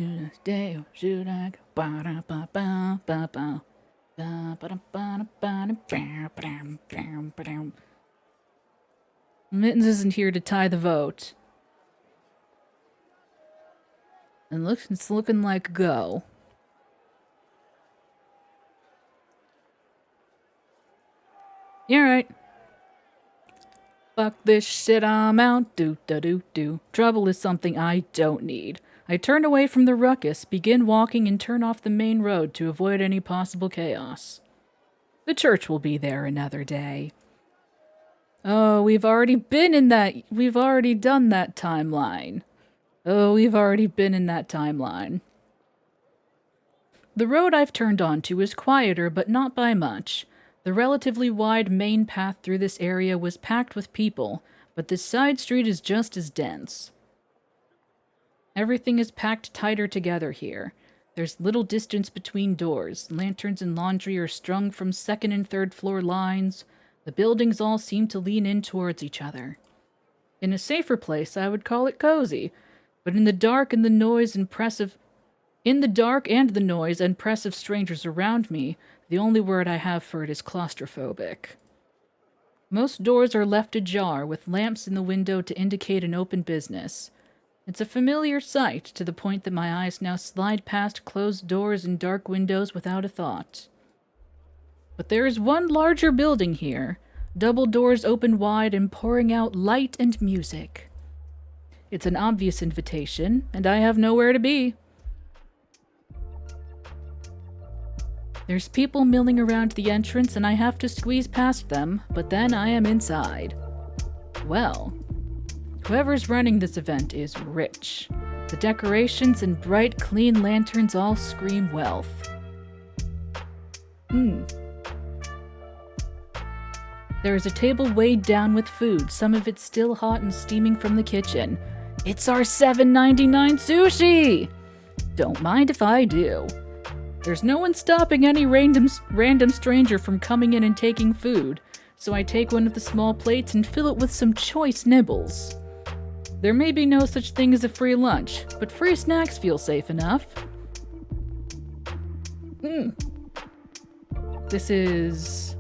I stay or should I go? Mittens isn't here to tie the vote. And it's looking like go. You're right. Fuck this shit, I'm out. Do. Trouble is something I don't need. I turn away from the ruckus, begin walking, and turn off the main road to avoid any possible chaos. The church will be there another day. Oh, we've already been in that. We've already done that timeline. Oh, we've already been in that timeline. The road I've turned onto is quieter, but not by much. The relatively wide main path through this area was packed with people, but this side street is just as dense. Everything is packed tighter together here. There's little distance between doors. Lanterns and laundry are strung from 2nd and 3rd floor lines. The buildings all seem to lean in towards each other. In a safer place, I would call it cozy, but in the dark and the noise and press of strangers around me, the only word I have for it is claustrophobic. Most doors are left ajar, with lamps in the window to indicate an open business. It's a familiar sight, to the point that my eyes now slide past closed doors and dark windows without a thought. But there is one larger building here, double doors open wide and pouring out light and music. It's an obvious invitation, and I have nowhere to be. There's people milling around the entrance, and I have to squeeze past them, but then I am inside. Well, whoever's running this event is rich. The decorations and bright, clean lanterns all scream wealth. There is a table weighed down with food, some of it still hot and steaming from the kitchen. It's our $7.99 sushi! Don't mind if I do. There's no one stopping any random stranger from coming in and taking food, so I take one of the small plates and fill it with some choice nibbles. There may be no such thing as a free lunch, but free snacks feel safe enough. This is...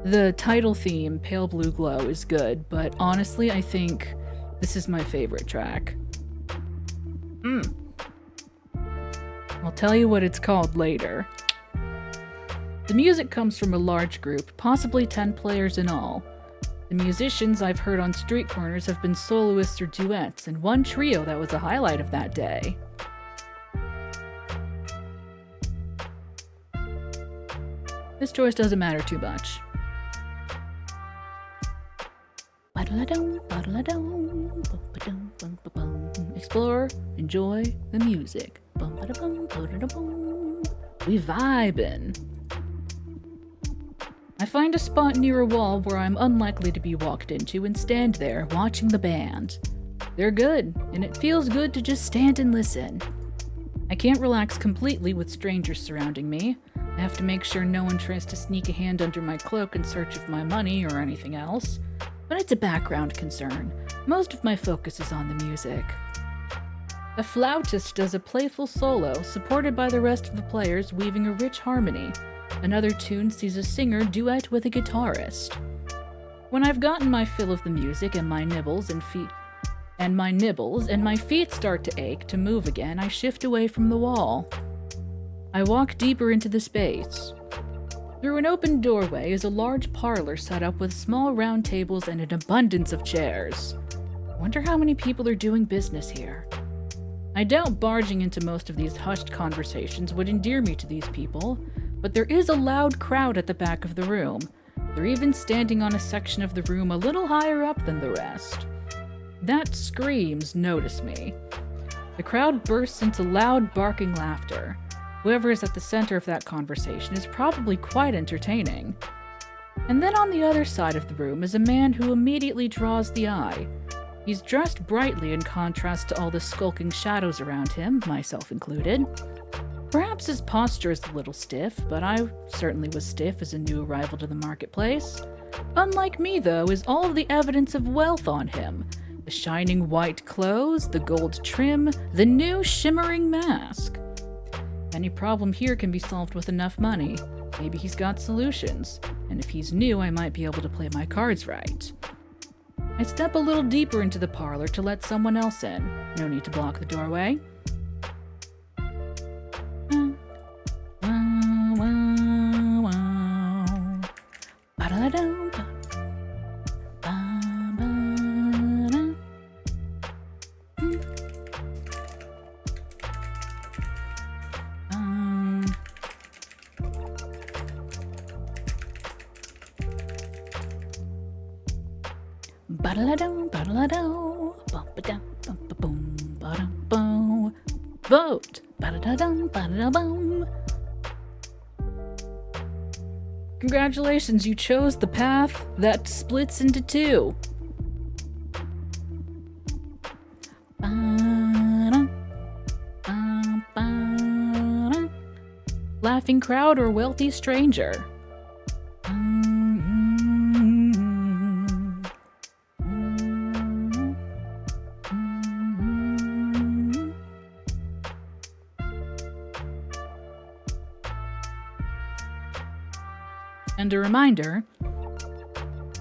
The title theme, Pale Blue Glow, is good, but honestly, I think this is my favorite track. I'll tell you what it's called later. The music comes from a large group, possibly 10 players in all. The musicians I've heard on street corners have been soloists or duets, and one trio that was a highlight of that day. This choice doesn't matter too much. Explore, enjoy the music. We vibin'. I find a spot near a wall where I'm unlikely to be walked into and stand there watching the band. They're good, and it feels good to just stand and listen. I can't relax completely with strangers surrounding me. I have to make sure no one tries to sneak a hand under my cloak in search of my money or anything else. But it's a background concern. Most of my focus is on the music. A flautist does a playful solo, supported by the rest of the players weaving a rich harmony. Another tune sees a singer duet with a guitarist. When I've gotten my fill of the music and my nibbles and my feet start to ache to move again, I shift away from the wall. I walk deeper into the space. Through an open doorway is a large parlor set up with small round tables and an abundance of chairs. I wonder how many people are doing business here. I doubt barging into most of these hushed conversations would endear me to these people, but there is a loud crowd at the back of the room. They're even standing on a section of the room a little higher up than the rest. That screams, "Notice me." The crowd bursts into loud, barking laughter. Whoever is at the center of that conversation is probably quite entertaining. And then on the other side of the room is a man who immediately draws the eye. He's dressed brightly in contrast to all the skulking shadows around him, myself included. Perhaps his posture is a little stiff, but I certainly was stiff as a new arrival to the marketplace. Unlike me, though, is all of the evidence of wealth on him. The shining white clothes, the gold trim, the new shimmering mask. Any problem here can be solved with enough money. Maybe he's got solutions, and if he's new, I might be able to play my cards right. I step a little deeper into the parlor to let someone else in. No need to block the doorway. Vote! Congratulations, you chose the path that splits into two. Laughing crowd or wealthy stranger? And a reminder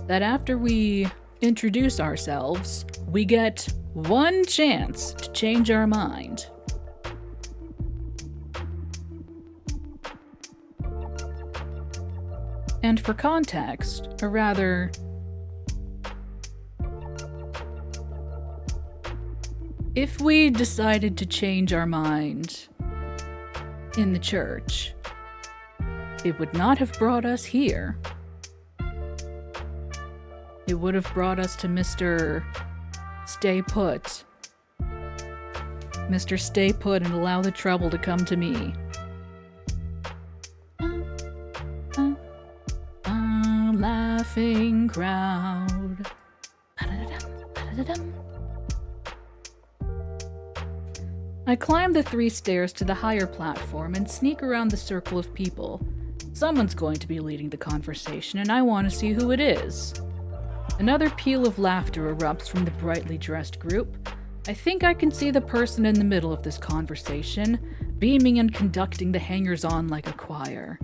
that after we introduce ourselves, we get one chance to change our mind. And for context, or rather, if we decided to change our mind in the church, it would not have brought us here. It would have brought us to Mr. Stay Put. Mr. Stay Put and allow the trouble to come to me. Laughing crowd. I climb the 3 stairs to the higher platform and sneak around the circle of people. Someone's going to be leading the conversation, and I want to see who it is. Another peal of laughter erupts from the brightly dressed group. I think I can see the person in the middle of this conversation, beaming and conducting the hangers-on like a choir.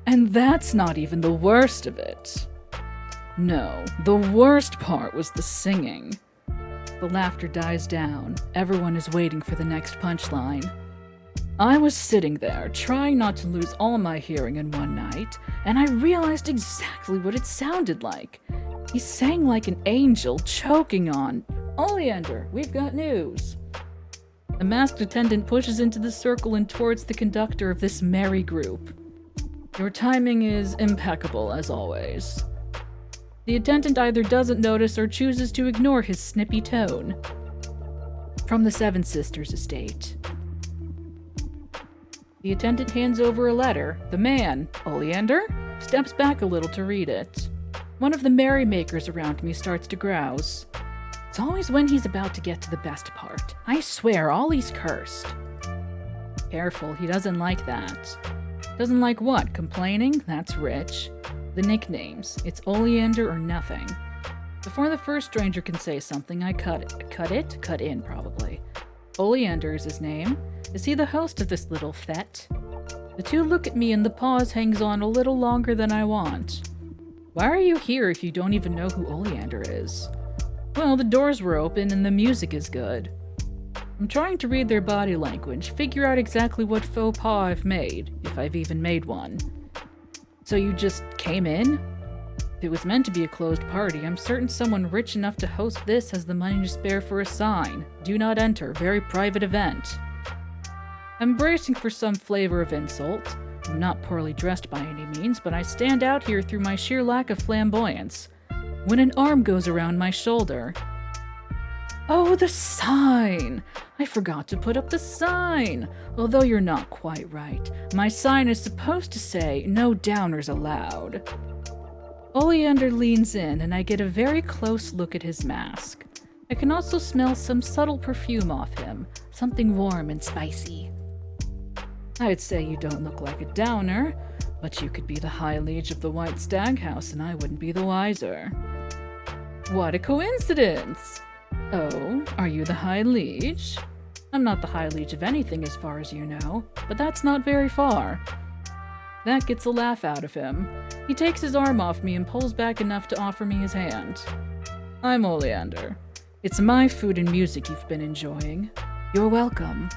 And that's not even the worst of it. No, the worst part was the singing. The laughter dies down. Everyone is waiting for the next punchline. I was sitting there, trying not to lose all my hearing in one night, and I realized exactly what it sounded like. He sang like an angel, choking on, "Oleander, we've got news." A masked attendant pushes into the circle and towards the conductor of this merry group. Your timing is impeccable, as always. The attendant either doesn't notice or chooses to ignore his snippy tone. From the Seven Sisters estate. The attendant hands over a letter. The man, Oleander, steps back a little to read it. One of the merrymakers around me starts to grouse. It's always when he's about to get to the best part. I swear, Ollie's cursed. Careful, he doesn't like that. Doesn't like what? Complaining? That's rich. The nicknames. It's Oleander or nothing. Before the first stranger can say something, I cut in, probably. Oleander is his name. Is he the host of this little fete? The two look at me and the pause hangs on a little longer than I want. Why are you here if you don't even know who Oleander is? Well, the doors were open and the music is good. I'm trying to read their body language, figure out exactly what faux pas I've made, if I've even made one. So you just came in? If it was meant to be a closed party, I'm certain someone rich enough to host this has the money to spare for a sign. Do not enter, very private event. I'm bracing for some flavor of insult. I'm not poorly dressed by any means, but I stand out here through my sheer lack of flamboyance. When an arm goes around my shoulder. Oh, the sign! I forgot to put up the sign! Although you're not quite right. My sign is supposed to say, no downers allowed. Oleander leans in, and I get a very close look at his mask. I can also smell some subtle perfume off him, something warm and spicy. I'd say you don't look like a downer, but you could be the High Liege of the White Stag House and I wouldn't be the wiser. What a coincidence! Oh, are you the High Liege? I'm not the High Liege of anything as far as you know, but that's not very far. That gets a laugh out of him. He takes his arm off me and pulls back enough to offer me his hand. I'm Oleander. It's my food and music you've been enjoying. You're welcome.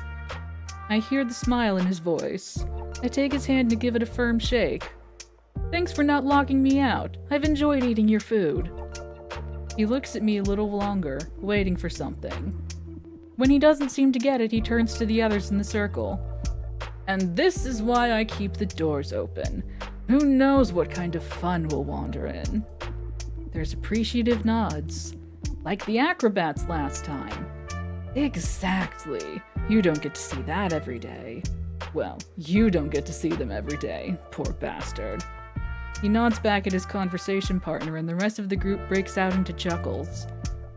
I hear the smile in his voice. I take his hand to give it a firm shake. Thanks for not locking me out. I've enjoyed eating your food. He looks at me a little longer, waiting for something. When he doesn't seem to get it, he turns to the others in the circle. And this is why I keep the doors open. Who knows what kind of fun will wander in? There's appreciative nods. Like the acrobats last time. Exactly. You don't get to see that every day. Well, you don't get to see them every day, poor bastard. He nods back at his conversation partner and the rest of the group breaks out into chuckles.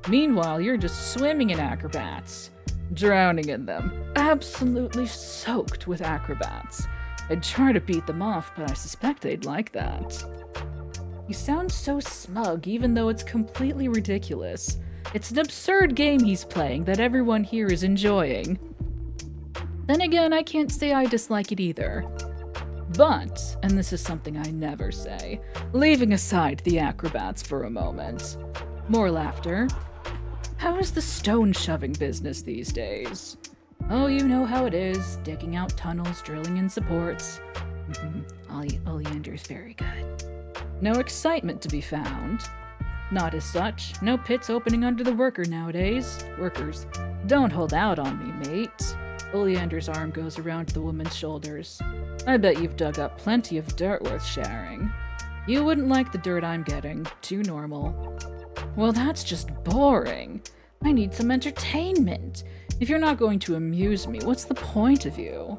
Meanwhile, you're just swimming in acrobats. Drowning in them. Absolutely soaked with acrobats. I'd try to beat them off, but I suspect they'd like that. You sound so smug, even though it's completely ridiculous. It's an absurd game he's playing that everyone here is enjoying. Then again, I can't say I dislike it either. But, and this is something I never say, leaving aside the acrobats for a moment. More laughter. How is the stone-shoving business these days? Oh, you know how it is, digging out tunnels, drilling in supports. Oleander's very good. No excitement to be found. Not as such, no pits opening under the worker nowadays. Workers, don't hold out on me, mate. Oleander's arm goes around the woman's shoulders. I bet you've dug up plenty of dirt worth sharing. You wouldn't like the dirt I'm getting. Too normal. Well, that's just boring. I need some entertainment. If you're not going to amuse me, what's the point of you?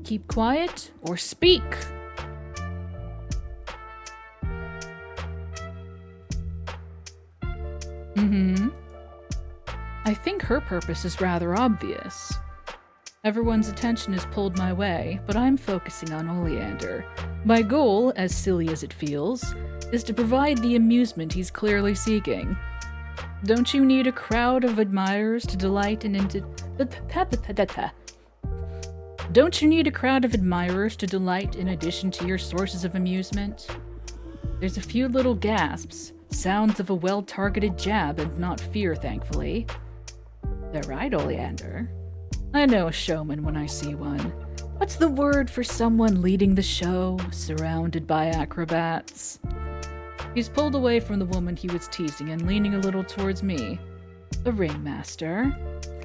Keep quiet or speak. I think her purpose is rather obvious. Everyone's attention is pulled my way, but I'm focusing on Oleander. My goal, as silly as it feels, is to provide the amusement he's clearly seeking. Don't you need a crowd of admirers to delight in Don't you need a crowd of admirers to delight in addition to your sources of amusement? There's a few little gasps, sounds of a well-targeted jab and not fear, thankfully. They're right, Oleander. I know a showman when I see one. What's the word for someone leading the show, surrounded by acrobats? He's pulled away from the woman he was teasing and leaning a little towards me. A ringmaster.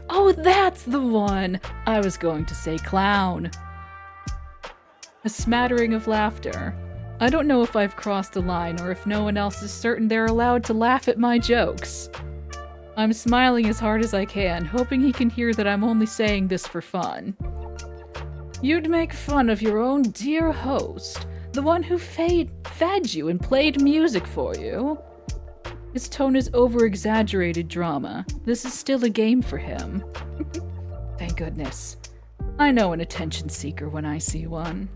Oh, that's the one! I was going to say clown. A smattering of laughter. I don't know if I've crossed the line or if no one else is certain they're allowed to laugh at my jokes. I'm smiling as hard as I can, hoping he can hear that I'm only saying this for fun. You'd make fun of your own dear host, the one who fed you and played music for you. His tone is over-exaggerated drama. This is still a game for him. Thank goodness. I know an attention seeker when I see one.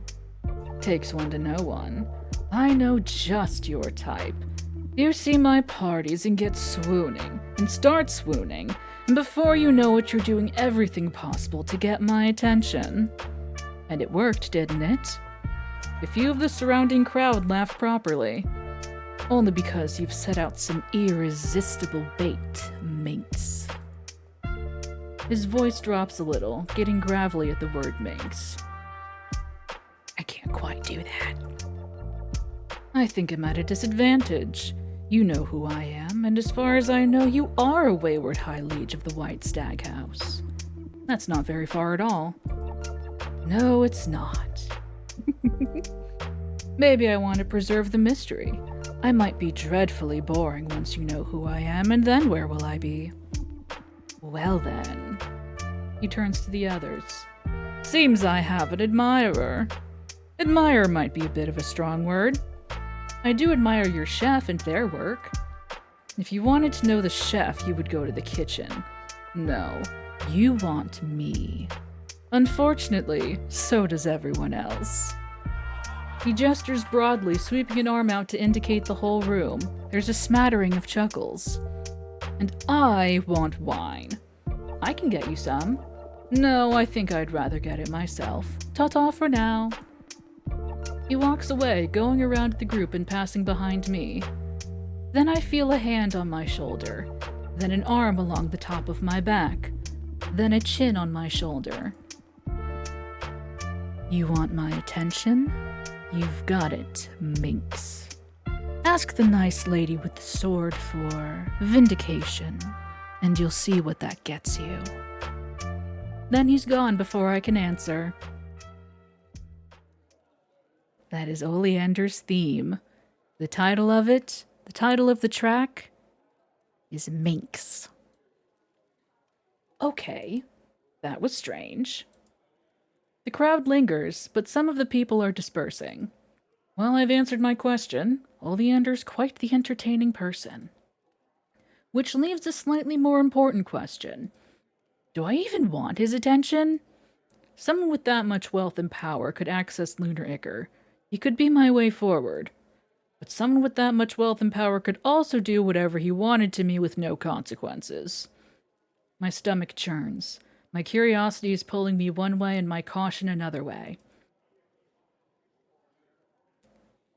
Takes one to know one. I know just your type. You see my parties and get swooning, and start swooning, and before you know it, you're doing everything possible to get my attention. And it worked, didn't it? A few of the surrounding crowd laughed properly. Only because you've set out some irresistible bait, minx. His voice drops a little, getting gravelly at the word minx. I can't quite do that. I think I'm at a disadvantage. You know who I am, and as far as I know, you are a wayward high liege of the White Stag House. That's not very far at all. No, it's not. Maybe I want to preserve the mystery. I might be dreadfully boring once you know who I am, and then where will I be? Well then. He turns to the others. Seems I have an admirer. Admire might be a bit of a strong word. I do admire your chef and their work. If you wanted to know the chef, you would go to the kitchen. No, you want me. Unfortunately, so does everyone else. He gestures broadly, sweeping an arm out to indicate the whole room. There's a smattering of chuckles. And I want wine. I can get you some. No, I think I'd rather get it myself. Ta-ta for now. He walks away, going around the group and passing behind me. Then I feel a hand on my shoulder, then an arm along the top of my back, then a chin on my shoulder. You want my attention? You've got it, minx. Ask the nice lady with the sword for vindication, and you'll see what that gets you. Then he's gone before I can answer. That is Oleander's theme. The title of it, the title of the track, is Minx. Okay, that was strange. The crowd lingers, but some of the people are dispersing. Well, I've answered my question. Oleander's quite the entertaining person. Which leaves a slightly more important question. Do I even want his attention? Someone with that much wealth and power could access Lunar Ichor. He could be my way forward. But someone with that much wealth and power could also do whatever he wanted to me with no consequences. My stomach churns. My curiosity is pulling me one way and my caution another way.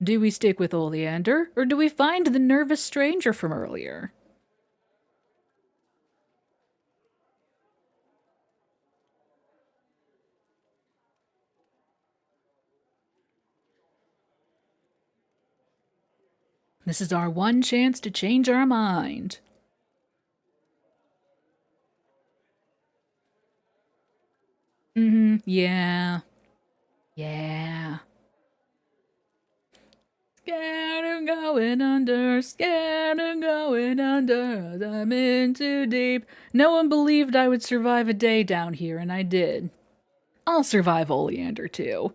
Do we stick with Oleander, or do we find the nervous stranger from earlier? This is our one chance to change our mind. Yeah. Yeah. Scared of going under, scared of going under, I'm in too deep. No one believed I would survive a day down here, and I did. I'll survive Oleander, too.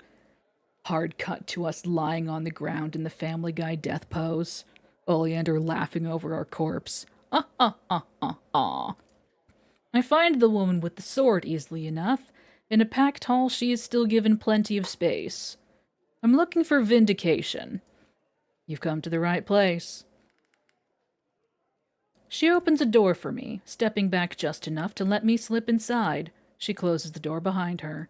Hard cut to us lying on the ground in the Family Guy death pose. Oleander laughing over our corpse. Ah, ah, ah, ah, ah. I find the woman with the sword easily enough. In a packed hall, she is still given plenty of space. I'm looking for vindication. You've come to the right place. She opens a door for me, stepping back just enough to let me slip inside. She closes the door behind her.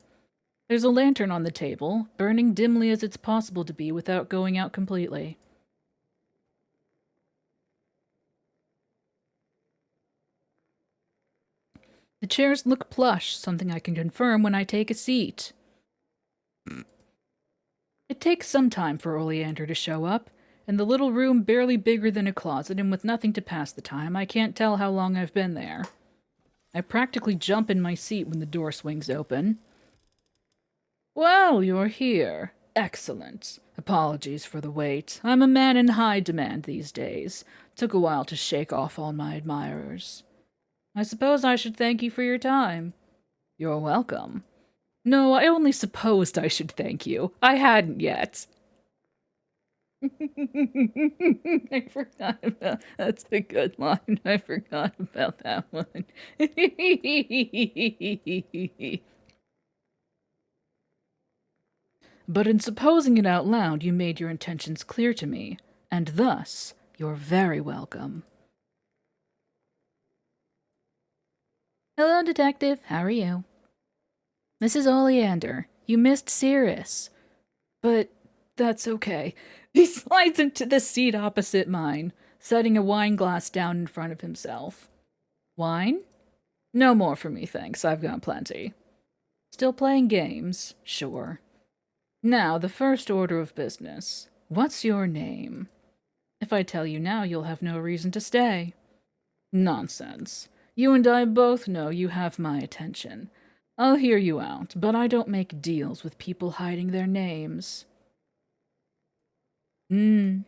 There's a lantern on the table, burning dimly as it's possible to be without going out completely. The chairs look plush, something I can confirm when I take a seat. It takes some time for Oleander to show up, and the little room barely bigger than a closet and with nothing to pass the time, I can't tell how long I've been there. I practically jump in my seat when the door swings open. Well, you're here. Excellent. Apologies for the wait. I'm a man in high demand these days. Took a while to shake off all my admirers. I suppose I should thank you for your time. You're welcome. No, I only supposed I should thank you. I hadn't yet. I forgot about that's a good line. I forgot about that one. But in supposing it out loud, you made your intentions clear to me, and thus you're very welcome. Hello, Detective. How are you? This is Oleander. You missed Cirrus. But that's okay. He slides into the seat opposite mine, setting a wine glass down in front of himself. Wine? No more for me, thanks. I've got plenty. Still playing games? Sure. Now, the first order of business. What's your name? If I tell you now, you'll have no reason to stay. Nonsense. You and I both know you have my attention. I'll hear you out, but I don't make deals with people hiding their names. I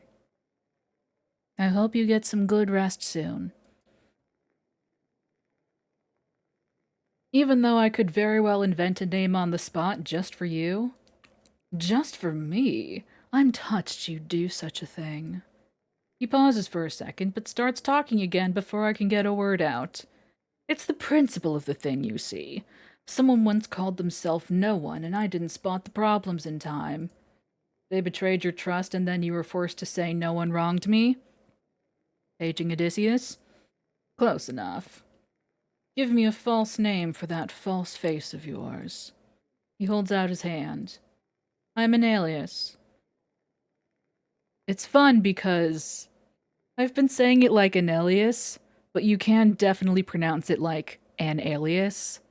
hope you get some good rest soon. Even though I could very well invent a name on the spot just for you. Just for me? I'm touched you'd do such a thing. He pauses for a second, but starts talking again before I can get a word out. It's the principle of the thing, you see. Someone once called themselves no one, and I didn't spot the problems in time. They betrayed your trust, and then you were forced to say no one wronged me? Paging Odysseus? Close enough. Give me a false name for that false face of yours. He holds out his hand. I'm an alias. It's fun because I've been saying it like an alias, but you can definitely pronounce it like an alias.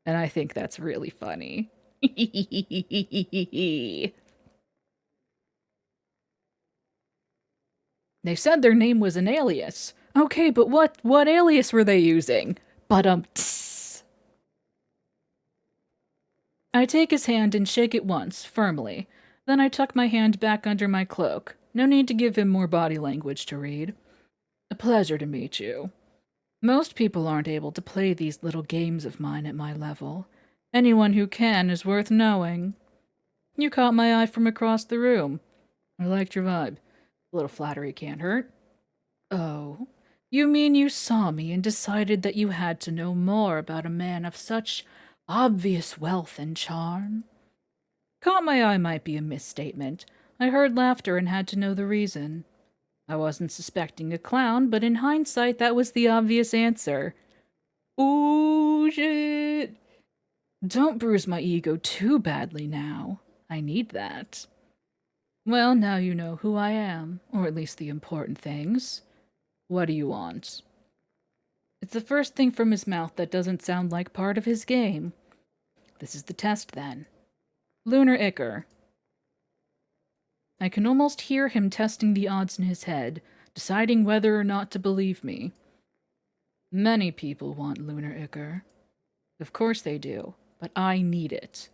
And I think that's really funny. They said their name was an alias. Okay, but what alias were they using? Tss. I take his hand and shake it once, firmly. Then I tuck my hand back under my cloak. No need to give him more body language to read. A pleasure to meet you. Most people aren't able to play these little games of mine at my level. Anyone who can is worth knowing. You caught my eye from across the room. I liked your vibe. A little flattery can't hurt. Oh, you mean you saw me and decided that you had to know more about a man of such obvious wealth and charm? Caught my eye might be a misstatement. I heard laughter and had to know the reason. I wasn't suspecting a clown, but in hindsight, that was the obvious answer. Ooh, shit. Don't bruise my ego too badly now. I need that. Well, now you know who I am, or at least the important things. What do you want? It's the first thing from his mouth that doesn't sound like part of his game. This is the test, then. Lunar Ichor. I can almost hear him testing the odds in his head, deciding whether or not to believe me. Many people want Lunar Ichor. Of course they do, but I need it.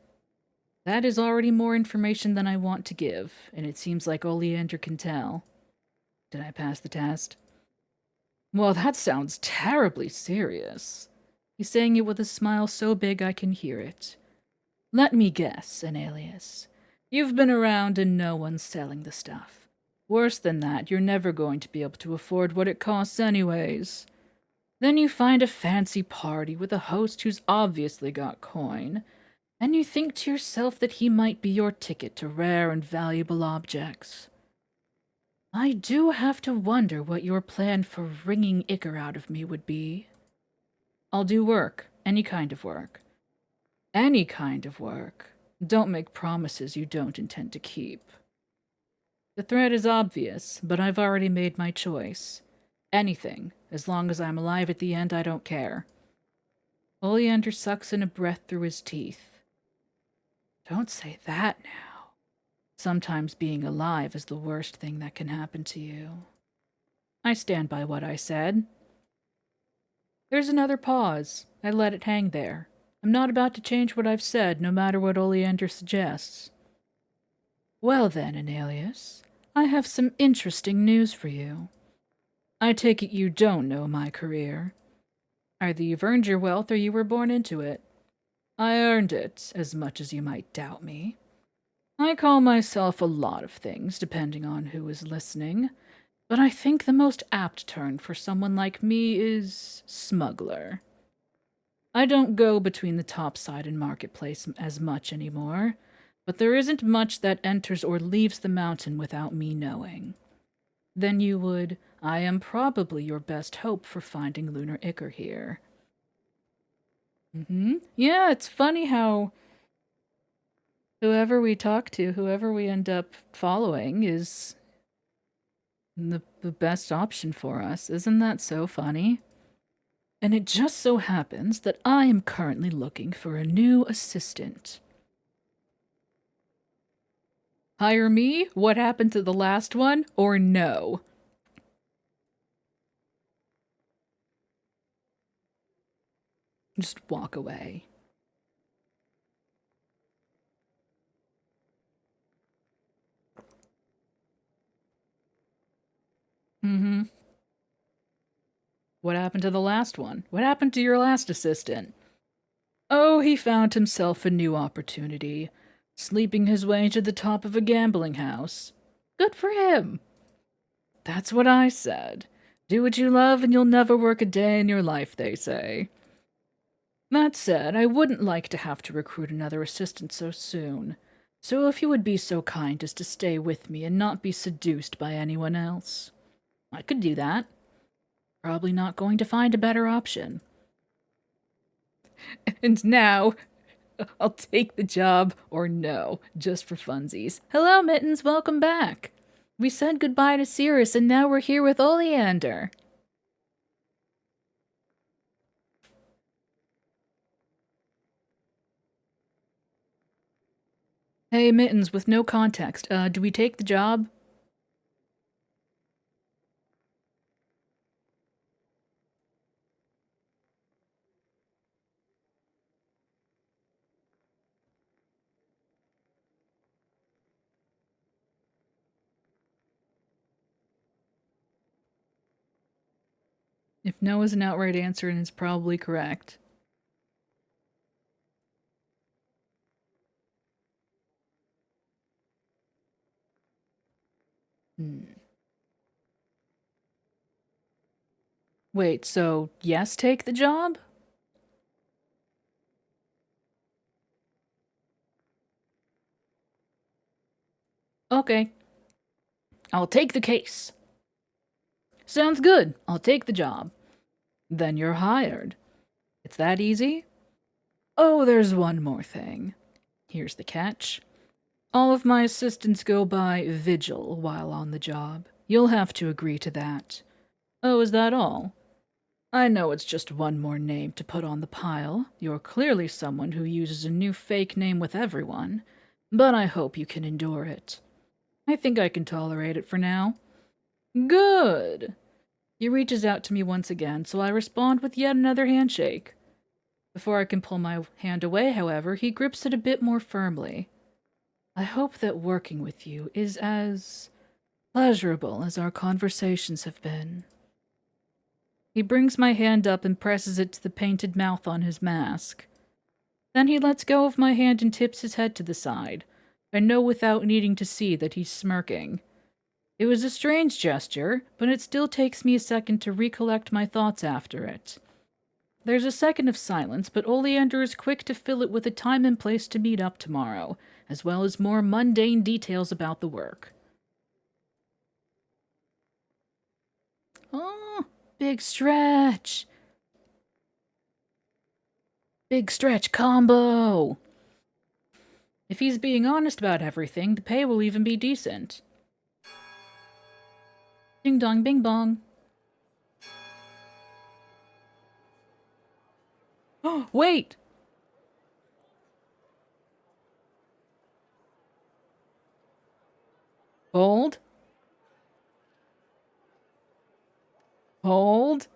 That is already more information than I want to give, and it seems like Oleander can tell. Did I pass the test? Well, that sounds terribly serious. He's saying it with a smile so big I can hear it. Let me guess, an alias. You've been around and no one's selling the stuff. Worse than that, you're never going to be able to afford what it costs anyways. Then you find a fancy party with a host who's obviously got coin, and you think to yourself that he might be your ticket to rare and valuable objects. I do have to wonder what your plan for wringing ichor out of me would be. I'll do work, any kind of work. Any kind of work. Don't make promises you don't intend to keep. The threat is obvious, but I've already made my choice. Anything, as long as I'm alive at the end, I don't care. Oleander sucks in a breath through his teeth. Don't say that now. Sometimes being alive is the worst thing that can happen to you. I stand by what I said. There's another pause. I let it hang there. I'm not about to change what I've said, no matter what Oleander suggests. Well then, Anelius, I have some interesting news for you. I take it you don't know my career. Either you've earned your wealth or you were born into it. I earned it, as much as you might doubt me. I call myself a lot of things, depending on who is listening, but I think the most apt term for someone like me is smuggler. I don't go between the topside and marketplace as much anymore, but there isn't much that enters or leaves the mountain without me knowing. Then you would, I am probably your best hope for finding Lunar Ichor here. Yeah, it's funny how whoever we talk to, whoever we end up following, is the best option for us. Isn't that so funny? And it just so happens that I am currently looking for a new assistant. Hire me? What happened to the last one? Or no? Just walk away. What happened to the last one? What happened to your last assistant? Oh, he found himself a new opportunity, sleeping his way to the top of a gambling house. Good for him. That's what I said. Do what you love and you'll never work a day in your life, they say. That said, I wouldn't like to have to recruit another assistant so soon. So if you would be so kind as to stay with me and not be seduced by anyone else. I could do that. Probably not going to find a better option. And now, I'll take the job or no, just for funsies. Hello, Mittens, welcome back. We said goodbye to Cirrus and now we're here with Oleander. Hey, Mittens, with no context, do we take the job? If no is an outright answer, and it's probably correct. Wait, so yes, take the job? Okay. I'll take the case. Sounds good. I'll take the job. Then you're hired. It's that easy? Oh, there's one more thing. Here's the catch. All of my assistants go by Vigil while on the job. You'll have to agree to that. Oh, is that all? I know it's just one more name to put on the pile. You're clearly someone who uses a new fake name with everyone, but I hope you can endure it. I think I can tolerate it for now. Good! He reaches out to me once again, so I respond with yet another handshake. Before I can pull my hand away, however, he grips it a bit more firmly. I hope that working with you is as pleasurable as our conversations have been. He brings my hand up and presses it to the painted mouth on his mask. Then he lets go of my hand and tips his head to the side. I know without needing to see that he's smirking. It was a strange gesture, but it still takes me a second to recollect my thoughts after it. There's a second of silence, but Oleander is quick to fill it with a time and place to meet up tomorrow, as well as more mundane details about the work. Oh, big stretch! Big stretch combo! If he's being honest about everything, the pay will even be decent. Ding dong bing bong. Wait! Hold. Hold.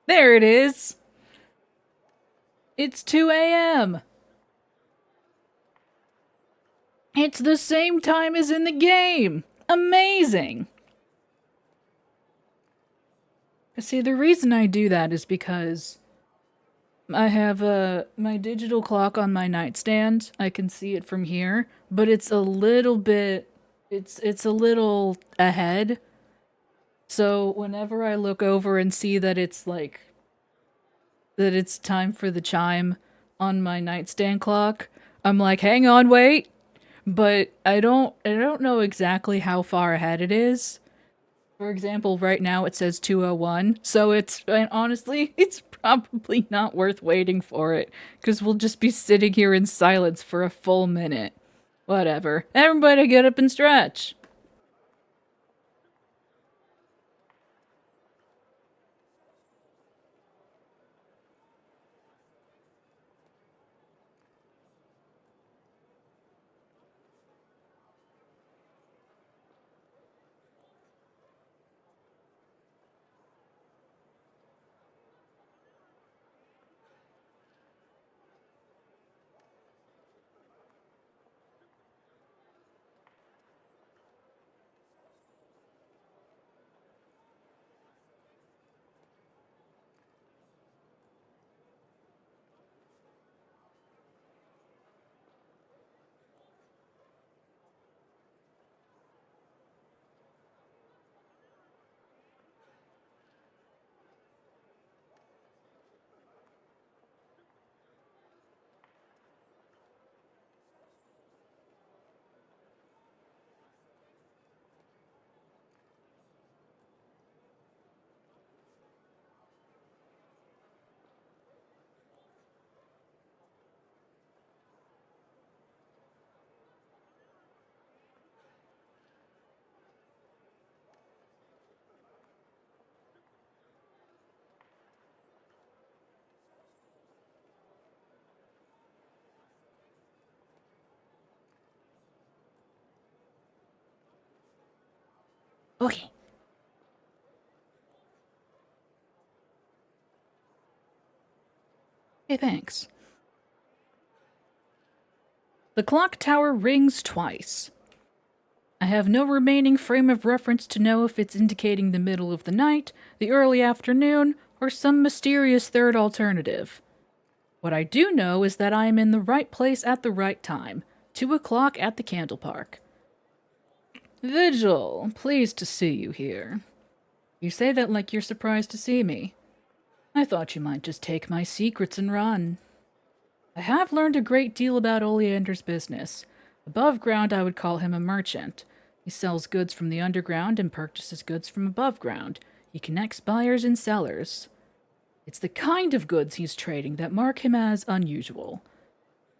There it is! It's 2 a.m. It's the same time as in the game! Amazing! See, the reason I do that is because I have my digital clock on my nightstand. I can see it from here, but it's a little bit it's a little ahead. So whenever I look over and see that it's time for the chime on my nightstand clock, I'm like, "Hang on, wait." But I don't know exactly how far ahead it is. For example, right now it says 2:01, so and honestly, it's probably not worth waiting for it, because we'll just be sitting here in silence for a full minute. Whatever. Everybody get up and stretch. Okay. Hey, thanks. The clock tower rings twice. I have no remaining frame of reference to know if it's indicating the middle of the night, the early afternoon, or some mysterious third alternative. What I do know is that I am in the right place at the right time. 2 o'clock at the Candle Park. Vigil, pleased to see you here. You say that like you're surprised to see me. I thought you might just take my secrets and run. I have learned a great deal about Oleander's business. Above ground, I would call him a merchant. He sells goods from the underground and purchases goods from above ground. He connects buyers and sellers. It's the kind of goods he's trading that mark him as unusual.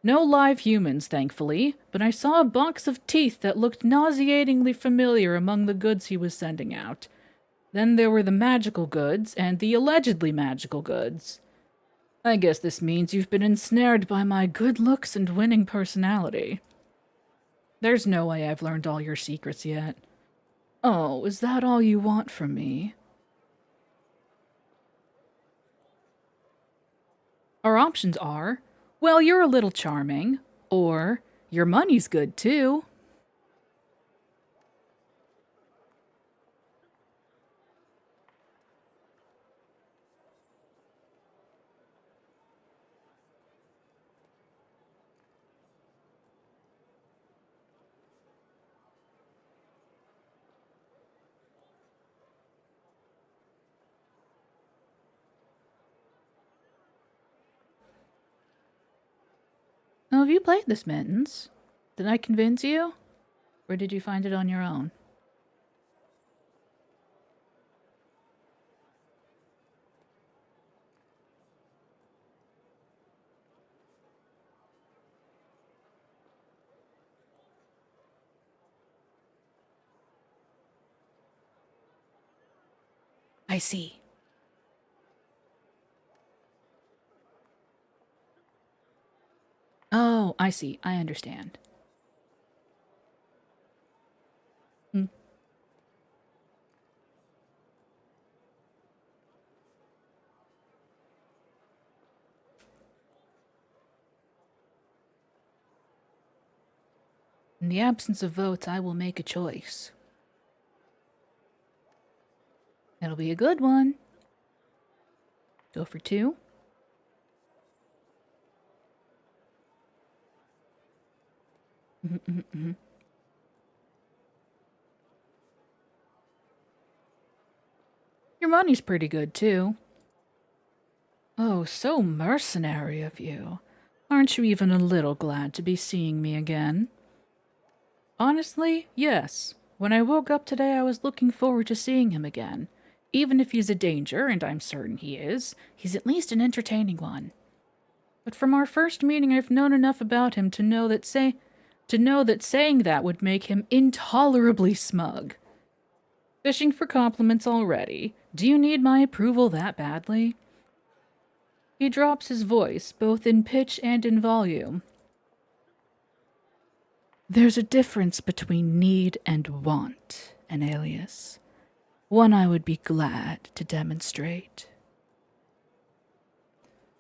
No live humans, thankfully, but I saw a box of teeth that looked nauseatingly familiar among the goods he was sending out. Then there were the magical goods and the allegedly magical goods. I guess this means you've been ensnared by my good looks and winning personality. There's no way I've learned all your secrets yet. Oh, is that all you want from me? Our options are, well, you're a little charming, or your money's good too. Oh, have you played this, Mittens? Did I convince you? Or did you find it on your own? I see. Oh, I see. I understand. Hmm. In the absence of votes, I will make a choice. It'll be a good one. Go for 2. Your money's pretty good, too. Oh, so mercenary of you. Aren't you even a little glad to be seeing me again? Honestly, yes. When I woke up today, I was looking forward to seeing him again. Even if he's a danger, and I'm certain he is, he's at least an entertaining one. But from our first meeting, I've known enough about him to know that saying that would make him intolerably smug. Fishing for compliments already. Do you need my approval that badly? He drops his voice, both in pitch and in volume. There's a difference between need and want, Analius. One I would be glad to demonstrate.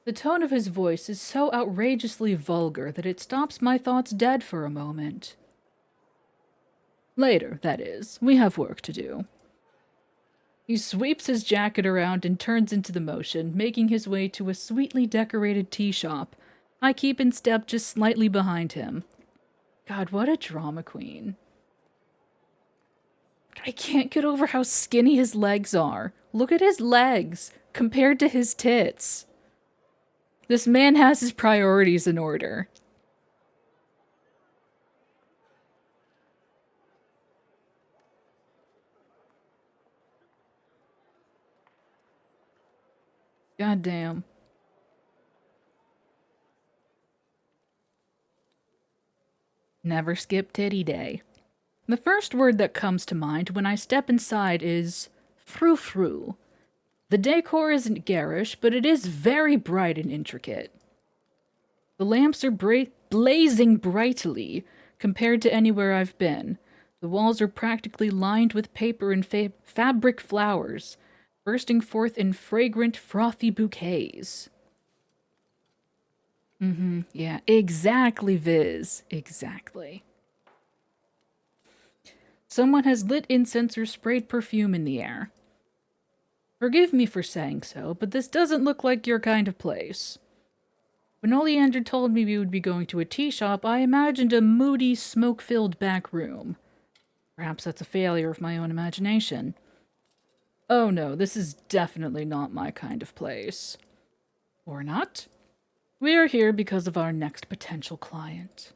The tone of his voice is so outrageously vulgar that it stops my thoughts dead for a moment. Later, that is. We have work to do. He sweeps his jacket around and turns into the motion, making his way to a sweetly decorated tea shop. I keep in step just slightly behind him. God, what a drama queen. I can't get over how skinny his legs are. Look at his legs compared to his tits. This man has his priorities in order. God damn. Never skip titty day. The first word that comes to mind when I step inside is frou-frou. The decor isn't garish, but it is very bright and intricate. The lamps are blazing brightly compared to anywhere I've been. The walls are practically lined with paper and fabric flowers, bursting forth in fragrant, frothy bouquets. Yeah, exactly, Viz. Exactly. Someone has lit incense or sprayed perfume in the air. Forgive me for saying so, but this doesn't look like your kind of place. When Oleander told me we would be going to a tea shop, I imagined a moody, smoke-filled back room. Perhaps that's a failure of my own imagination. Oh no, this is definitely not my kind of place. Or not? We are here because of our next potential client.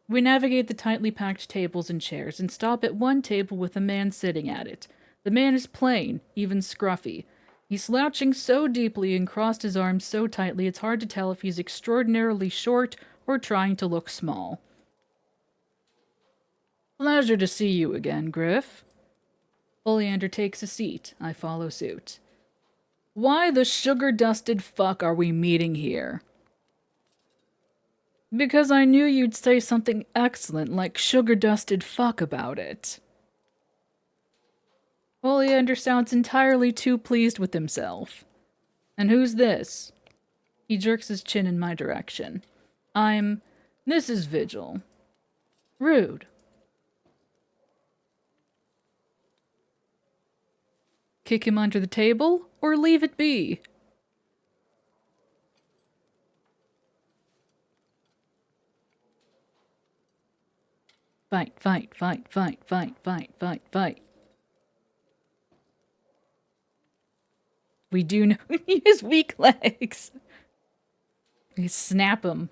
We navigate the tightly packed tables and chairs and stop at one table with a man sitting at it. The man is plain, even scruffy. He's slouching so deeply and crossed his arms so tightly it's hard to tell if he's extraordinarily short or trying to look small. Pleasure to see you again, Griff. Oleander takes a seat. I follow suit. Why the sugar-dusted fuck are we meeting here? Because I knew you'd say something excellent like sugar-dusted fuck about it. Oleander sounds entirely too pleased with himself. And who's this? He jerks his chin in my direction. This is Vigil. Rude. Kick him under the table, or leave it be? Fight, fight, fight, fight, fight, fight, fight, fight. We do know he has weak legs. We snap him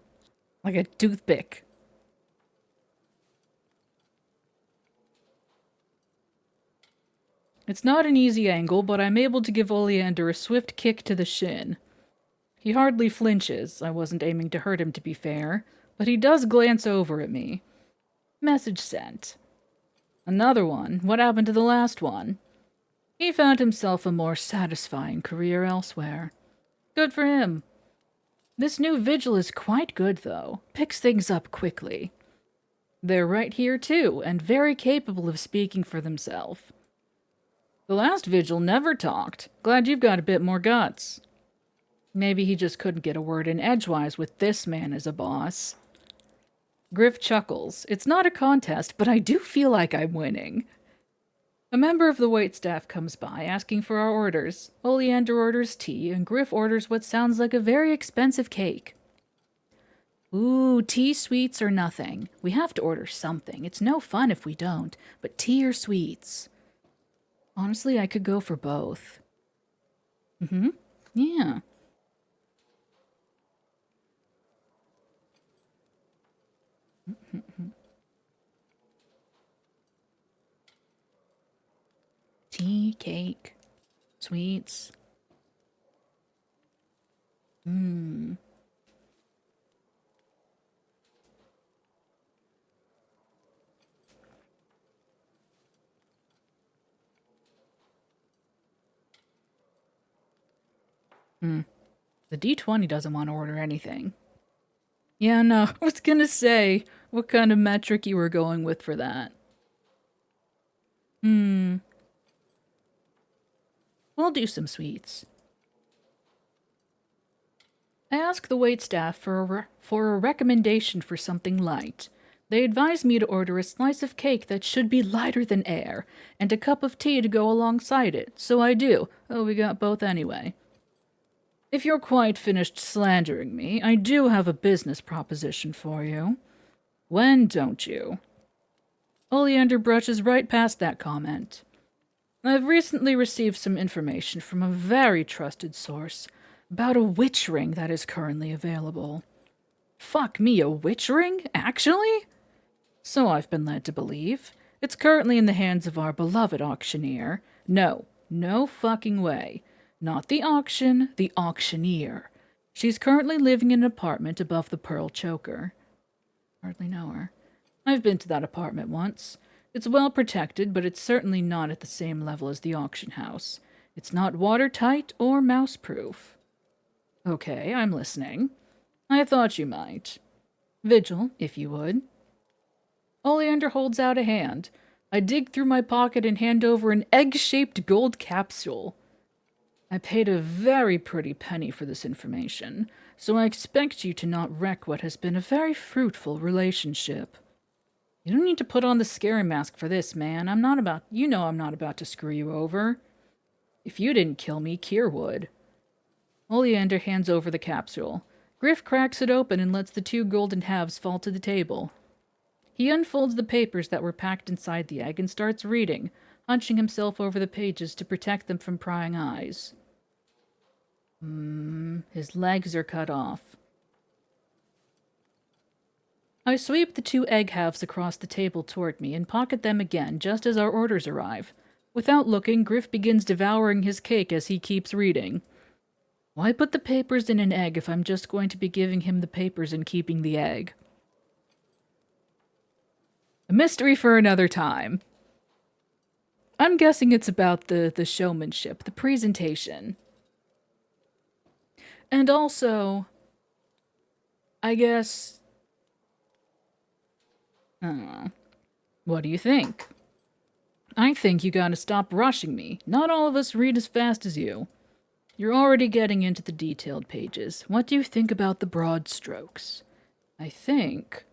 like a toothpick. It's not an easy angle, but I'm able to give Oleander a swift kick to the shin. He hardly flinches. I wasn't aiming to hurt him, to be fair, but he does glance over at me. Message sent. Another one. What happened to the last one? He found himself a more satisfying career elsewhere. Good for him. This new vigil is quite good, though. Picks things up quickly. They're right here, too, and very capable of speaking for themselves. The last vigil never talked. Glad you've got a bit more guts. Maybe he just couldn't get a word in edgewise with this man as a boss. Griff chuckles. It's not a contest, but I do feel like I'm winning. A member of the waitstaff comes by, asking for our orders. Oleander orders tea, and Griff orders what sounds like a very expensive cake. Ooh, tea, sweets, or nothing. We have to order something. It's no fun if we don't, but tea or sweets. Honestly, I could go for both. Yeah. Tea, cake, sweets. The D20 doesn't want to order anything. Yeah, no, I was gonna say what kind of metric you were going with for that. We'll do some sweets. I asked the waitstaff for a recommendation for something light. They advised me to order a slice of cake that should be lighter than air, and a cup of tea to go alongside it, so I do. Oh, we got both anyway. If you're quite finished slandering me, I do have a business proposition for you. When don't you? Oleander brushes right past that comment. I've recently received some information from a very trusted source about a witch ring that is currently available. Fuck me, a witch ring? Actually? So I've been led to believe. It's currently in the hands of our beloved auctioneer. No fucking way. Not the auction, the auctioneer. She's currently living in an apartment above the Pearl Choker. Hardly know her. I've been to that apartment once. It's well protected, but it's certainly not at the same level as the auction house. It's not watertight or mouse-proof. Okay, I'm listening. I thought you might. Vigil, if you would. Oleander holds out a hand. I dig through my pocket and hand over an egg-shaped gold capsule. I paid a very pretty penny for this information, so I expect you to not wreck what has been a very fruitful relationship. You don't need to put on the scary mask for this, man. I'm not about to screw you over. If you didn't kill me, Kier would. Oleander hands over the capsule. Griff cracks it open and lets the 2 golden halves fall to the table. He unfolds the papers that were packed inside the egg and starts reading, hunching himself over the pages to protect them from prying eyes. His legs are cut off. I sweep the 2 egg halves across the table toward me and pocket them again just as our orders arrive. Without looking, Griff begins devouring his cake as he keeps reading. Why put the papers in an egg if I'm just going to be giving him the papers and keeping the egg? A mystery for another time. I'm guessing it's about the showmanship, the presentation. And also, I guess... what do you think? I think you gotta stop rushing me. Not all of us read as fast as you. You're already getting into the detailed pages. What do you think about the broad strokes? I think...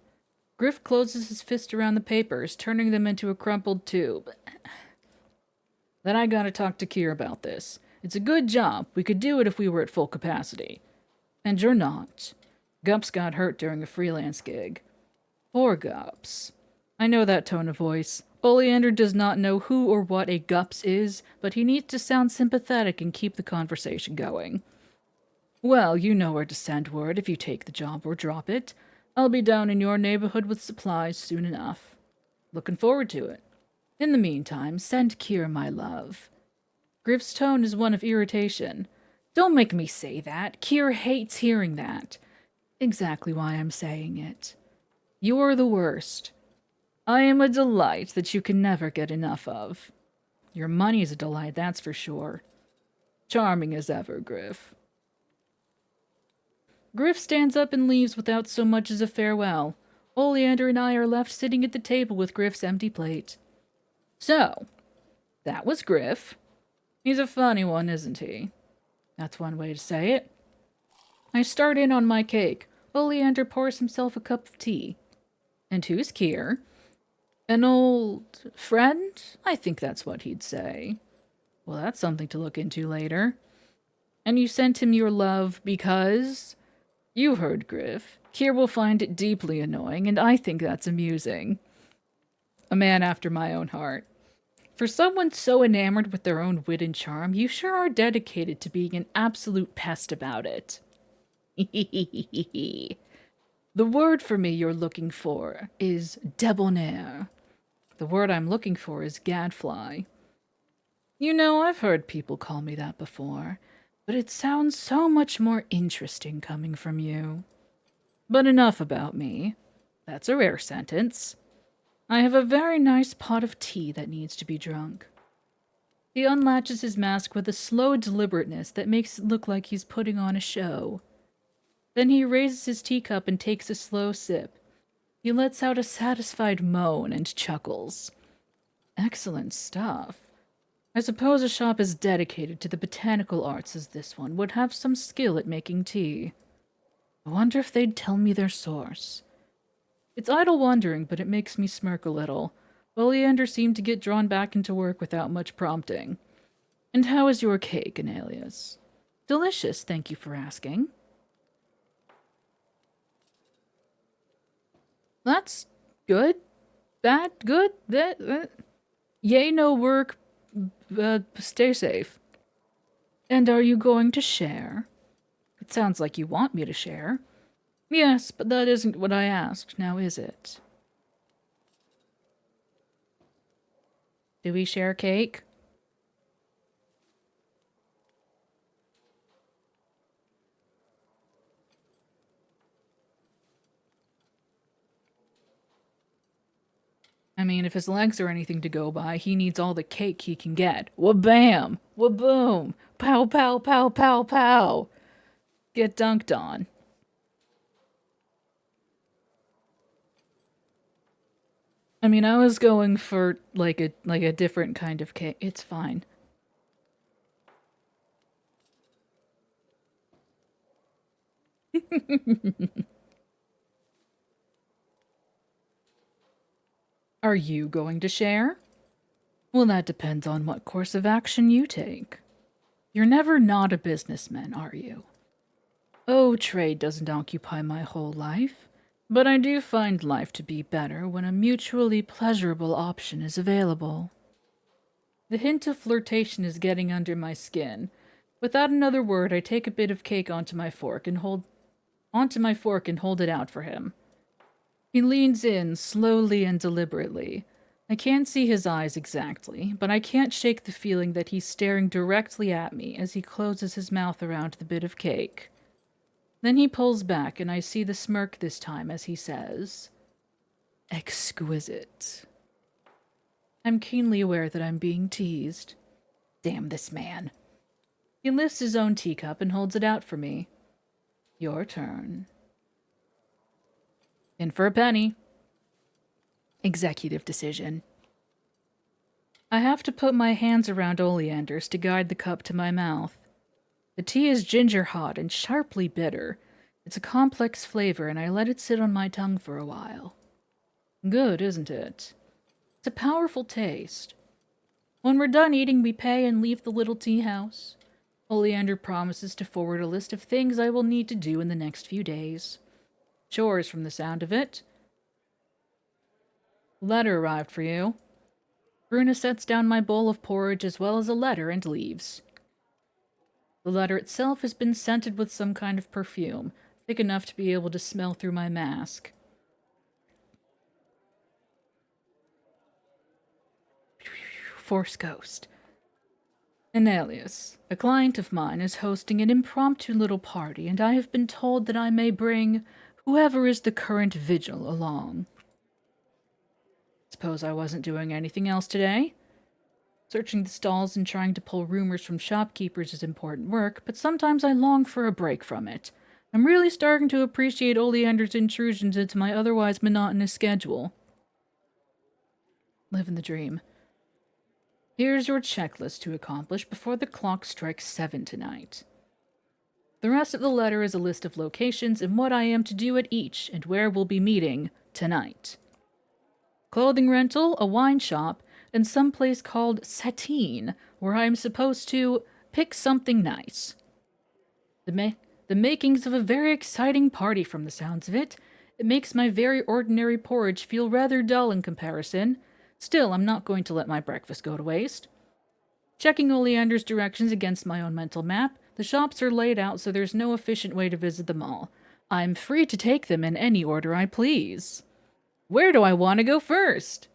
Griff closes his fist around the papers, turning them into a crumpled tube. Then I gotta talk to Kier about this. It's a good job. We could do it if we were at full capacity. And you're not. Gups got hurt during a freelance gig. Poor Gups. I know that tone of voice. Oleander does not know who or what a Gups is, but he needs to sound sympathetic and keep the conversation going. Well, you know where to send word if you take the job or drop it. I'll be down in your neighborhood with supplies soon enough. Looking forward to it. In the meantime, send Kier my love. Griff's tone is one of irritation. Don't make me say that. Kier hates hearing that. Exactly why I'm saying it. You're the worst. I am a delight that you can never get enough of. Your money's a delight, that's for sure. Charming as ever, Griff. Griff stands up and leaves without so much as a farewell. Oleander and I are left sitting at the table with Griff's empty plate. So, that was Griff. He's a funny one, isn't he? That's one way to say it. I start in on my cake. Oleander pours himself a cup of tea. And who's Kier? An old friend? I think that's what he'd say. Well, that's something to look into later. And you sent him your love because... You heard Griff. Kier will find it deeply annoying, and I think that's amusing. A man after my own heart. For someone so enamored with their own wit and charm, you sure are dedicated to being an absolute pest about it. The word for me you're looking for is debonair. The word I'm looking for is gadfly. You know, I've heard people call me that before, but it sounds so much more interesting coming from you. But enough about me. That's a rare sentence. I have a very nice pot of tea that needs to be drunk. He unlatches his mask with a slow deliberateness that makes it look like he's putting on a show. Then he raises his teacup and takes a slow sip. He lets out a satisfied moan and chuckles. Excellent stuff. I suppose a shop as dedicated to the botanical arts as this one would have some skill at making tea. I wonder if they'd tell me their source. It's idle wondering, but it makes me smirk a little. Oleander seemed to get drawn back into work without much prompting. And how is your cake, Analius? Delicious, thank you for asking. That's good. Bad, good, yay, no work, stay safe. And are you going to share? It sounds like you want me to share. Yes, but that isn't what I asked, now is it? Do we share cake? I mean, if his legs are anything to go by, he needs all the cake he can get. Wha-bam! Wha-boom! Pow, pow, pow, pow, pow! Get dunked on. I mean, I was going for, like a different kind of cake. It's fine. Are you going to share? Well, that depends on what course of action you take. You're never not a businessman, are you? Oh, trade doesn't occupy my whole life, but I do find life to be better when a mutually pleasurable option is available. The hint of flirtation is getting under my skin. Without another word, I take a bit of cake onto my fork and hold it out for him. He leans in, slowly and deliberately. I can't see his eyes exactly, but I can't shake the feeling that he's staring directly at me as he closes his mouth around the bit of cake. Then he pulls back, and I see the smirk this time as he says, "Exquisite." I'm keenly aware that I'm being teased. Damn this man. He lifts his own teacup and holds it out for me. Your turn. In for a penny. Executive decision. I have to put my hands around Oleander's to guide the cup to my mouth. The tea is ginger hot and sharply bitter. It's a complex flavor, and I let it sit on my tongue for a while. Good, isn't it? It's a powerful taste. When we're done eating, we pay and leave the little tea house. Oleander promises to forward a list of things I will need to do in the next few days. Chores from the sound of it. Letter arrived for you. Bruna sets down my bowl of porridge as well as a letter and leaves. The letter itself has been scented with some kind of perfume, thick enough to be able to smell through my mask. Force Ghost. Analius, a client of mine, is hosting an impromptu little party, and I have been told that I may bring whoever is the current vigil along. Suppose I wasn't doing anything else today? Searching the stalls and trying to pull rumors from shopkeepers is important work, but sometimes I long for a break from it. I'm really starting to appreciate Oleander's intrusions into my otherwise monotonous schedule. Living the dream. Here's your checklist to accomplish before the clock strikes 7 tonight. The rest of the letter is a list of locations and what I am to do at each and where we'll be meeting tonight. Clothing rental, a wine shop, and some place called Satine, where I am supposed to pick something nice. The makings of a very exciting party from the sounds of it. It makes my very ordinary porridge feel rather dull in comparison. Still, I'm not going to let my breakfast go to waste. Checking Oleander's directions against my own mental map, the shops are laid out so there's no efficient way to visit them all. I'm free to take them in any order I please. Where do I want to go first?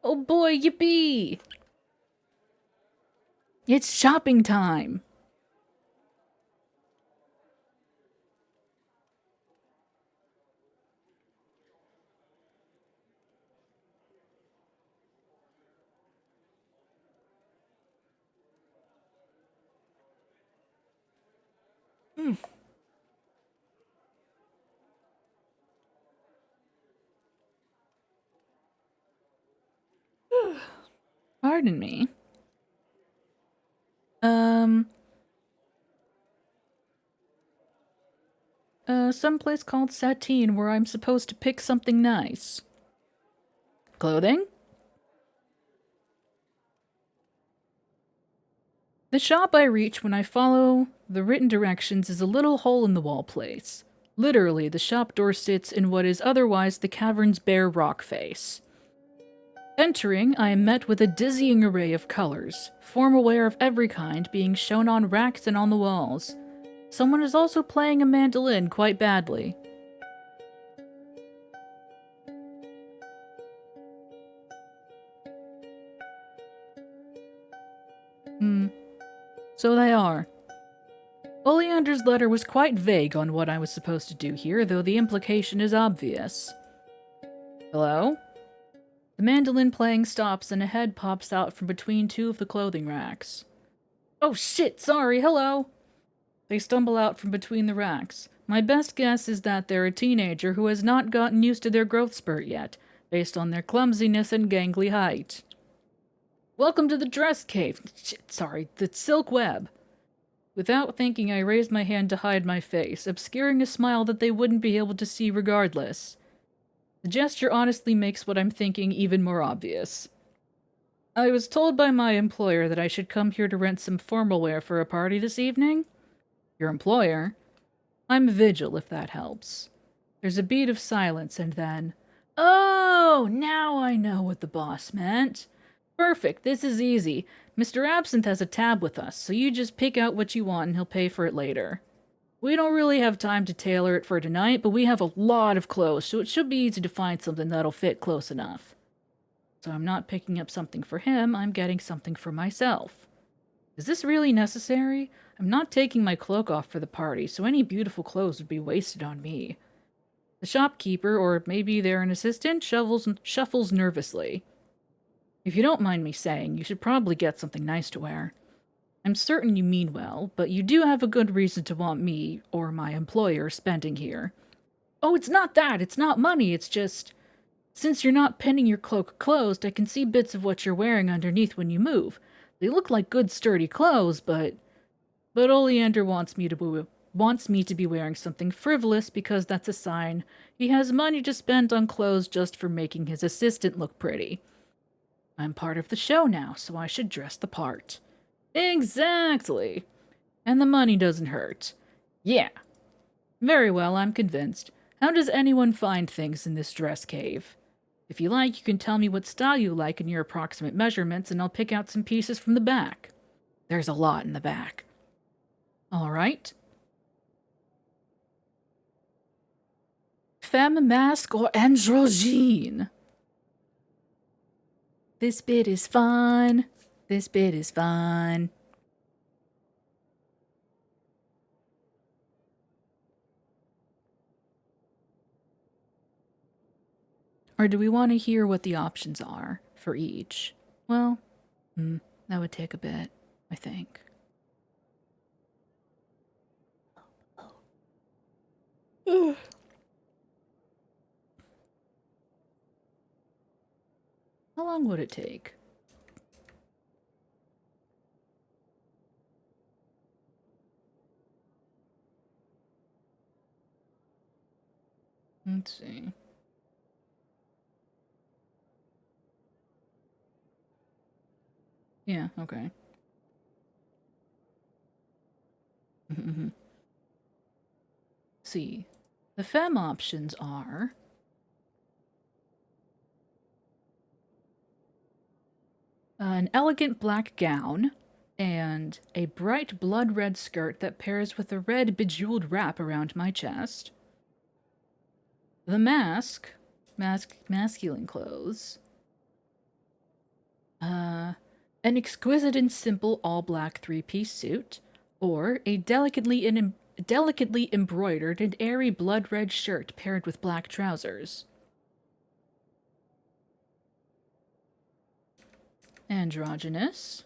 Oh boy, yippee! It's shopping time! Pardon me. Someplace called Satine where I'm supposed to pick something nice. Clothing? The shop I reach when I follow the written directions is a little hole-in-the-wall place. Literally, the shop door sits in what is otherwise the cavern's bare rock face. Entering, I am met with a dizzying array of colors, formalware of every kind being shown on racks and on the walls. Someone is also playing a mandolin quite badly. So they are. Oleander's letter was quite vague on what I was supposed to do here, though the implication is obvious. Hello? The mandolin playing stops and a head pops out from between two of the clothing racks. Oh shit, sorry, hello! They stumble out from between the racks. My best guess is that they're a teenager who has not gotten used to their growth spurt yet, based on their clumsiness and gangly height. Welcome to the dress cave. The silk web. Without thinking, I raised my hand to hide my face, obscuring a smile that they wouldn't be able to see regardless. The gesture honestly makes what I'm thinking even more obvious. I was told by my employer that I should come here to rent some formal wear for a party this evening. Your employer? I'm Vigil, if that helps. There's a beat of silence, and then... Oh, now I know what the boss meant. Perfect, this is easy. Mr. Absinthe has a tab with us, so you just pick out what you want and he'll pay for it later. We don't really have time to tailor it for tonight, but we have a lot of clothes, so it should be easy to find something that'll fit close enough. So I'm not picking up something for him, I'm getting something for myself. Is this really necessary? I'm not taking my cloak off for the party, so any beautiful clothes would be wasted on me. The shopkeeper, or maybe they're an assistant, shuffles nervously. If you don't mind me saying, you should probably get something nice to wear. I'm certain you mean well, but you do have a good reason to want me, or my employer, spending here. Oh, it's not that! It's not money, it's just... Since you're not pinning your cloak closed, I can see bits of what you're wearing underneath when you move. They look like good sturdy clothes, but Oleander wants me to be wearing something frivolous because that's a sign he has money to spend on clothes just for making his assistant look pretty. I'm part of the show now, so I should dress the part. Exactly. And the money doesn't hurt. Yeah. Very well, I'm convinced. How does anyone find things in this dress cave? If you like, you can tell me what style you like and your approximate measurements, and I'll pick out some pieces from the back. There's a lot in the back. All right. Femme masque or androgyne? This bit is fun. This bit is fun. Or do we want to hear what the options are for each? Well, That would take a bit, I think. How long would it take? Let's see. Yeah, okay. See. The femme options are an elegant black gown and a bright blood red skirt that pairs with a red bejeweled wrap around my chest. The masculine clothes. An exquisite and simple all-black three-piece suit, or a delicately embroidered and airy blood-red shirt paired with black trousers. Androgynous.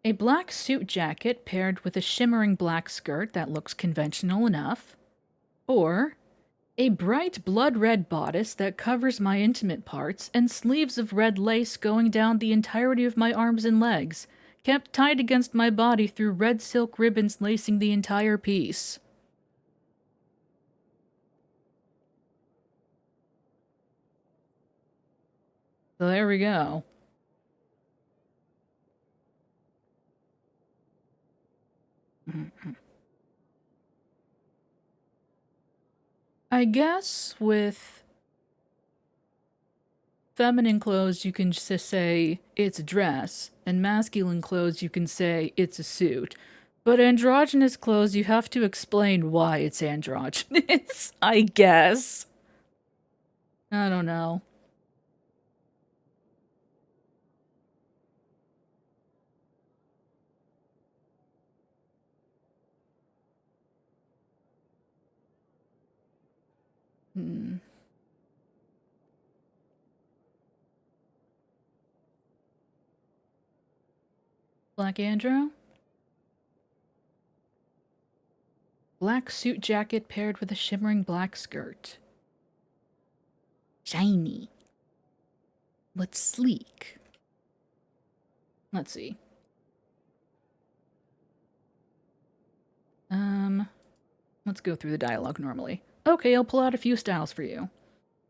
A black suit jacket paired with a shimmering black skirt that looks conventional enough, or a bright blood red bodice that covers my intimate parts and sleeves of red lace going down the entirety of my arms and legs, kept tight against my body through red silk ribbons lacing the entire piece. So there we go. I guess with feminine clothes, you can just say it's a dress, and masculine clothes, you can say it's a suit. But androgynous clothes, you have to explain why it's androgynous, I guess. I don't know. Hmm. Black Andro? Black suit jacket paired with a shimmering black skirt. Shiny. But sleek. Let's see. Let's go through the dialogue normally. Okay, I'll pull out a few styles for you.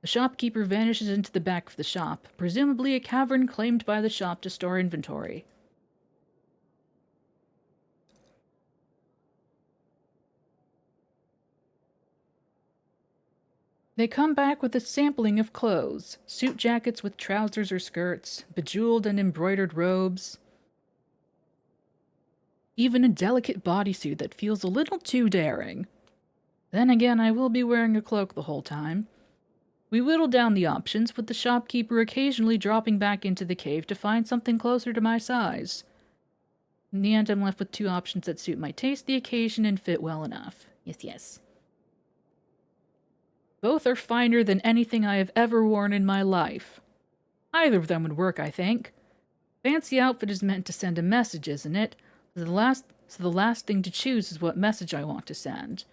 The shopkeeper vanishes into the back of the shop, presumably a cavern claimed by the shop to store inventory. They come back with a sampling of clothes, suit jackets with trousers or skirts, bejeweled and embroidered robes, even a delicate bodysuit that feels a little too daring. Then again, I will be wearing a cloak the whole time. We whittle down the options, with the shopkeeper occasionally dropping back into the cave to find something closer to my size. In the end, I'm left with two options that suit my taste, the occasion, and fit well enough. Yes, yes. Both are finer than anything I have ever worn in my life. Either of them would work, I think. Fancy outfit is meant to send a message, isn't it? So the last thing to choose is what message I want to send.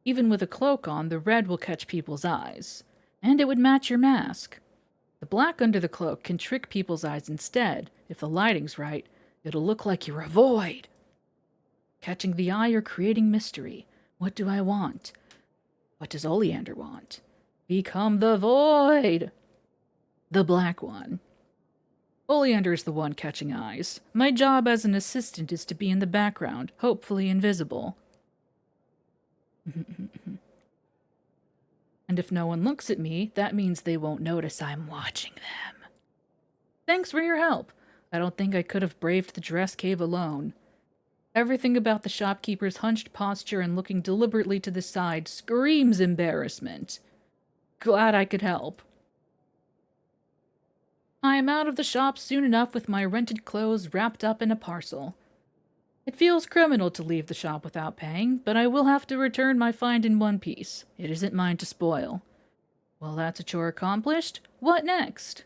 Even with a cloak on, the red will catch people's eyes. And it would match your mask. The black under the cloak can trick people's eyes instead. If the lighting's right, it'll look like you're a void. Catching the eye or creating mystery. What do I want? What does Oleander want? Become the void! The black one. Oleander's the one catching eyes. My job as an assistant is to be in the background, hopefully invisible. And if no one looks at me, that means they won't notice I'm watching them. Thanks for your help. I don't think I could have braved the dress cave alone. Everything about the shopkeeper's hunched posture and looking deliberately to the side screams embarrassment. Glad I could help. I am out of the shop soon enough with my rented clothes wrapped up in a parcel. It feels criminal to leave the shop without paying, but I will have to return my find in one piece. It isn't mine to spoil. Well, that's a chore accomplished. What next?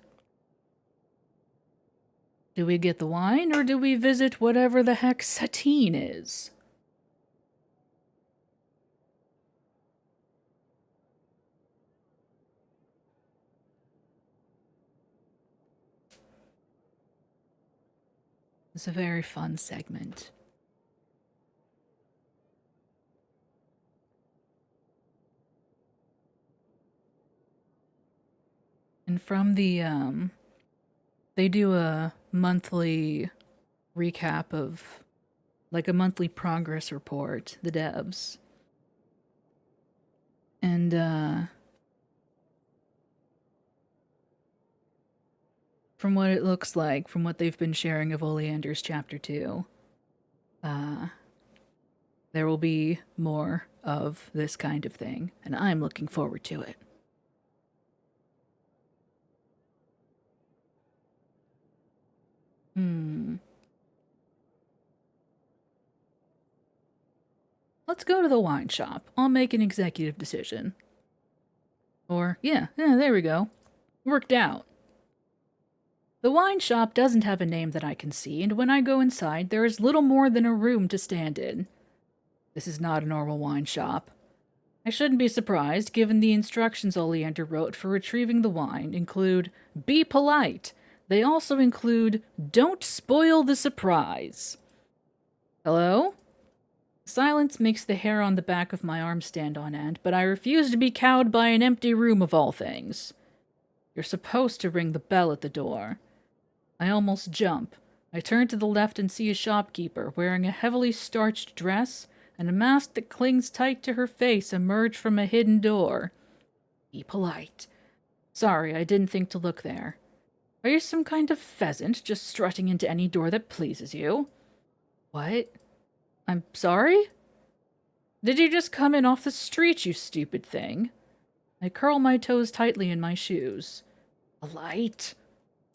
Do we get the wine, or do we visit whatever the heck Satine is? It's a very fun segment. And from the, they do a monthly recap of, like a monthly progress report, the devs. And, from what it looks like, from what they've been sharing of Oleander's Chapter 2, there will be more of this kind of thing, and I'm looking forward to it. Let's go to the wine shop. I'll make an executive decision. Or, yeah, there we go. Worked out. The wine shop doesn't have a name that I can see, and when I go inside, there is little more than a room to stand in. This is not a normal wine shop. I shouldn't be surprised, given the instructions Oleander wrote for retrieving the wine include, be polite. They also include, don't spoil the surprise. Hello? Silence makes the hair on the back of my arm stand on end, but I refuse to be cowed by an empty room of all things. You're supposed to ring the bell at the door. I almost jump. I turn to the left and see a shopkeeper wearing a heavily starched dress and a mask that clings tight to her face emerge from a hidden door. Be polite. Sorry, I didn't think to look there. Are you some kind of pheasant just strutting into any door that pleases you? What? I'm sorry? Did you just come in off the street, you stupid thing? I curl my toes tightly in my shoes. A light?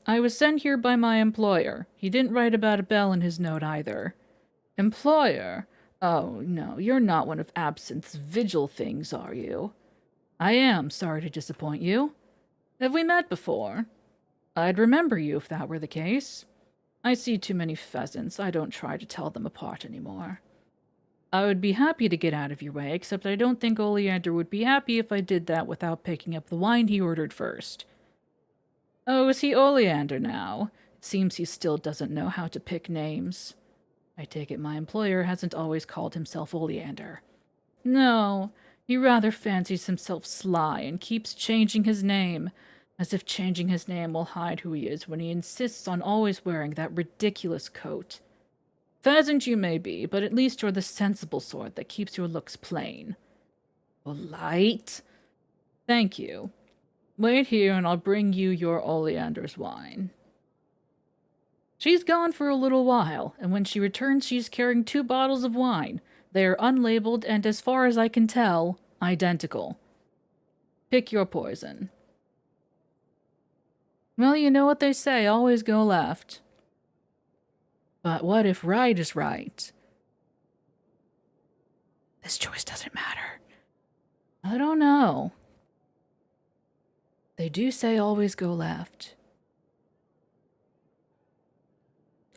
I was sent here by my employer. He didn't write about a bell in his note either. Employer? Oh, no, you're not one of Absinthe's vigil things, are you? I am, sorry to disappoint you. Have we met before? I'd remember you if that were the case. I see too many pheasants. I don't try to tell them apart anymore. I would be happy to get out of your way, except I don't think Oleander would be happy if I did that without picking up the wine he ordered first. Oh, is he Oleander now? It seems he still doesn't know how to pick names. I take it my employer hasn't always called himself Oleander. No, he rather fancies himself Sly and keeps changing his name, as if changing his name will hide who he is when he insists on always wearing that ridiculous coat. Pheasant you may be, but at least you're the sensible sort that keeps your looks plain. Polite? Thank you. Wait here and I'll bring you your Oleander's wine. She's gone for a little while, and when she returns she's carrying 2 bottles of wine. They are unlabeled and, as far as I can tell, identical. Pick your poison. Well, you know what they say, always go left. But what if right is right? This choice doesn't matter. I don't know. They do say always go left.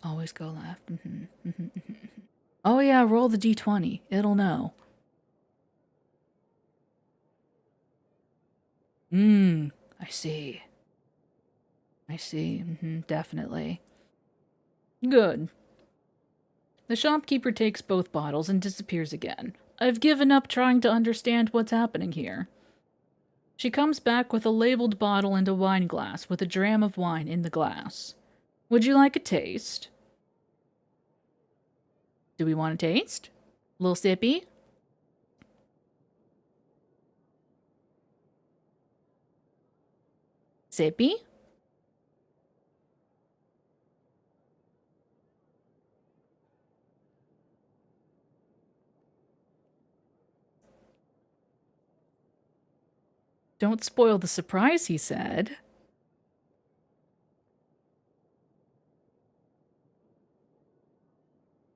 Always go left. Oh yeah, roll the d20. It'll know. I see. I see. Definitely. Good. The shopkeeper takes both bottles and disappears again. I've given up trying to understand what's happening here. She comes back with a labeled bottle and a wine glass with a dram of wine in the glass. Would you like a taste? Do we want a taste? Little sippy? Sippy? Don't spoil the surprise, he said.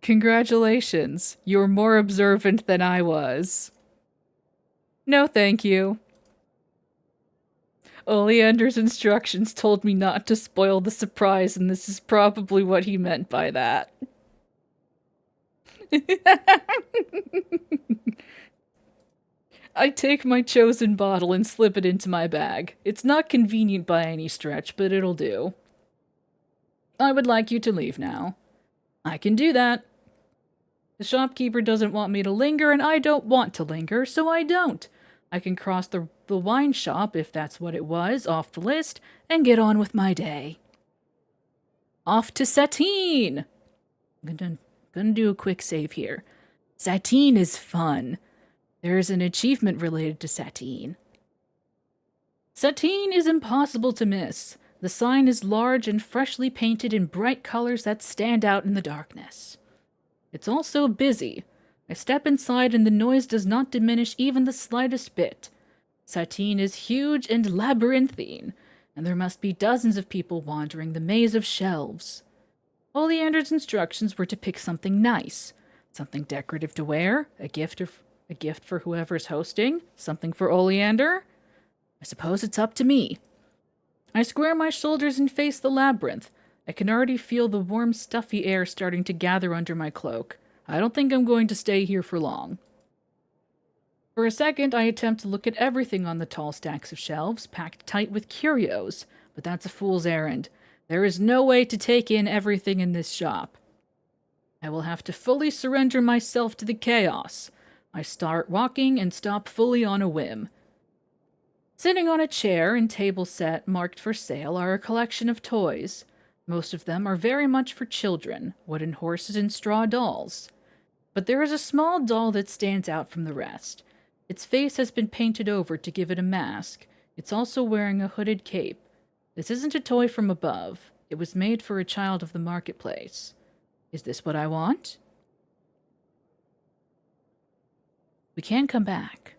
Congratulations, you're more observant than I was. No, thank you. Oleander's instructions told me not to spoil the surprise, and this is probably what he meant by that. I take my chosen bottle and slip it into my bag. It's not convenient by any stretch, but it'll do. I would like you to leave now. I can do that. The shopkeeper doesn't want me to linger, and I don't want to linger, so I don't. I can cross the wine shop, if that's what it was, off the list, and get on with my day. Off to Satine! I'm gonna do a quick save here. Satine is fun. There's an achievement related to Satine. Satine is impossible to miss. The sign is large and freshly painted in bright colors that stand out in the darkness. It's also busy. I step inside and the noise does not diminish even the slightest bit. Satine is huge and labyrinthine, and there must be dozens of people wandering the maze of shelves. Oleander's instructions were to pick something nice, something decorative to wear, a gift for whoever's hosting, something for Oleander. I suppose it's up to me. I square my shoulders and face the labyrinth. I can already feel the warm, stuffy air starting to gather under my cloak. I don't think I'm going to stay here for long. For a second, I attempt to look at everything on the tall stacks of shelves, packed tight with curios, but that's a fool's errand. There is no way to take in everything in this shop. I will have to fully surrender myself to the chaos. I start walking and stop fully on a whim. Sitting on a chair and table set marked for sale are a collection of toys. Most of them are very much for children, wooden horses and straw dolls. But there is a small doll that stands out from the rest. Its face has been painted over to give it a mask. It's also wearing a hooded cape. This isn't a toy from above. It was made for a child of the marketplace. Is this what I want? We can come back.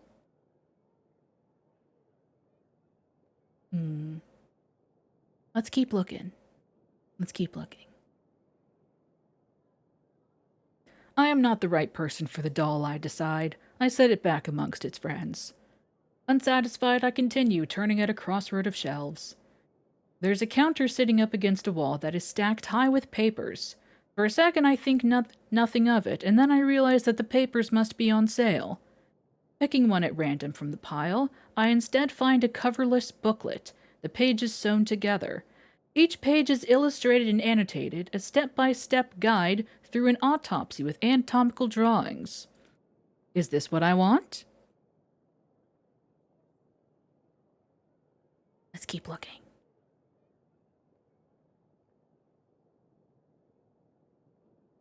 Let's keep looking. Let's keep looking. I am not the right person for the doll, I decide. I set it back amongst its friends. Unsatisfied, I continue, turning at a crossroad of shelves. There's a counter sitting up against a wall that is stacked high with papers. For a second, I think nothing of it, and then I realize that the papers must be on sale. Picking one at random from the pile, I instead find a coverless booklet, the pages sewn together. Each page is illustrated and annotated, a step-by-step guide through an autopsy with anatomical drawings. Is this what I want? Let's keep looking.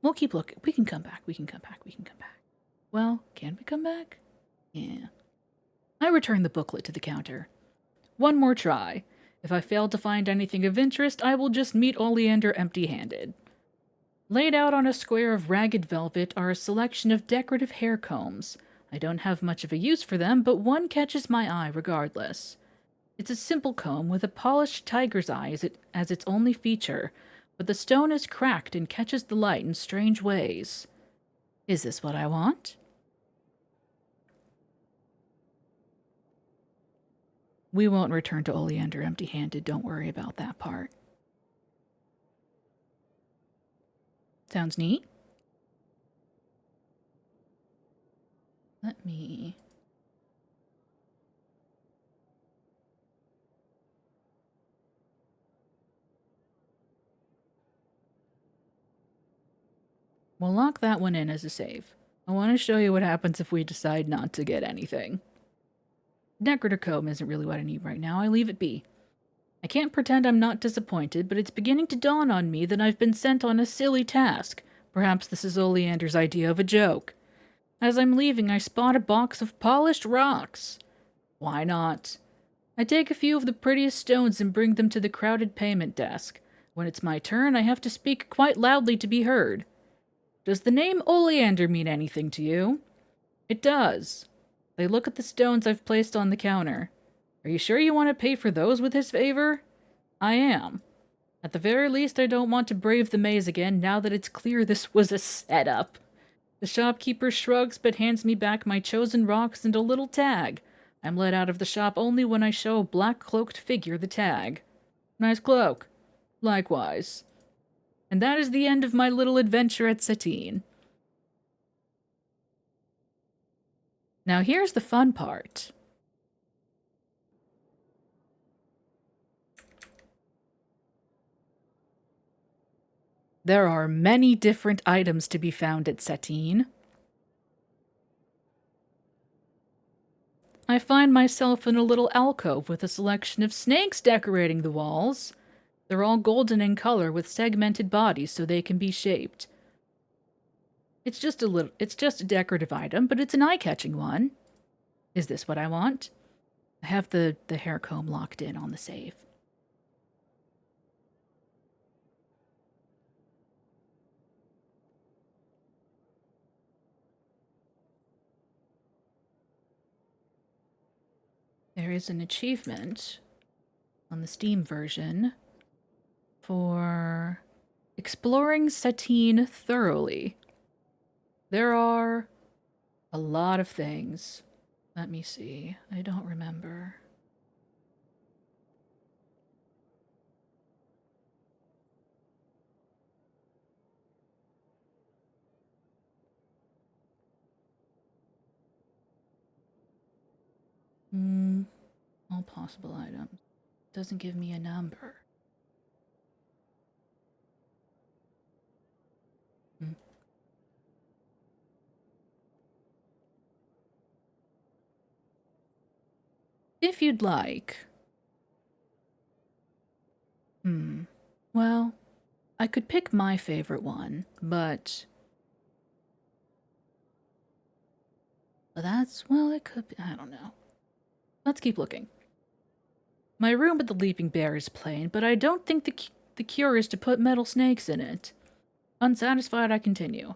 We'll keep looking. We can come back. We can come back. We can come back. Well, can we come back? Yeah. I return the booklet to the counter. One more try. If I fail to find anything of interest, I will just meet Oleander empty-handed. Laid out on a square of ragged velvet are a selection of decorative hair combs. I don't have much of a use for them, but one catches my eye regardless. It's a simple comb with a polished tiger's eye as its only feature, but the stone is cracked and catches the light in strange ways. Is this what I want? We won't return to Oleander empty-handed, don't worry about that part. Sounds neat. Let me... We'll lock that one in as a save. I want to show you what happens if we decide not to get anything. Decorative comb isn't really what I need right now. I leave it be. I can't pretend I'm not disappointed, but it's beginning to dawn on me that I've been sent on a silly task. Perhaps this is Oleander's idea of a joke. As I'm leaving, I spot a box of polished rocks. Why not? I take a few of the prettiest stones and bring them to the crowded payment desk. When it's my turn, I have to speak quite loudly to be heard. Does the name Oleander mean anything to you? It does. They look at the stones I've placed on the counter. Are you sure you want to pay for those with his favor? I am. At the very least, I don't want to brave the maze again now that it's clear this was a setup. The shopkeeper shrugs but hands me back my chosen rocks and a little tag. I'm let out of the shop only when I show a black-cloaked figure the tag. Nice cloak. Likewise. And that is the end of my little adventure at Satine. Now here's the fun part. There are many different items to be found at Satine. I find myself in a little alcove with a selection of snakes decorating the walls. They're all golden in color with segmented bodies so they can be shaped. It's just a decorative item, but it's an eye-catching one. Is this what I want? I have the hair comb locked in on the save. There is an achievement on the Steam version for exploring Satine thoroughly. There are a lot of things. Let me see. I don't remember. All possible items. Doesn't give me a number. If you'd like. Well, I could pick my favorite one, but that's, well, it could be, I don't know. Let's keep looking. My room with the leaping bear is plain, but I don't think the cure is to put metal snakes in it. Unsatisfied, I continue.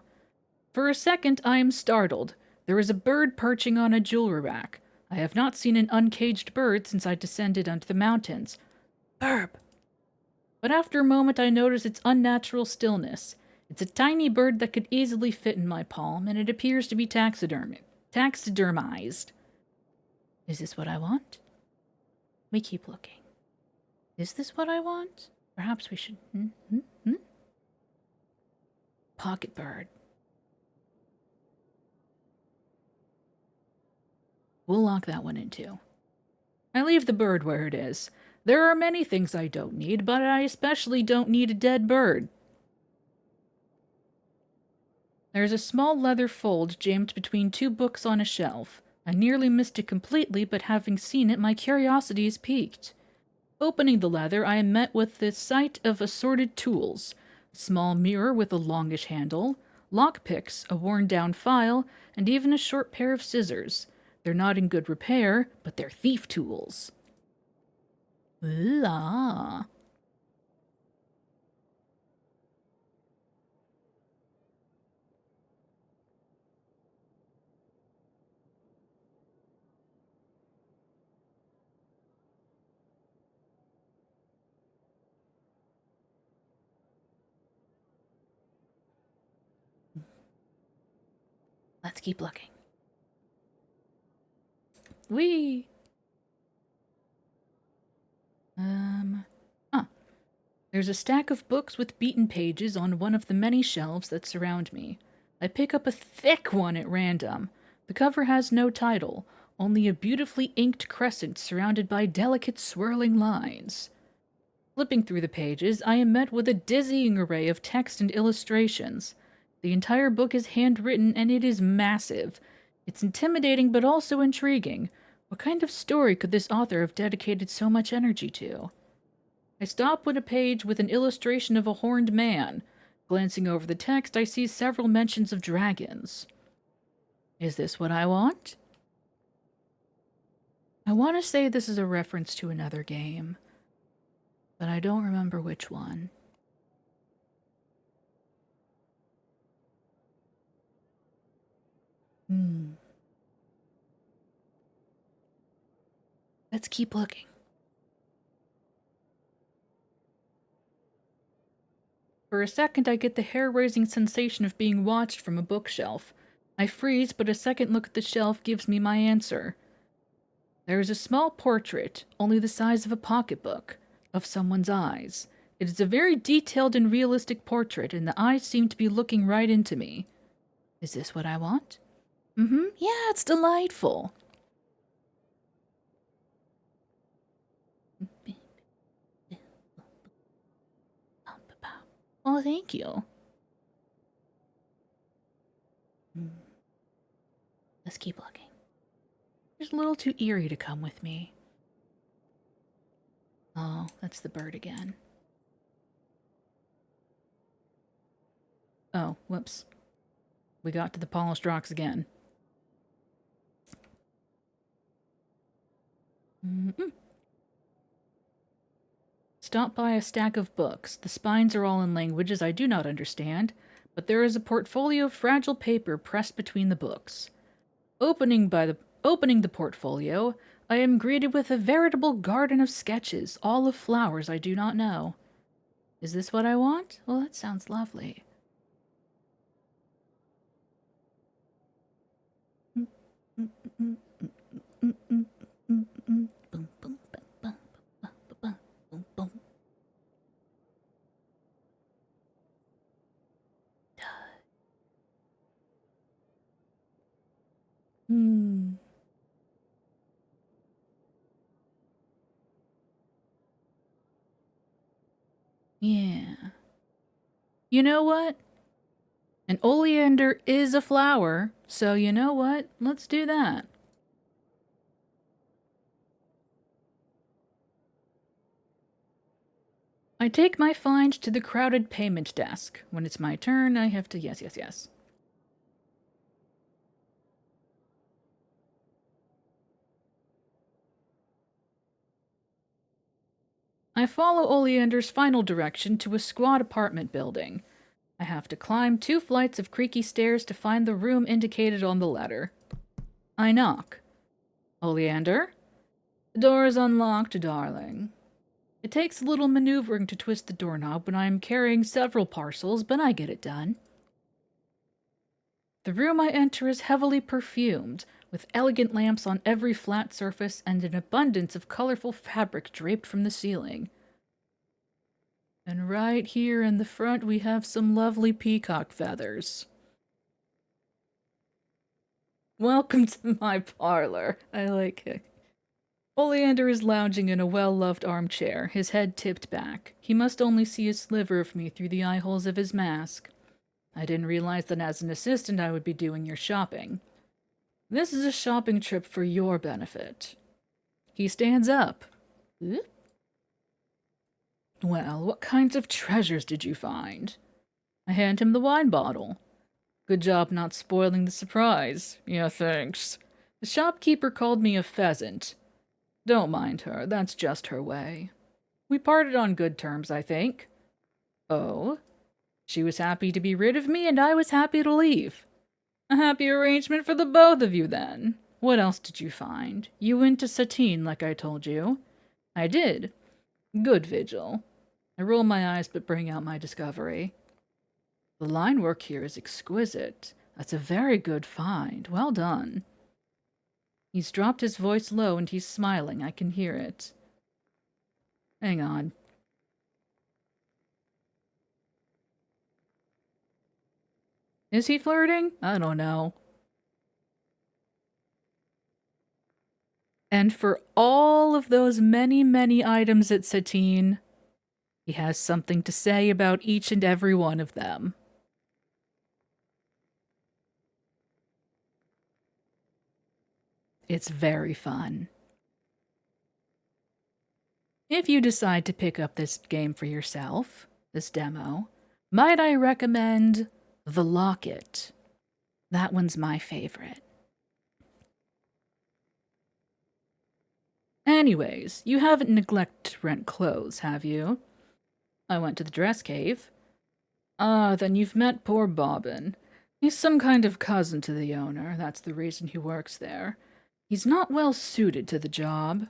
For a second, I am startled. There is a bird perching on a jewelry rack. I have not seen an uncaged bird since I descended onto the mountains. Burp! But after a moment, I notice its unnatural stillness. It's a tiny bird that could easily fit in my palm, and it appears to be taxidermized. Is this what I want? We keep looking. Is this what I want? Perhaps we should... Pocket bird. We'll lock that one in too. I leave the bird where it is. There are many things I don't need, but I especially don't need a dead bird. There's a small leather fold jammed between two books on a shelf. I nearly missed it completely, but having seen it, my curiosity is piqued. Opening the leather, I am met with the sight of assorted tools. A small mirror with a longish handle, lockpicks, a worn-down file, and even a short pair of scissors. They're not in good repair, but they're thief tools. La. Let's keep looking. Whee! There's a stack of books with beaten pages on one of the many shelves that surround me. I pick up a thick one at random. The cover has no title, only a beautifully inked crescent surrounded by delicate swirling lines. Flipping through the pages, I am met with a dizzying array of text and illustrations. The entire book is handwritten and it is massive. It's intimidating but also intriguing. What kind of story could this author have dedicated so much energy to? I stop at a page with an illustration of a horned man. Glancing over the text, I see several mentions of dragons. Is this what I want? I want to say this is a reference to another game, but I don't remember which one. Let's keep looking. For a second, I get the hair-raising sensation of being watched from a bookshelf. I freeze, but a second look at the shelf gives me my answer. There is a small portrait, only the size of a pocketbook, of someone's eyes. It is a very detailed and realistic portrait, and the eyes seem to be looking right into me. Is this what I want? Mm-hmm. Yeah, it's delightful. Oh, thank you. Let's keep looking. It's a little too eerie to come with me. Oh, that's the bird again. Oh, whoops. We got to the polished rocks again. Mm-mm. Stop by a stack of books. The spines are all in languages I do not understand, but there is a portfolio of fragile paper pressed between the books. Opening the portfolio, I am greeted with a veritable garden of sketches, all of flowers I do not know. Is this what I want? Well, that sounds lovely. Hmm. Yeah. You know what? An oleander is a flower, so you know what? Let's do that. I take my find to the crowded payment desk. When it's my turn, I have to yes, yes, yes. I follow Oleander's final direction to a squat apartment building. I have to climb 2 flights of creaky stairs to find the room indicated on the letter. I knock. Oleander? The door is unlocked, darling. It takes a little maneuvering to twist the doorknob when I am carrying several parcels, but I get it done. The room I enter is heavily perfumed, with elegant lamps on every flat surface and an abundance of colorful fabric draped from the ceiling. And right here in the front, we have some lovely peacock feathers. Welcome to my parlor. I like it. Oleander is lounging in a well-loved armchair, his head tipped back. He must only see a sliver of me through the eye holes of his mask. I didn't realize that as an assistant I would be doing your shopping. This is a shopping trip for your benefit. He stands up. Well, what kinds of treasures did you find? I hand him the wine bottle. Good job not spoiling the surprise. Yeah, thanks. The shopkeeper called me a pheasant. Don't mind her, that's just her way. We parted on good terms, I think. Oh? She was happy to be rid of me, and I was happy to leave. A happy arrangement for the both of you, then. What else did you find? You went to Satine, like I told you. I did. Good vigil. I roll my eyes but bring out my discovery. The line work here is exquisite. That's a very good find. Well done. He's dropped his voice low and he's smiling. I can hear it. Hang on. Is he flirting? I don't know. And for all of those many, many items at Satine, he has something to say about each and every one of them. It's very fun. If you decide to pick up this game for yourself, this demo, might I recommend The Locket? That one's my favorite. Anyways, you haven't neglected to rent clothes, have you? I went to the dress cave. Ah, then you've met poor Bobbin. He's some kind of cousin to the owner, that's the reason he works there. He's not well suited to the job.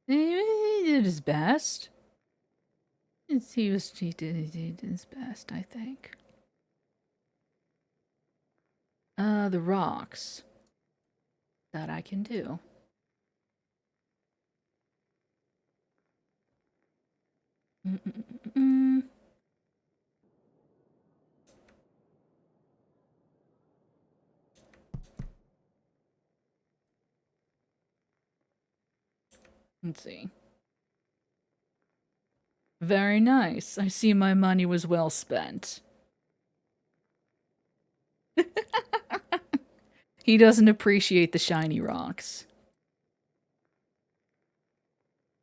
He did his best. He did his best, I think. The rocks. That I can do. Mm-mm-mm-mm. Let's see. Very nice. I see my money was well spent. He doesn't appreciate the shiny rocks.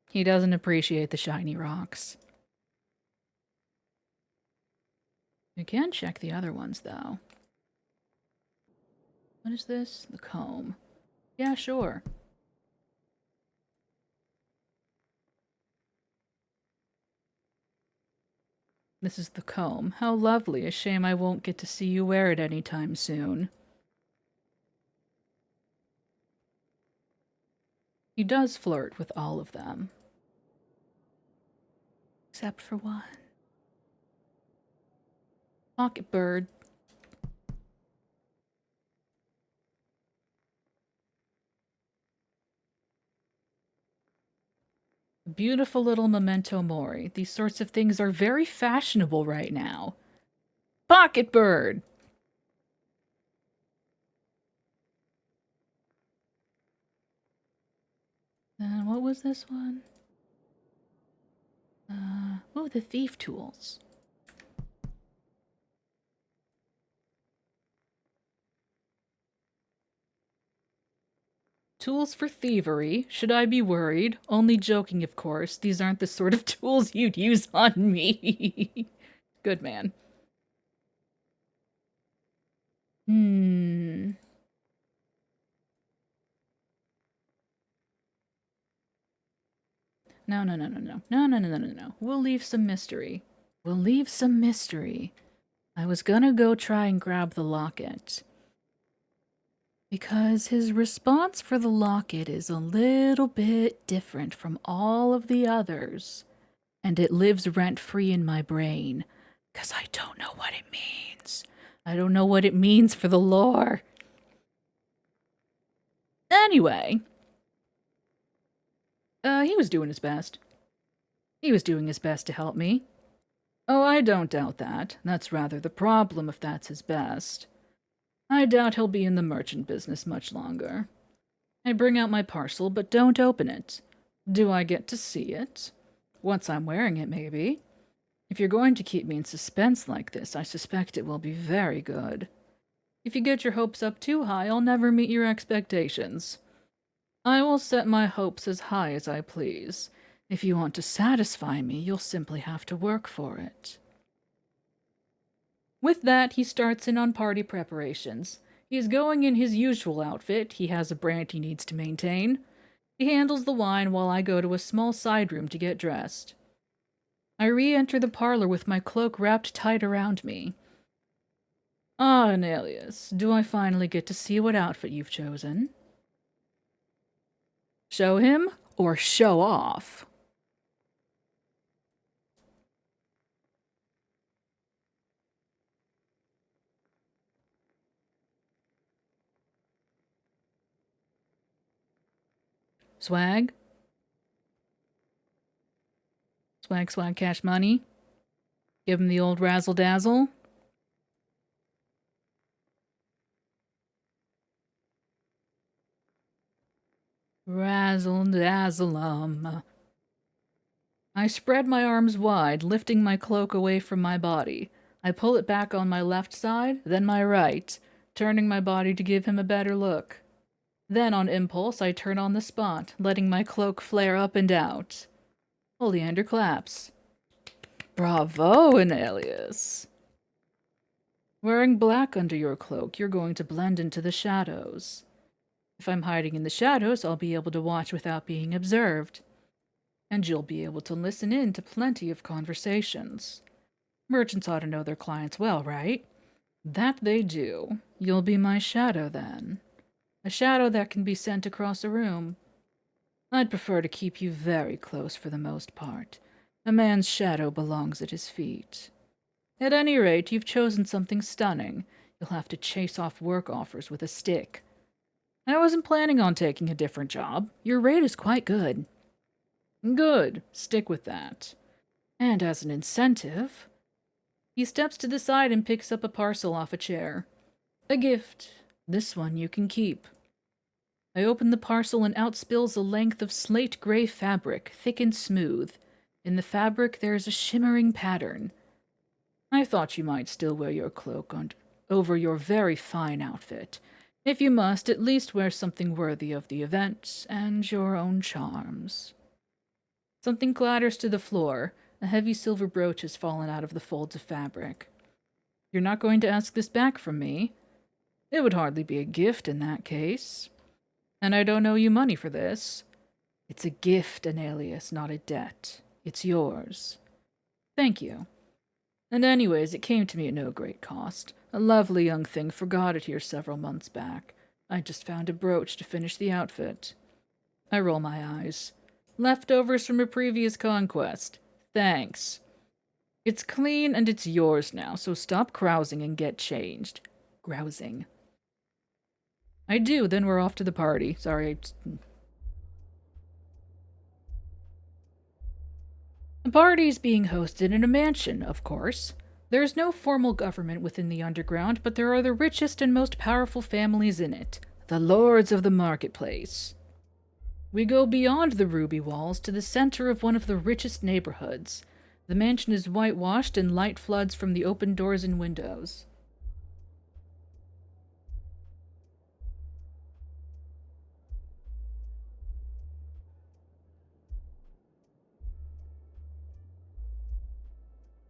He doesn't appreciate the shiny rocks. You can check the other ones, though. What is this? The comb. Yeah, sure. This is the comb. How lovely. A shame I won't get to see you wear it anytime soon. He does flirt with all of them. Except for one. Pocket bird. Beautiful little memento mori. These sorts of things are very fashionable right now. Pocket bird! What was this one? Oh, the thief tools. Tools for thievery. Should I be worried? Only joking, of course. These aren't the sort of tools you'd use on me. Good man. Hmm. No, no, no, no, no. No, no, no, no, no, no. We'll leave some mystery. We'll leave some mystery. I was gonna go try and grab the locket. Because his response for the locket is a little bit different from all of the others. And it lives rent-free in my brain. Because I don't know what it means. I don't know what it means for the lore. Anyway. He was doing his best. He was doing his best to help me. Oh, I don't doubt that. That's rather the problem if that's his best. I doubt he'll be in the merchant business much longer. I bring out my parcel, but don't open it. Do I get to see it? Once I'm wearing it, maybe. If you're going to keep me in suspense like this, I suspect it will be very good. If you get your hopes up too high, I'll never meet your expectations. I will set my hopes as high as I please. If you want to satisfy me, you'll simply have to work for it. With that, he starts in on party preparations. He is going in his usual outfit. He has a brand he needs to maintain. He handles the wine while I go to a small side room to get dressed. I re-enter the parlor with my cloak wrapped tight around me. Ah, Anelius, do I finally get to see what outfit you've chosen? Show him or show off? Swag? Swag, swag, cash money? Give him the old razzle-dazzle? Razzle-dazzle-um. I spread my arms wide, lifting my cloak away from my body. I pull it back on my left side, then my right, turning my body to give him a better look. Then, on impulse, I turn on the spot, letting my cloak flare up and out. Oleander claps. Bravo, Anelius. Wearing black under your cloak, you're going to blend into the shadows. If I'm hiding in the shadows, I'll be able to watch without being observed. And you'll be able to listen in to plenty of conversations. Merchants ought to know their clients well, right? That they do. You'll be my shadow, then. A shadow that can be sent across a room. I'd prefer to keep you very close for the most part. A man's shadow belongs at his feet. At any rate, you've chosen something stunning. You'll have to chase off work offers with a stick. I wasn't planning on taking a different job. Your rate is quite good. Good. Stick with that. And as an incentive, he steps to the side and picks up a parcel off a chair. A gift. This one you can keep. I open the parcel and out spills a length of slate-gray fabric, thick and smooth. In the fabric there is a shimmering pattern. I thought you might still wear your cloak over your very fine outfit. If you must, at least wear something worthy of the event and your own charms. Something clatters to the floor. A heavy silver brooch has fallen out of the folds of fabric. You're not going to ask this back from me? It would hardly be a gift in that case. And I don't owe you money for this. It's a gift, Anelius, not a debt. It's yours. Thank you. And anyways, it came to me at no great cost. A lovely young thing forgot it here several months back. I just found a brooch to finish the outfit. I roll my eyes. Leftovers from a previous conquest. Thanks. It's clean and it's yours now, so stop grousing and get changed. Grousing. I do, then we're off to the party. Sorry. The party's being hosted in a mansion, of course. There's no formal government within the underground, but there are the richest and most powerful families in it. The lords of the marketplace. We go beyond the ruby walls to the center of one of the richest neighborhoods. The mansion is whitewashed and light floods from the open doors and windows.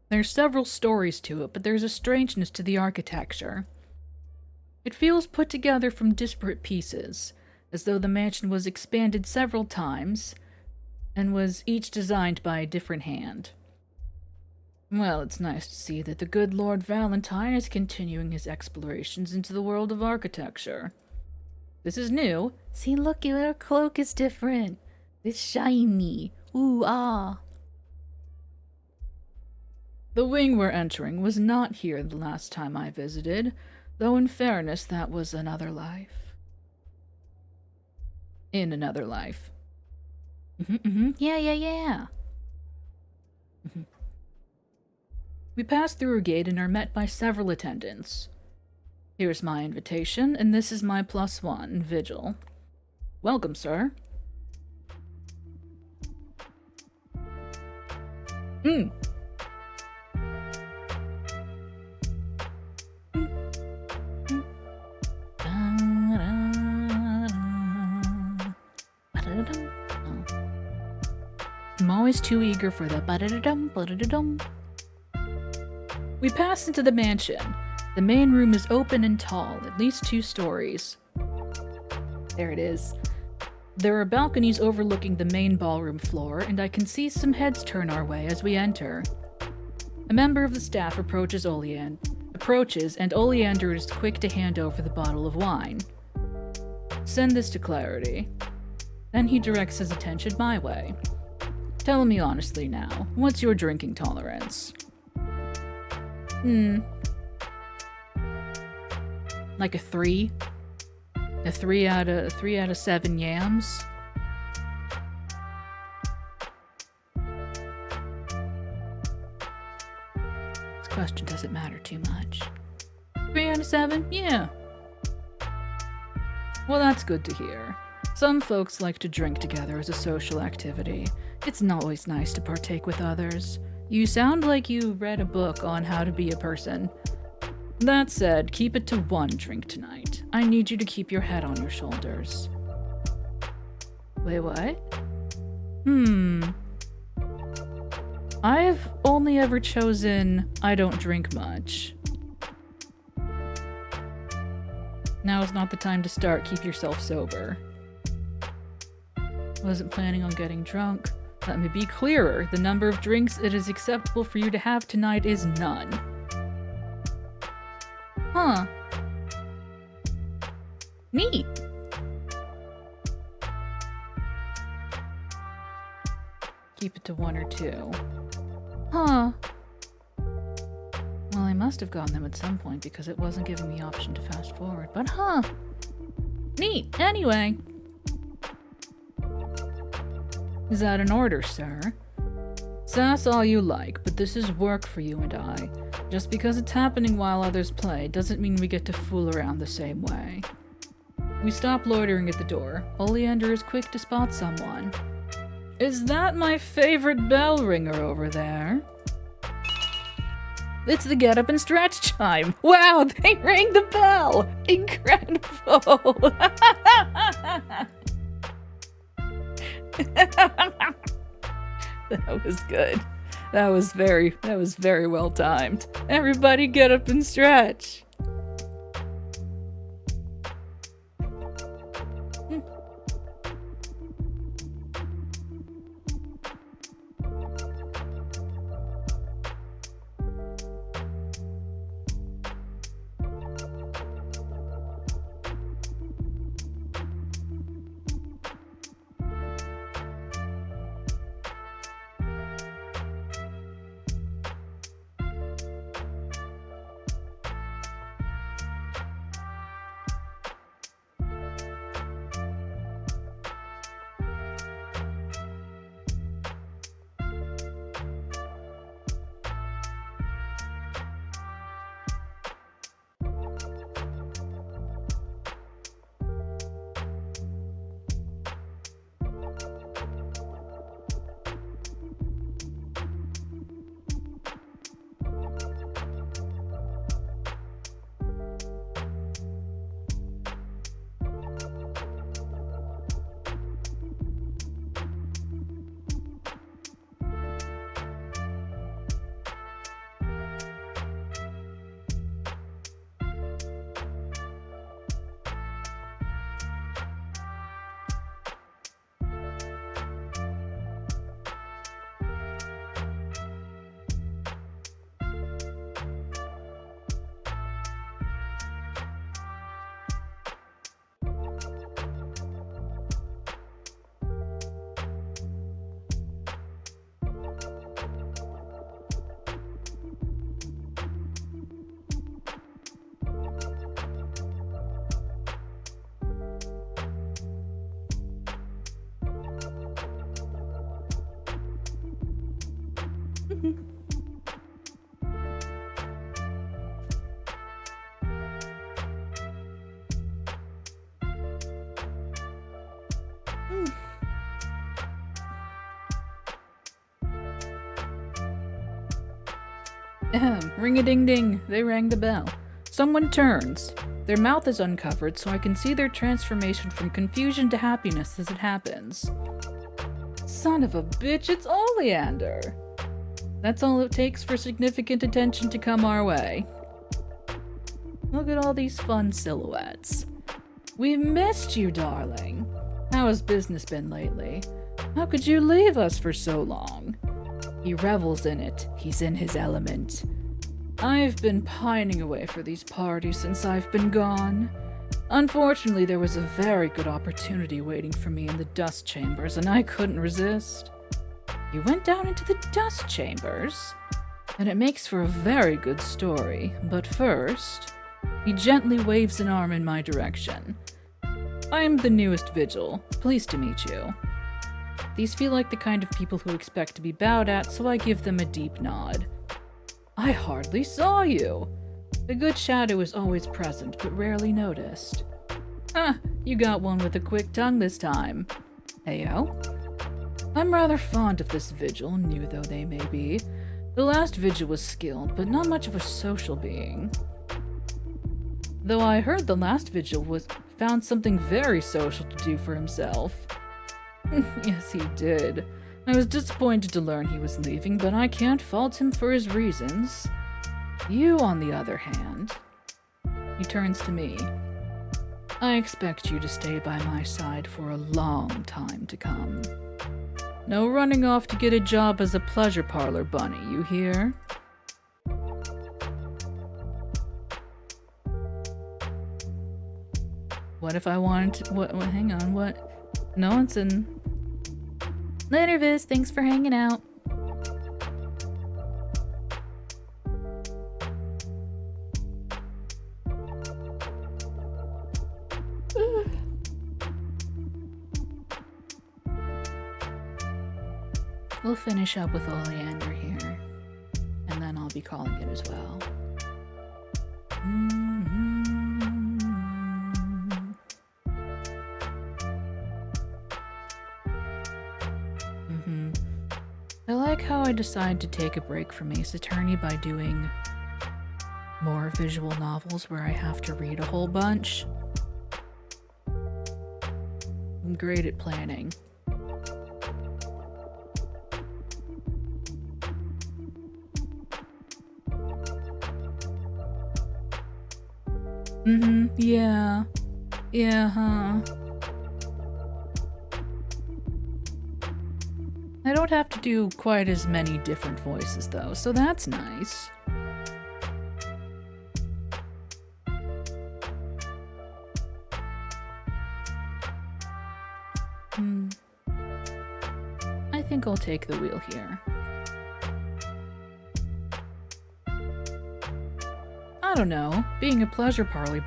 There's several stories to it, but there's a strangeness to the architecture. It feels put together from disparate pieces, as though the mansion was expanded several times, and was each designed by a different hand. Well, it's nice to see that the good Lord Valentine is continuing his explorations into the world of architecture. This is new. See, look, your cloak is different. It's shiny. Ooh, ah. The wing we're entering was not here the last time I visited, though in fairness that was another life. In another life. Yeah. We pass through a gate and are met by several attendants. Here's my invitation, and this is my +1, Vigil. Welcome, sir. I'm always too eager for the ba-da-da-dum, ba-da-da-dum. We pass into the mansion. The main room is open and tall, at least 2 stories. There it is. There are balconies overlooking the main ballroom floor, and I can see some heads turn our way as we enter. A member of the staff approaches, and Oleander is quick to hand over the bottle of wine. Send this to Clarity. Then he directs his attention my way. Tell me honestly now, what's your drinking tolerance? Like a 3? A 3 out of 7 yams? This question doesn't matter too much. 3 out of 7? Yeah. Well, that's good to hear. Some folks like to drink together as a social activity. It's not always nice to partake with others. You sound like you read a book on how to be a person. That said, keep it to 1 drink tonight. I need you to keep your head on your shoulders. Wait, what? I've only ever chosen I don't drink much. Now is not the time to start. Keep yourself sober. Wasn't planning on getting drunk. Let me be clearer. The number of drinks it is acceptable for you to have tonight is none. Huh. Neat. Keep it to 1 or 2. Huh. Well, I must have gotten them at some point because it wasn't giving me option to fast forward, but huh. Neat. Anyway. Is that an order, sir? Sass all you like, but this is work for you and I. Just because it's happening while others play doesn't mean we get to fool around the same way. We stop loitering at the door. Oleander is quick to spot someone. Is that my favorite bell ringer over there? It's the get up and stretch chime. Wow, they rang the bell. Incredible. That was good. That was very well timed. Everybody get up and stretch. Ring-a-ding-ding, they rang the bell. Someone turns. Their mouth is uncovered so I can see their transformation from confusion to happiness as it happens. Son of a bitch, it's Oleander! That's all it takes for significant attention to come our way. Look at all these fun silhouettes. We missed you, darling. How has business been lately? How could you leave us for so long? He revels in it. He's in his element. I've been pining away for these parties since I've been gone. Unfortunately, there was a very good opportunity waiting for me in the dust chambers, and I couldn't resist. You went down into the dust chambers? And it makes for a very good story, but first... He gently waves an arm in my direction. I'm the newest vigil. Pleased to meet you. These feel like the kind of people who expect to be bowed at, so I give them a deep nod. I hardly saw you. A good shadow is always present, but rarely noticed. Huh, you got one with a quick tongue this time. Heyo. I'm rather fond of this vigil, new though they may be. The last vigil was skilled, but not much of a social being. Though I heard the last vigil found something very social to do for himself. Yes, he did. I was disappointed to learn he was leaving, but I can't fault him for his reasons. You, on the other hand... He turns to me. I expect you to stay by my side for a long time to come. No running off to get a job as a pleasure parlor bunny, you hear? What if I wanted to... What? Hang on, what? No one's in... Later, Viz. Thanks for hanging out. We'll finish up with Oleander here, and then I'll be calling it as well. I like how I decide to take a break from Ace Attorney by doing more visual novels where I have to read a whole bunch. I'm great at planning. Yeah. Yeah, huh. I don't have to do quite as many different voices though, so that's nice. I think I'll take the wheel here. I don't know, being a pleasure parlor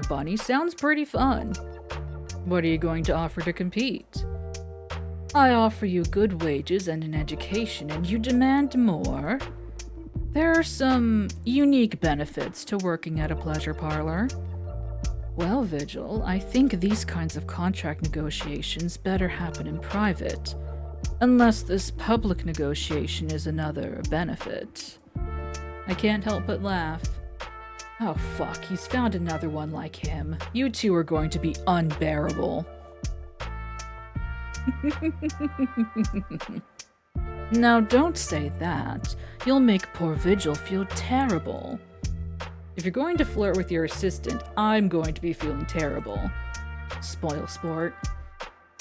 bunny sounds pretty fun. What are you going to offer to compete? I offer you good wages and an education, and you demand more? There are some unique benefits to working at a pleasure parlor. Well, Vigil, I think these kinds of contract negotiations better happen in private, unless this public negotiation is another benefit. I can't help but laugh. Oh fuck, he's found another one like him. You two are going to be unbearable. Now don't say that. You'll make poor Vigil feel terrible. If you're going to flirt with your assistant, I'm going to be feeling terrible. Spoil sport.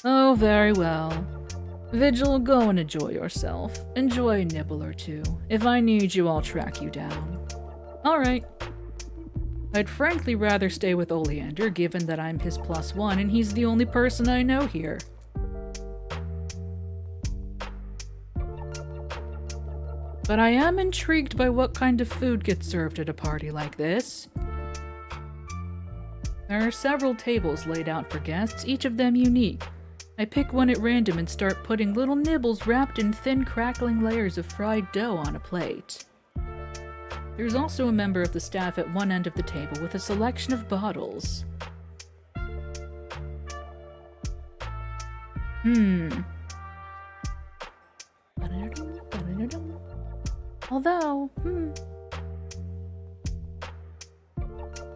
Oh, very well. Vigil, go and enjoy yourself. Enjoy a nibble or two. If I need you, I'll track you down. Alright. I'd frankly rather stay with Oleander, given that I'm his +1 and he's the only person I know here. But I am intrigued by what kind of food gets served at a party like this. There are several tables laid out for guests, each of them unique. I pick one at random and start putting little nibbles wrapped in thin, crackling layers of fried dough on a plate. There's also a member of the staff at one end of the table with a selection of bottles. Although, in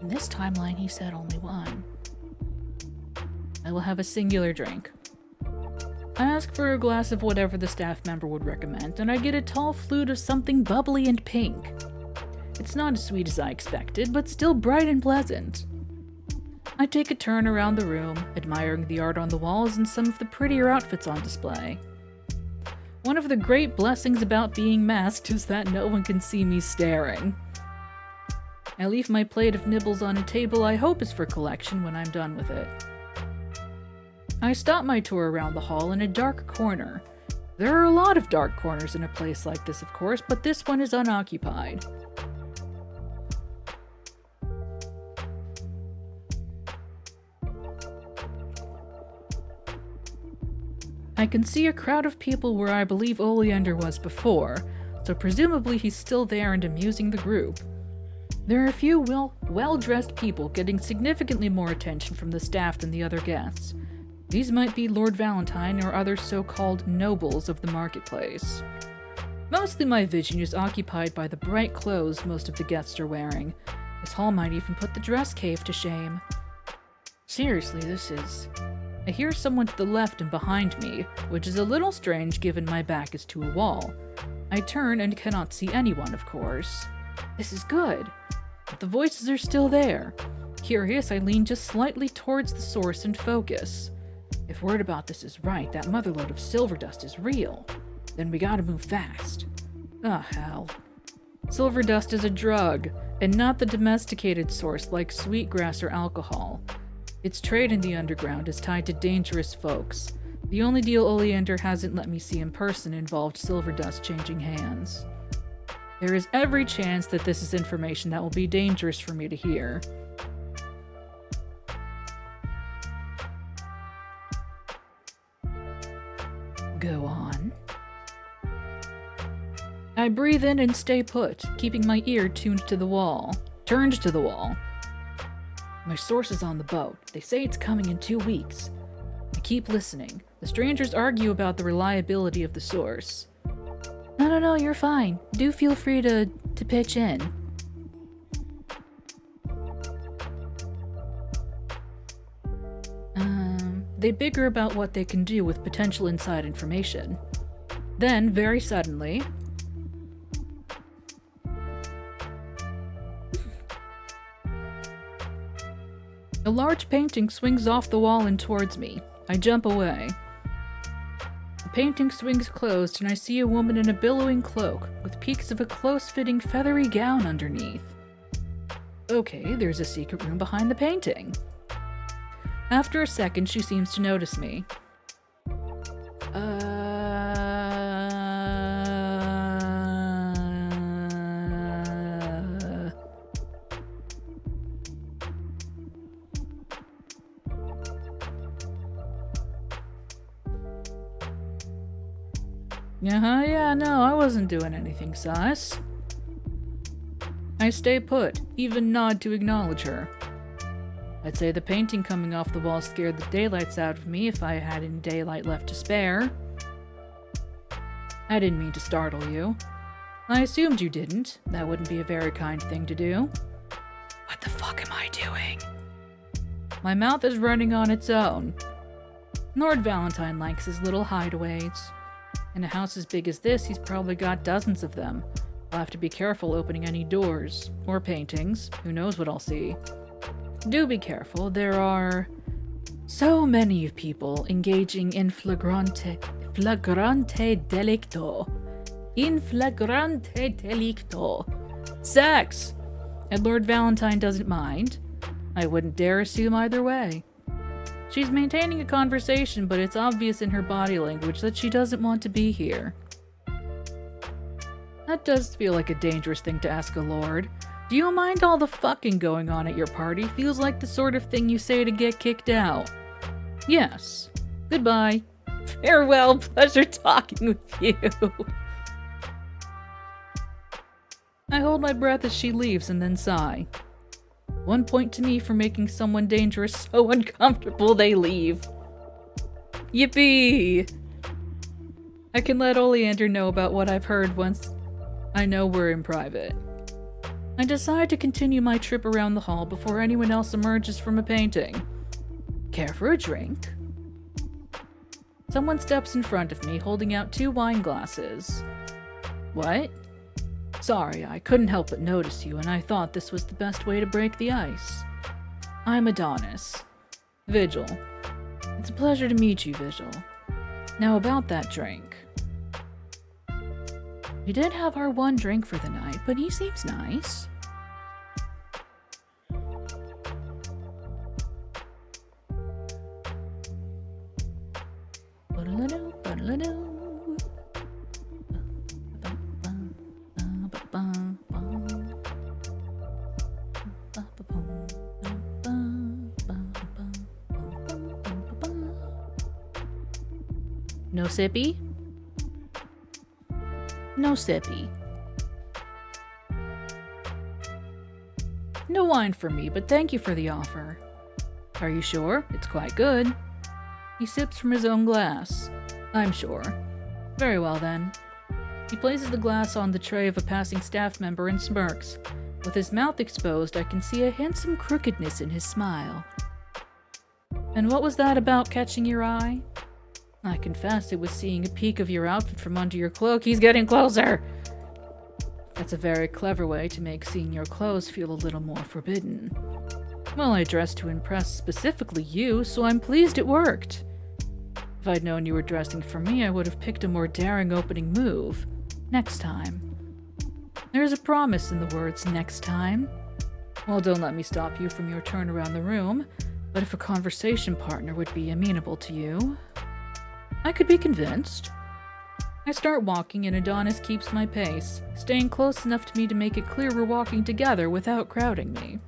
this timeline he said only one. I will have a singular drink. I ask for a glass of whatever the staff member would recommend, and I get a tall flute of something bubbly and pink. It's not as sweet as I expected, but still bright and pleasant. I take a turn around the room, admiring the art on the walls and some of the prettier outfits on display. One of the great blessings about being masked is that no one can see me staring. I leave my plate of nibbles on a table I hope is for collection when I'm done with it. I stop my tour around the hall in a dark corner. There are a lot of dark corners in a place like this, of course, but this one is unoccupied. I can see a crowd of people where I believe Oleander was before, so presumably he's still there and amusing the group. There are a few well-dressed people getting significantly more attention from the staff than the other guests. These might be Lord Valentine or other so-called nobles of the marketplace. Mostly my vision is occupied by the bright clothes most of the guests are wearing. This hall might even put the dress cave to shame. Seriously, I hear someone to the left and behind me, which is a little strange given my back is to a wall. I turn and cannot see anyone, of course. This is good, but the voices are still there. Curious, I lean just slightly towards the source and focus. If word about this is right, that motherlode of silver dust is real. Then we gotta move fast. Ah, hell. Silver dust is a drug, and not the domesticated source like sweetgrass or alcohol. Its trade in the underground is tied to dangerous folks. The only deal Oleander hasn't let me see in person involved silver dust changing hands. There is every chance that this is information that will be dangerous for me to hear. Go on. I breathe in and stay put, keeping my ear turned to the wall. My source is on the boat. They say it's coming in 2 weeks. I keep listening. The strangers argue about the reliability of the source. No, you're fine. Do feel free to pitch in. They bicker about what they can do with potential inside information. Then, very suddenly... a large painting swings off the wall and towards me. I jump away. The painting swings closed and I see a woman in a billowing cloak with peaks of a close-fitting feathery gown underneath. Okay, there's a secret room behind the painting. After a second, she seems to notice me. Yeah, no, I wasn't doing anything sus. I stay put, even nod to acknowledge her. I'd say the painting coming off the wall scared the daylights out of me if I had any daylight left to spare. I didn't mean to startle you. I assumed you didn't. That wouldn't be a very kind thing to do. What the fuck am I doing? My mouth is running on its own. Lord Valentine likes his little hideaways. In a house as big as this, he's probably got dozens of them. I'll have to be careful opening any doors. Or paintings. Who knows what I'll see. Do be careful. There are so many people engaging in flagrante delicto. In flagrante delicto. Sex! And Lord Valentine doesn't mind. I wouldn't dare assume either way. She's maintaining a conversation, but it's obvious in her body language that she doesn't want to be here. That does feel like a dangerous thing to ask a lord. Do you mind all the fucking going on at your party? Feels like the sort of thing you say to get kicked out. Yes. Goodbye. Farewell, pleasure talking with you. I hold my breath as she leaves and then sigh. 1 point to me for making someone dangerous so uncomfortable they leave. Yippee! I can let Oleander know about what I've heard once I know we're in private. I decide to continue my trip around the hall before anyone else emerges from a painting. Care for a drink? Someone steps in front of me, holding out 2 wine glasses. What? Sorry, I couldn't help but notice you, and I thought this was the best way to break the ice. I'm Adonis. Vigil. It's a pleasure to meet you, Vigil. Now about that drink. We did have our one drink for the night, but he seems nice. No sippy? No sippy. No wine for me, but thank you for the offer. Are you sure? It's quite good. He sips from his own glass. I'm sure. Very well then. He places the glass on the tray of a passing staff member and smirks. With his mouth exposed, I can see a handsome crookedness in his smile. And what was that about catching your eye? I confess it was seeing a peek of your outfit from under your cloak. He's getting closer! That's a very clever way to make seeing your clothes feel a little more forbidden. Well, I dressed to impress specifically you, so I'm pleased it worked. If I'd known you were dressing for me, I would have picked a more daring opening move. Next time. There's a promise in the words next time. Well, don't let me stop you from your turn around the room, but if a conversation partner would be amenable to you, I could be convinced. I start walking and Adonis keeps my pace, staying close enough to me to make it clear we're walking together without crowding me.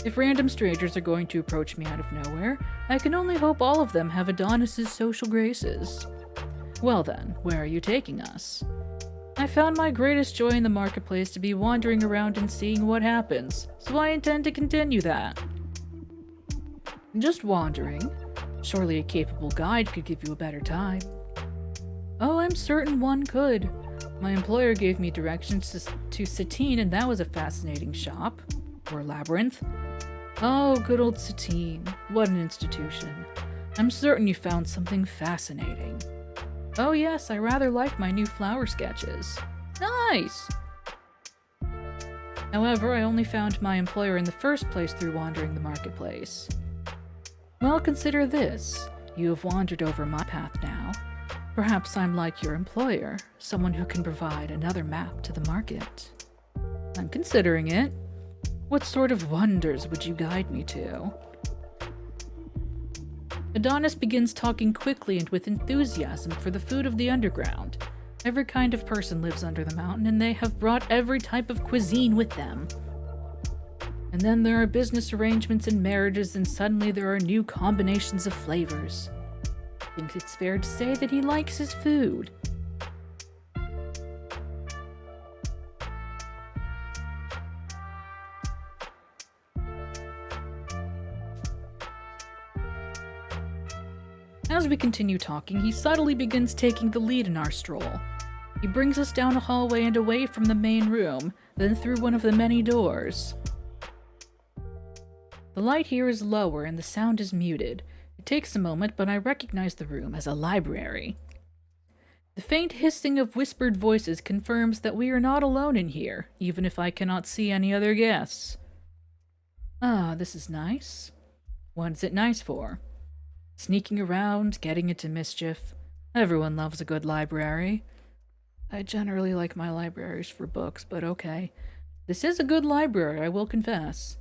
If random strangers are going to approach me out of nowhere, I can only hope all of them have Adonis's social graces. Well then, where are you taking us? I found my greatest joy in the marketplace to be wandering around and seeing what happens, so I intend to continue that. Just wandering? Surely a capable guide could give you a better time. Oh, I'm certain one could. My employer gave me directions to Satine, and that was a fascinating shop. Or labyrinth. Oh, good old Satine. What an institution. I'm certain you found something fascinating. Oh yes, I rather like my new flower sketches. Nice! However, I only found my employer in the first place through wandering the marketplace. Well, consider this. You have wandered over my path now. Perhaps I'm like your employer, someone who can provide another map to the market. I'm considering it. What sort of wonders would you guide me to? Adonis begins talking quickly and with enthusiasm for the food of the underground. Every kind of person lives under the mountain, and they have brought every type of cuisine with them. And then there are business arrangements and marriages, and suddenly there are new combinations of flavors. I think it's fair to say that he likes his food. As we continue talking, he subtly begins taking the lead in our stroll. He brings us down a hallway and away from the main room, then through one of the many doors. The light here is lower and the sound is muted. It takes a moment, but I recognize the room as a library. The faint hissing of whispered voices confirms that we are not alone in here, even if I cannot see any other guests. Ah, this is nice. What's it nice for? Sneaking around, getting into mischief. Everyone loves a good library. I generally like my libraries for books, but okay. This is a good library, I will confess.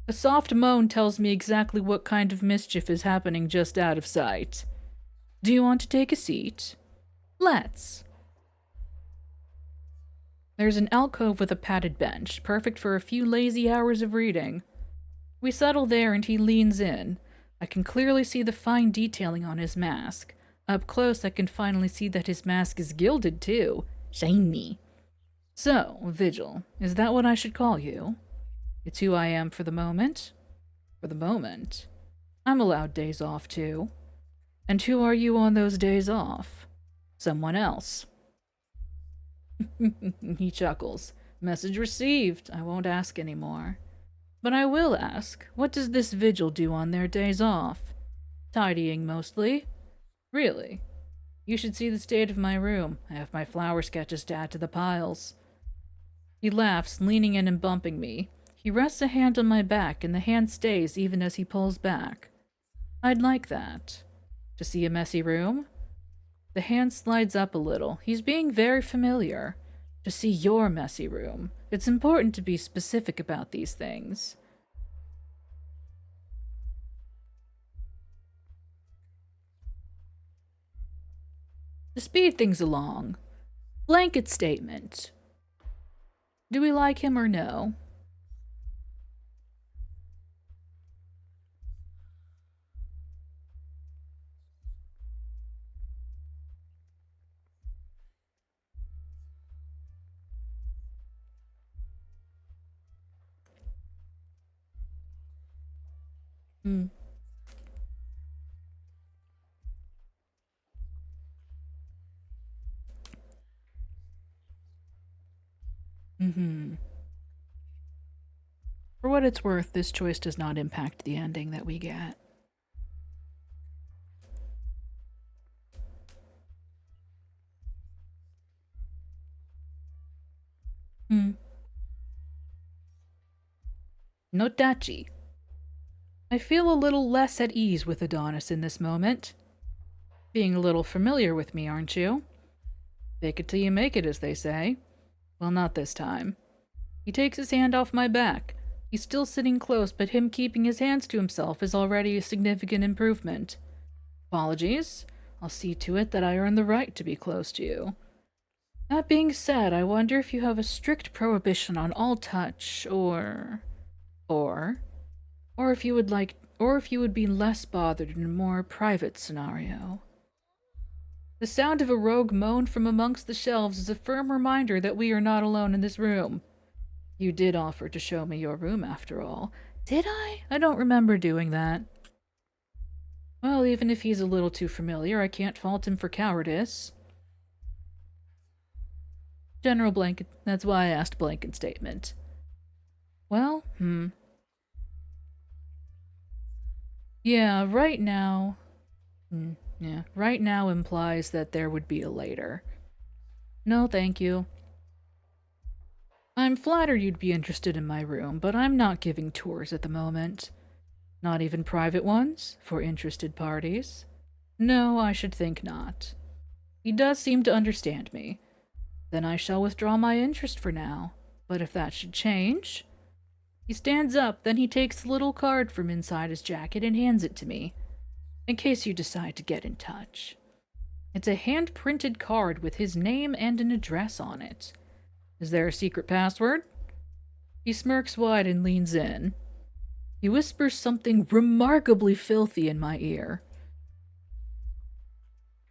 A soft moan tells me exactly what kind of mischief is happening just out of sight. Do you want to take a seat? Let's. There's an alcove with a padded bench, perfect for a few lazy hours of reading. We settle there and he leans in. I can clearly see the fine detailing on his mask. Up close, I can finally see that his mask is gilded, too. Shiny. So, Vigil, is that what I should call you? It's who I am for the moment. For the moment. I'm allowed days off, too. And who are you on those days off? Someone else. He chuckles. Message received. I won't ask anymore. But I will ask, what does this Vigil do on their days off? Tidying, mostly. Really? You should see the state of my room. I have my flower sketches to add to the piles. He laughs, leaning in and bumping me. He rests a hand on my back, and the hand stays even as he pulls back. I'd like that. To see a messy room? The hand slides up a little. He's being very familiar. To see your messy room. It's important to be specific about these things. To speed things along. Blanket statement. Do we like him or no? Hmm. Mm-hmm. For what it's worth, this choice does not impact the ending that we get. Hmm. Notachi. I feel a little less at ease with Adonis in this moment. Being a little familiar with me, aren't you? Fake it till you make it, as they say. Well, not this time. He takes his hand off my back. He's still sitting close, but him keeping his hands to himself is already a significant improvement. Apologies. I'll see to it that I earn the right to be close to you. That being said, I wonder if you have a strict prohibition on all touch, or if you would be less bothered in a more private scenario. The sound of a rogue moan from amongst the shelves is a firm reminder that we are not alone in this room. You did offer to show me your room, after all. Did I? I don't remember doing that. Well, even if he's a little too familiar, I can't fault him for cowardice. General blanket. That's why I asked blanket statement. Well, Yeah, right now. Yeah, right now implies that there would be a later. No, thank you. I'm flattered you'd be interested in my room, but I'm not giving tours at the moment. Not even private ones, for interested parties. No, I should think not. He does seem to understand me. Then I shall withdraw my interest for now. But if that should change... He stands up, then he takes the little card from inside his jacket and hands it to me, in case you decide to get in touch. It's a hand-printed card with his name and an address on it. Is there a secret password? He smirks wide and leans in. He whispers something remarkably filthy in my ear.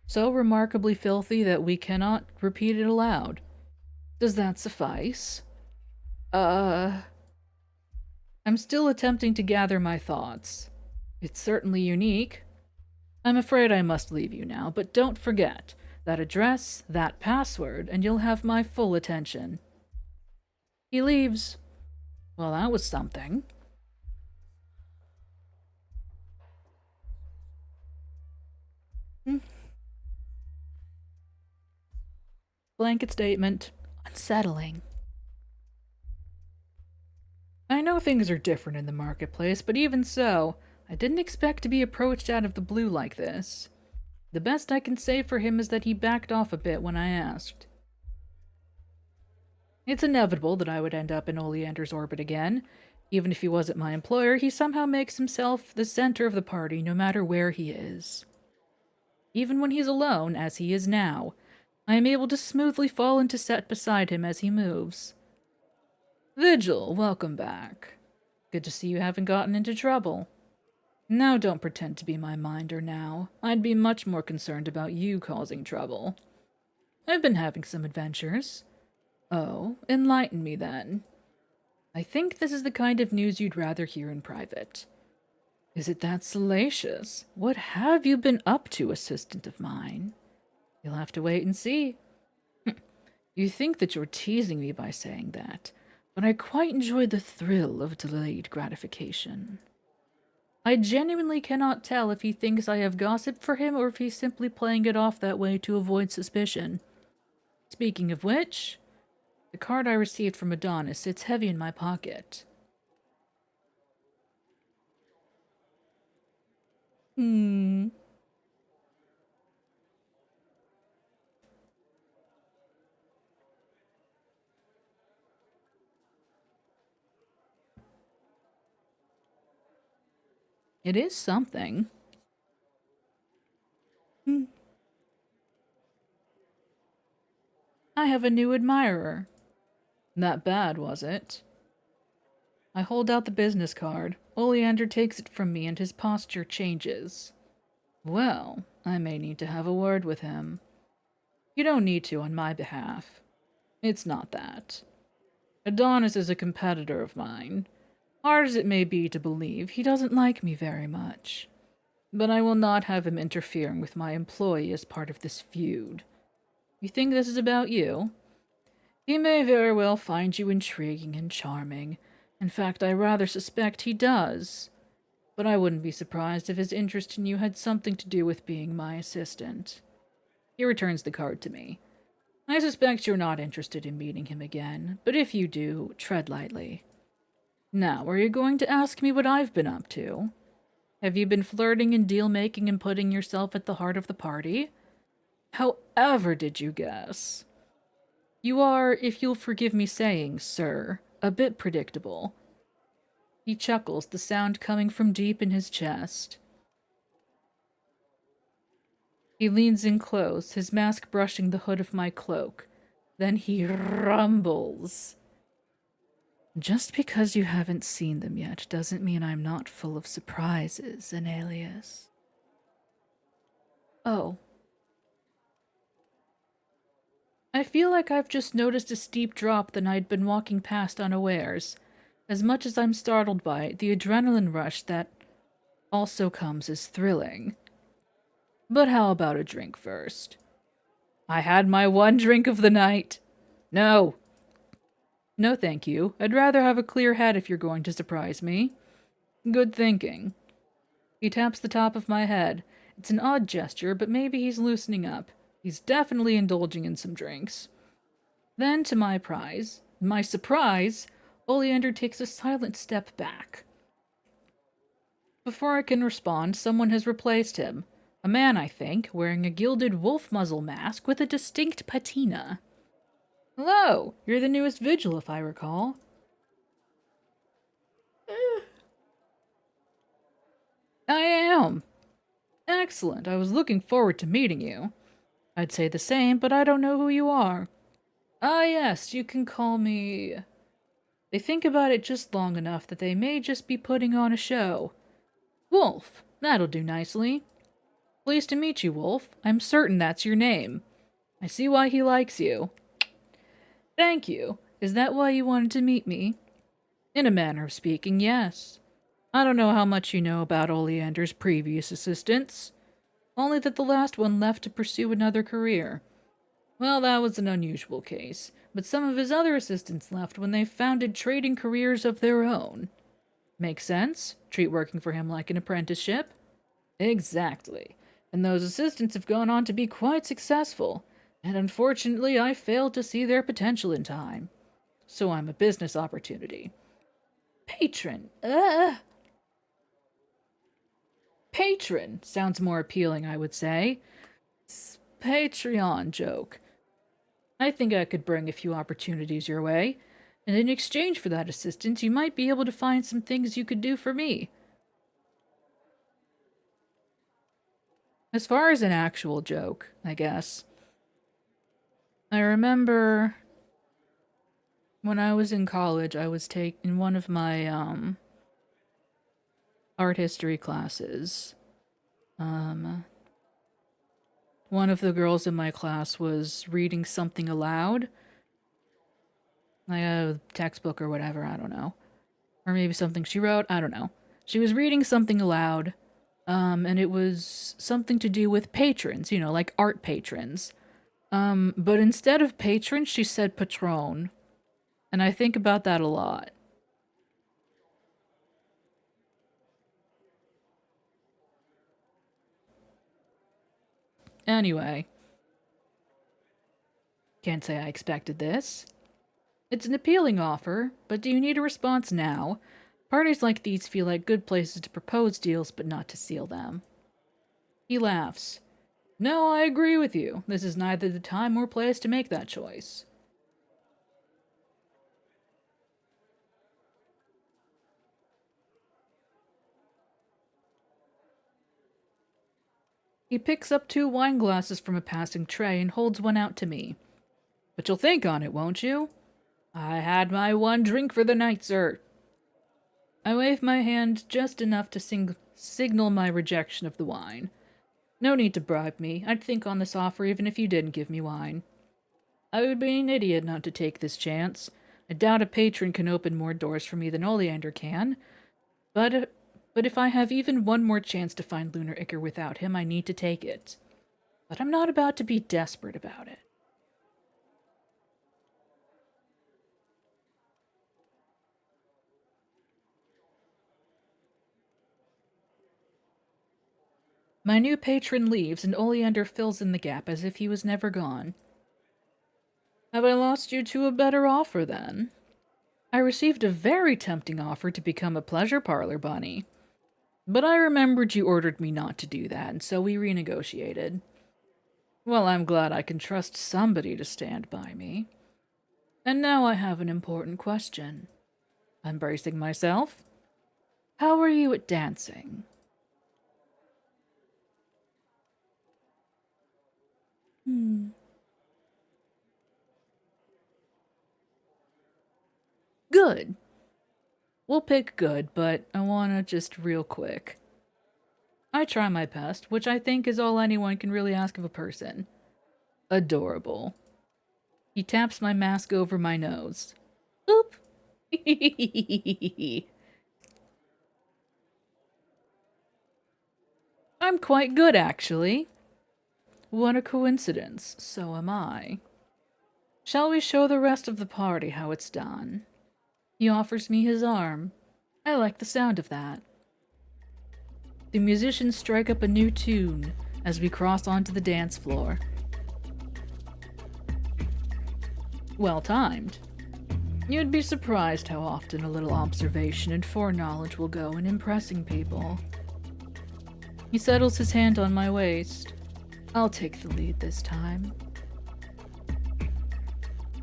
So remarkably filthy that we cannot repeat it aloud. Does that suffice? I'm still attempting to gather my thoughts. It's certainly unique. I'm afraid I must leave you now, but don't forget that address, that password, and you'll have my full attention. He leaves. Well, that was something. Blanket statement. Unsettling. I know things are different in the marketplace, but even so, I didn't expect to be approached out of the blue like this. The best I can say for him is that he backed off a bit when I asked. It's inevitable that I would end up in Oleander's orbit again. Even if he wasn't my employer, he somehow makes himself the center of the party no matter where he is. Even when he's alone, as he is now, I am able to smoothly fall into set beside him as he moves. Vigil, welcome back. Good to see you haven't gotten into trouble. Now don't pretend to be my minder now. I'd be much more concerned about you causing trouble. I've been having some adventures. Oh, enlighten me then. I think this is the kind of news you'd rather hear in private. Is it that salacious? What have you been up to, assistant of mine? You'll have to wait and see. You think that you're teasing me by saying that, but I quite enjoy the thrill of delayed gratification. I genuinely cannot tell if he thinks I have gossiped for him or if he's simply playing it off that way to avoid suspicion. Speaking of which, the card I received from Adonis sits heavy in my pocket. It is something. I have a new admirer. Not bad, was it? I hold out the business card. Oleander takes it from me and his posture changes. Well, I may need to have a word with him. You don't need to on my behalf. It's not that. Adonis is a competitor of mine. Hard as it may be to believe, he doesn't like me very much. But I will not have him interfering with my employee as part of this feud. You think this is about you? He may very well find you intriguing and charming. In fact, I rather suspect he does. But I wouldn't be surprised if his interest in you had something to do with being my assistant. He returns the card to me. I suspect you're not interested in meeting him again, but if you do, tread lightly. Now, are you going to ask me what I've been up to? Have you been flirting and deal-making and putting yourself at the heart of the party? However did you guess? You are, if you'll forgive me saying, sir, a bit predictable. He chuckles, the sound coming from deep in his chest. He leans in close, his mask brushing the hood of my cloak. Then he rumbles. Just because you haven't seen them yet doesn't mean I'm not full of surprises, an alias. Oh. I feel like I've just noticed a steep drop than I'd been walking past unawares. As much as I'm startled by it, the adrenaline rush that also comes is thrilling. But how about a drink first? I had my one drink of the night. No. No, thank you. I'd rather have a clear head if you're going to surprise me. Good thinking. He taps the top of my head. It's an odd gesture, but maybe he's loosening up. He's definitely indulging in some drinks. Then, to my surprise, Oleander takes a silent step back. Before I can respond, someone has replaced him. A man, I think, wearing a gilded wolf muzzle mask with a distinct patina. Hello, you're the newest vigil, if I recall. I am. Excellent, I was looking forward to meeting you. I'd say the same, but I don't know who you are. Ah, yes, you can call me... They think about it just long enough that they may just be putting on a show. Wolf, that'll do nicely. Pleased to meet you, Wolf. I'm certain that's your name. I see why he likes you. Thank you. Is that why you wanted to meet me? In a manner of speaking, yes. I don't know how much you know about Oleander's previous assistants. Only that the last one left to pursue another career. Well, that was an unusual case, but some of his other assistants left when they founded trading careers of their own. Make sense? Treat working for him like an apprenticeship? Exactly. And those assistants have gone on to be quite successful, and unfortunately I failed to see their potential in time. So I'm a business opportunity. Patron. Patron sounds more appealing, I would say. Patreon joke. I think I could bring a few opportunities your way, and in exchange for that assistance, you might be able to find some things you could do for me. As far as an actual joke, I guess. I remember when I was in college, I was taking one of my, art history classes. One of the girls in my class was reading something aloud. Like a textbook or whatever, I don't know. Or maybe something she wrote, I don't know. She was reading something aloud, and it was something to do with patrons, like art patrons. But instead of patron, she said patron. And I think about that a lot. Anyway, can't say I expected this. It's an appealing offer, but do you need a response now? Parties like these feel like good places to propose deals, but not to seal them. He laughs. No, I agree with you. This is neither the time or place to make that choice. He picks up 2 wine glasses from a passing tray and holds one out to me. But you'll think on it, won't you? I had my one drink for the night, sir. I wave my hand just enough to signal my rejection of the wine. No need to bribe me. I'd think on this offer even if you didn't give me wine. I would be an idiot not to take this chance. I doubt a patron can open more doors for me than Oleander can. But if I have even one more chance to find Lunar Ichor without him, I need to take it. But I'm not about to be desperate about it. My new patron leaves, and Oleander fills in the gap as if he was never gone. Have I lost you to a better offer, then? I received a very tempting offer to become a pleasure parlor bunny. But I remembered you ordered me not to do that, and so we renegotiated. Well, I'm glad I can trust somebody to stand by me. And now I have an important question. I'm bracing myself. How are you at dancing? Good. We'll pick good, but I wanna just real quick. I try my best, which I think is all anyone can really ask of a person. Adorable. He taps my mask over my nose. Oop! I'm quite good, actually. What a coincidence. So am I. Shall we show the rest of the party how it's done? He offers me his arm. I like the sound of that. The musicians strike up a new tune as we cross onto the dance floor. Well timed. You'd be surprised how often a little observation and foreknowledge will go in impressing people. He settles his hand on my waist. I'll take the lead this time.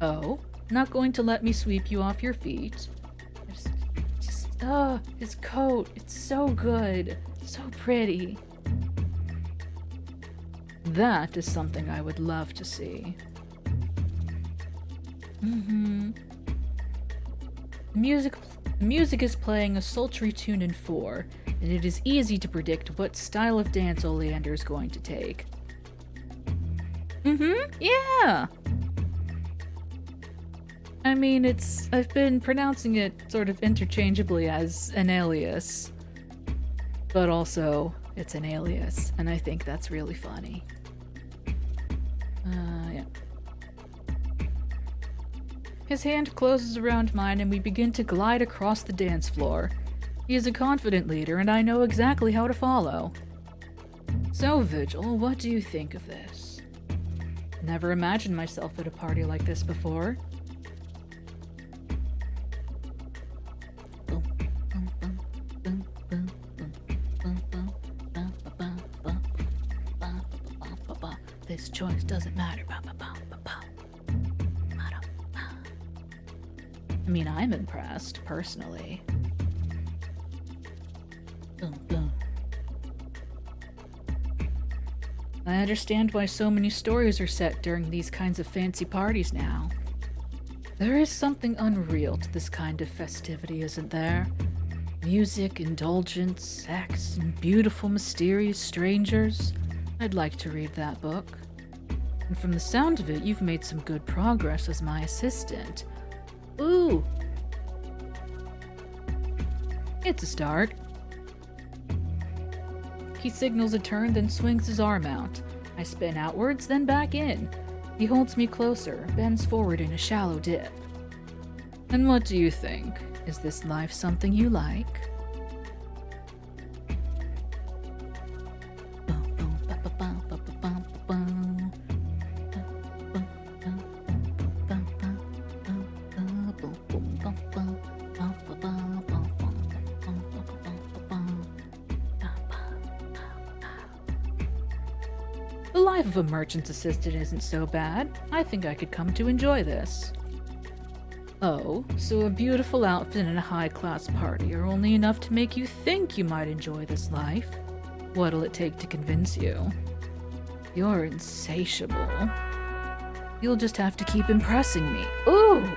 Oh, not going to let me sweep you off your feet? His coat, it's so good, so pretty. That is something I would love to see. Music is playing a sultry tune in 4, and it is easy to predict what style of dance Oleander is going to take. Yeah! I mean, I've been pronouncing it sort of interchangeably as an alias, but also it's an alias, and I think that's really funny. Yeah. His hand closes around mine and we begin to glide across the dance floor. He is a confident leader and I know exactly how to follow. So, Vigil, what do you think of this? Never imagined myself at a party like this before. This choice doesn't matter. I mean, I'm impressed, personally. I understand why so many stories are set during these kinds of fancy parties now. There is something unreal to this kind of festivity, isn't there? Music, indulgence, sex, and beautiful, mysterious strangers. I'd like to read that book. And from the sound of it, you've made some good progress as my assistant. Ooh! It's a start. He signals a turn, then swings his arm out. I spin outwards, then back in. He holds me closer, bends forward in a shallow dip. And what do you think? Is this life something you like? The life of a merchant's assistant isn't so bad. I think I could come to enjoy this. Oh, so a beautiful outfit and a high-class party are only enough to make you think you might enjoy this life? What'll it take to convince you? You're insatiable. You'll just have to keep impressing me. Ooh!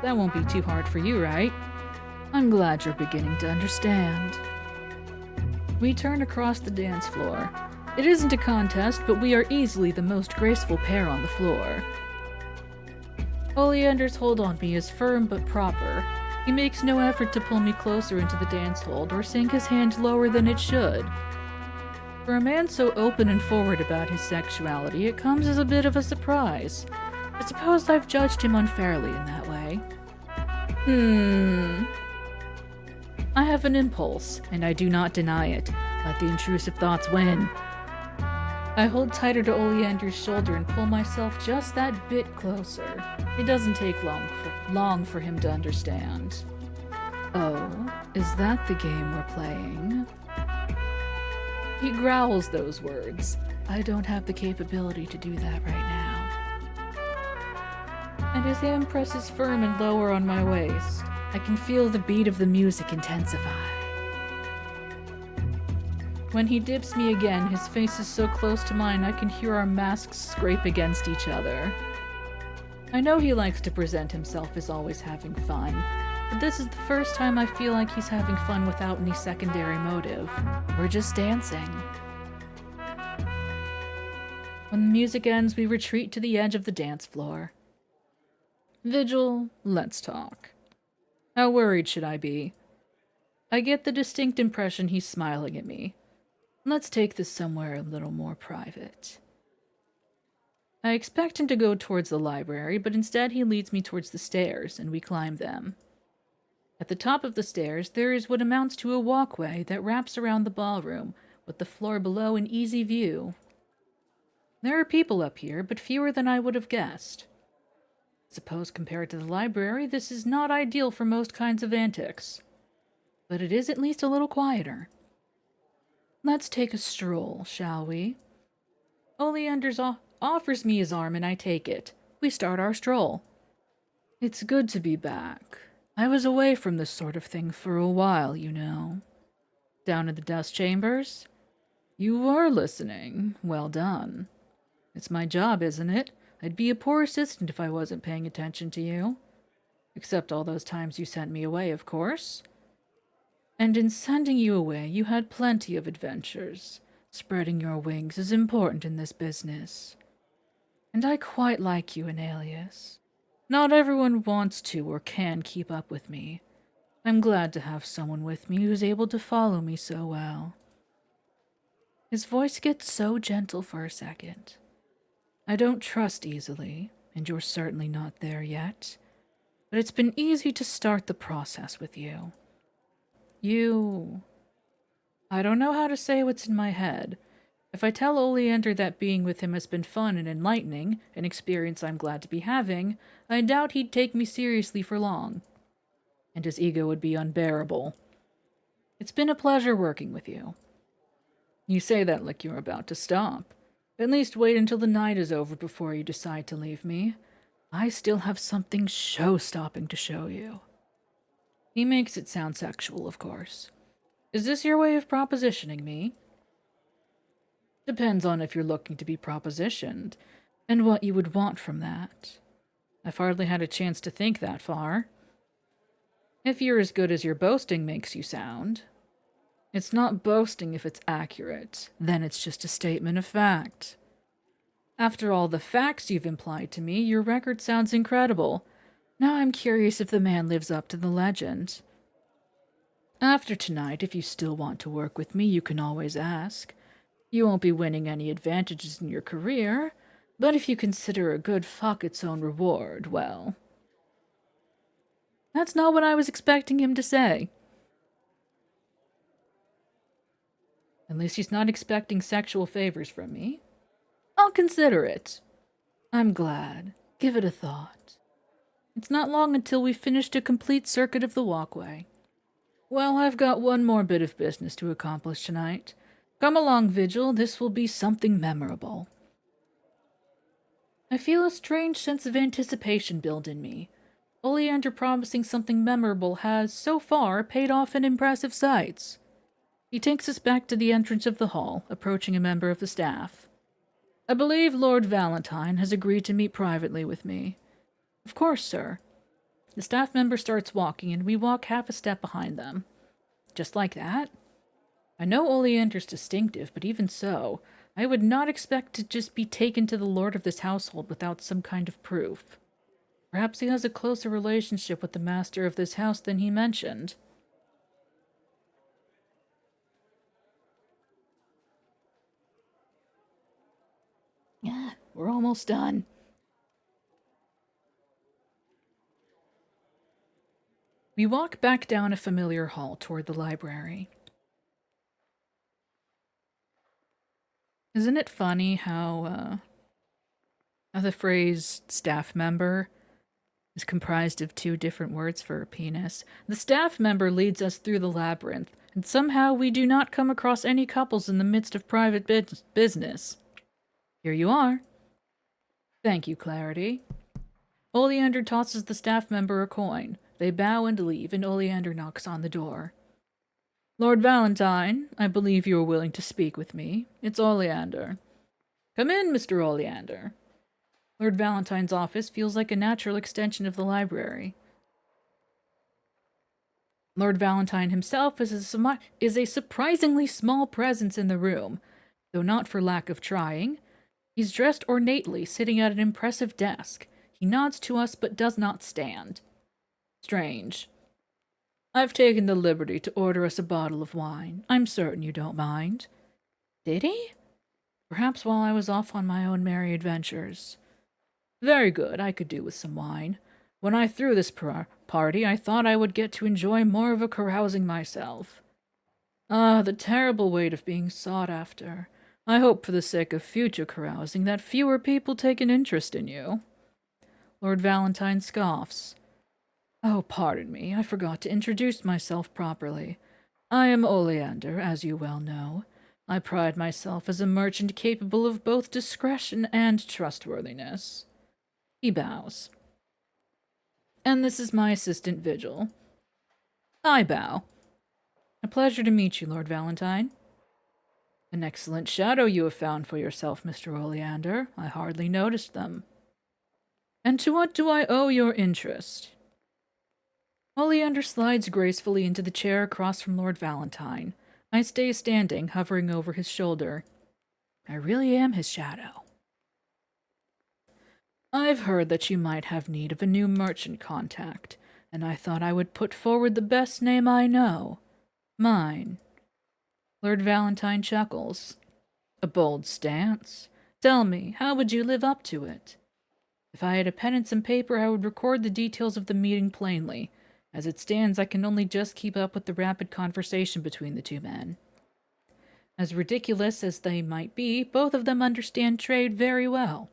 That won't be too hard for you, right? I'm glad you're beginning to understand. We turn across the dance floor. It isn't a contest, but we are easily the most graceful pair on the floor. Oleander's hold on me is firm but proper. He makes no effort to pull me closer into the dance hold or sink his hand lower than it should. For a man so open and forward about his sexuality, it comes as a bit of a surprise. I suppose I've judged him unfairly in that way. I have an impulse, and I do not deny it. Let the intrusive thoughts win. I hold tighter to Oleander's shoulder and pull myself just that bit closer. It doesn't take long for him to understand. Oh, is that the game we're playing? He growls those words. I don't have the capability to do that right now. And his hand presses firm and lower on my waist. I can feel the beat of the music intensify. When he dips me again, his face is so close to mine I can hear our masks scrape against each other. I know he likes to present himself as always having fun, but this is the first time I feel like he's having fun without any secondary motive. We're just dancing. When the music ends, we retreat to the edge of the dance floor. Vigil, let's talk. How worried should I be? I get the distinct impression he's smiling at me. Let's take this somewhere a little more private. I expect him to go towards the library, but instead he leads me towards the stairs, and we climb them. At the top of the stairs, there is what amounts to a walkway that wraps around the ballroom, with the floor below in easy view. There are people up here, but fewer than I would have guessed. Suppose compared to the library, this is not ideal for most kinds of antics. But it is at least a little quieter. Let's take a stroll, shall we? Oleander offers me his arm and I take it. We start our stroll. It's good to be back. I was away from this sort of thing for a while, you know. Down in the dust chambers? You were listening. Well done. It's my job, isn't it? I'd be a poor assistant if I wasn't paying attention to you. Except all those times you sent me away, of course. And in sending you away, you had plenty of adventures. Spreading your wings is important in this business. And I quite like you, an alias. Not everyone wants to or can keep up with me. I'm glad to have someone with me who's able to follow me so well. His voice gets so gentle for a second. I don't trust easily, and you're certainly not there yet. But it's been easy to start the process with you. I don't know how to say what's in my head. If I tell Oleander that being with him has been fun and enlightening, an experience I'm glad to be having, I doubt he'd take me seriously for long. And his ego would be unbearable. It's been a pleasure working with you. You say that like you're about to stop. At least wait until the night is over before you decide to leave me. I still have something show-stopping to show you. He makes it sound sexual, of course. Is this your way of propositioning me? Depends on if you're looking to be propositioned, and what you would want from that. I've hardly had a chance to think that far. If you're as good as your boasting makes you sound. It's not boasting if it's accurate. Then it's just a statement of fact. After all the facts you've implied to me, your record sounds incredible. Now I'm curious if the man lives up to the legend. After tonight, if you still want to work with me, you can always ask. You won't be winning any advantages in your career, but if you consider a good fuck its own reward, well... That's not what I was expecting him to say. At least he's not expecting sexual favors from me. I'll consider it. I'm glad. Give it a thought. It's not long until we've finished a complete circuit of the walkway. Well, I've got one more bit of business to accomplish tonight. Come along, Vigil. This will be something memorable. I feel a strange sense of anticipation build in me. Oleander promising something memorable has, so far, paid off in impressive sights. He takes us back to the entrance of the hall, approaching a member of the staff. I believe Lord Valentine has agreed to meet privately with me. Of course, sir. The staff member starts walking, and we walk half a step behind them. Just like that? I know Oleander's distinctive, but even so, I would not expect to just be taken to the lord of this household without some kind of proof. Perhaps he has a closer relationship with the master of this house than he mentioned. Yeah, we're almost done. We walk back down a familiar hall toward the library. Isn't it funny how the phrase staff member is comprised of two different words for a penis? The staff member leads us through the labyrinth, and somehow we do not come across any couples in the midst of private business. Here you are. Thank you, Clarity. Oleander tosses the staff member a coin. They bow and leave, and Oleander knocks on the door. Lord Valentine, I believe you are willing to speak with me. It's Oleander. Come in, Mr. Oleander. Lord Valentine's office feels like a natural extension of the library. Lord Valentine himself is a surprisingly small presence in the room, though not for lack of trying. He's dressed ornately, sitting at an impressive desk. He nods to us but does not stand. Strange. I've taken the liberty to order us a bottle of wine. I'm certain you don't mind. Did he? Perhaps while I was off on my own merry adventures. Very good, I could do with some wine. When I threw this party, I thought I would get to enjoy more of a carousing myself. Ah, the terrible weight of being sought after. I hope for the sake of future carousing that fewer people take an interest in you. Lord Valentine scoffs. Oh, pardon me, I forgot to introduce myself properly. I am Oleander, as you well know. I pride myself as a merchant capable of both discretion and trustworthiness. He bows. And this is my assistant, Vigil. I bow. A pleasure to meet you, Lord Valentine. An excellent shadow you have found for yourself, Mr. Oleander. I hardly noticed them. And to what do I owe your interest? Oleander slides gracefully into the chair across from Lord Valentine. I stay standing, hovering over his shoulder. I really am his shadow. I've heard that you might have need of a new merchant contact, and I thought I would put forward the best name I know. Mine. Lord Valentine chuckles. A bold stance. Tell me, how would you live up to it? If I had a pen and some paper, I would record the details of the meeting plainly. As it stands, I can only just keep up with the rapid conversation between the two men. As ridiculous as they might be, both of them understand trade very well.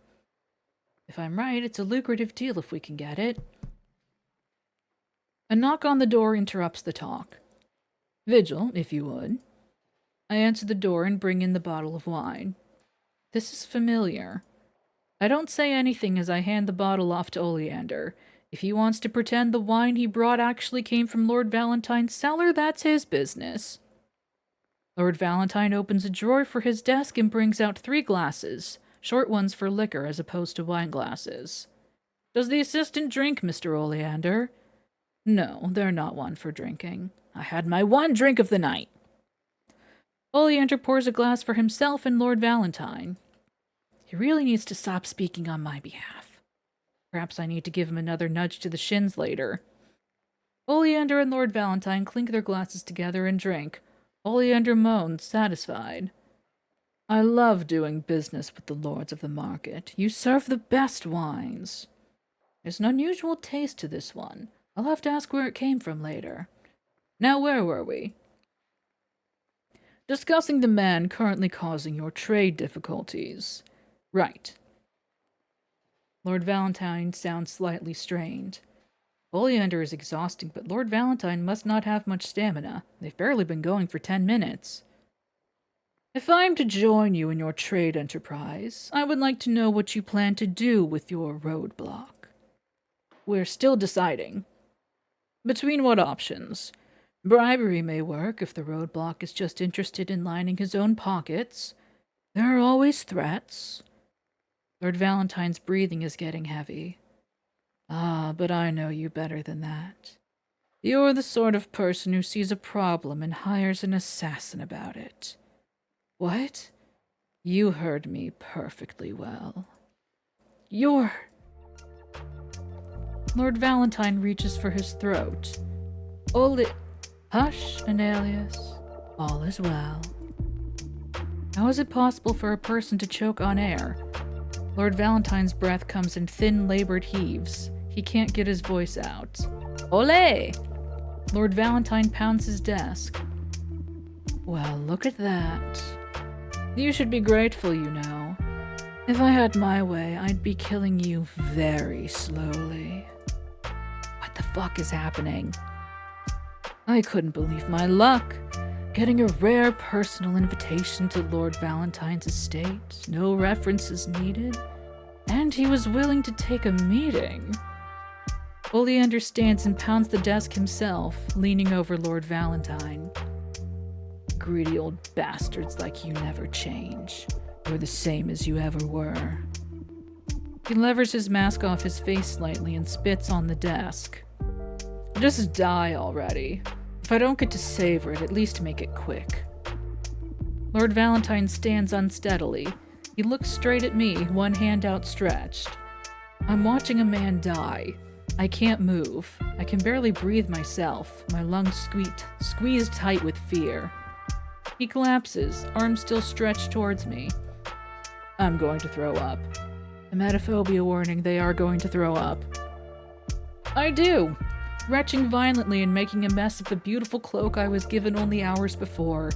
If I'm right, it's a lucrative deal if we can get it. A knock on the door interrupts the talk. Vigil, if you would. I answer the door and bring in the bottle of wine. This is familiar. I don't say anything as I hand the bottle off to Oleander. If he wants to pretend the wine he brought actually came from Lord Valentine's cellar, that's his business. Lord Valentine opens a drawer for his desk and brings out 3 glasses, short ones for liquor as opposed to wine glasses. Does the assistant drink, Mr. Oleander? No, they're not one for drinking. I had my one drink of the night. Oleander pours a glass for himself and Lord Valentine. He really needs to stop speaking on my behalf. Perhaps I need to give him another nudge to the shins later. Oleander and Lord Valentine clink their glasses together and drink. Oleander moans, satisfied. I love doing business with the lords of the market. You serve the best wines. There's an unusual taste to this one. I'll have to ask where it came from later. Now, where were we? Discussing the man currently causing your trade difficulties. Right. Lord Valentine sounds slightly strained. Oleander is exhausting, but Lord Valentine must not have much stamina. They've barely been going for 10 minutes. If I'm to join you in your trade enterprise, I would like to know what you plan to do with your roadblock. We're still deciding. Between what options? Bribery may work if the roadblock is just interested in lining his own pockets. There are always threats. Lord Valentine's breathing is getting heavy. Ah, but I know you better than that. You're the sort of person who sees a problem and hires an assassin about it. What? You heard me perfectly well. You're... Lord Valentine reaches for his throat. Hush, Anelius. All is well. How is it possible for a person to choke on air? Lord Valentine's breath comes in thin, labored heaves. He can't get his voice out. Olé! Lord Valentine pounds his desk. Well, look at that. You should be grateful, you know. If I had my way, I'd be killing you very slowly. What the fuck is happening? I couldn't believe my luck. Getting a rare personal invitation to Lord Valentine's estate, no references needed, and he was willing to take a meeting. Oleander stands and pounds the desk himself, leaning over Lord Valentine. Greedy old bastards like you never change. You're the same as you ever were. He levers his mask off his face slightly and spits on the desk. Just die already. If I don't get to savor it, at least make it quick. Lord Valentine stands unsteadily. He looks straight at me, one hand outstretched. I'm watching a man die. I can't move. I can barely breathe myself, my lungs squeezed tight with fear. He collapses, arms still stretched towards me. I'm going to throw up. Emetophobia warning, they are going to throw up. I do, retching violently and making a mess of the beautiful cloak I was given only hours before.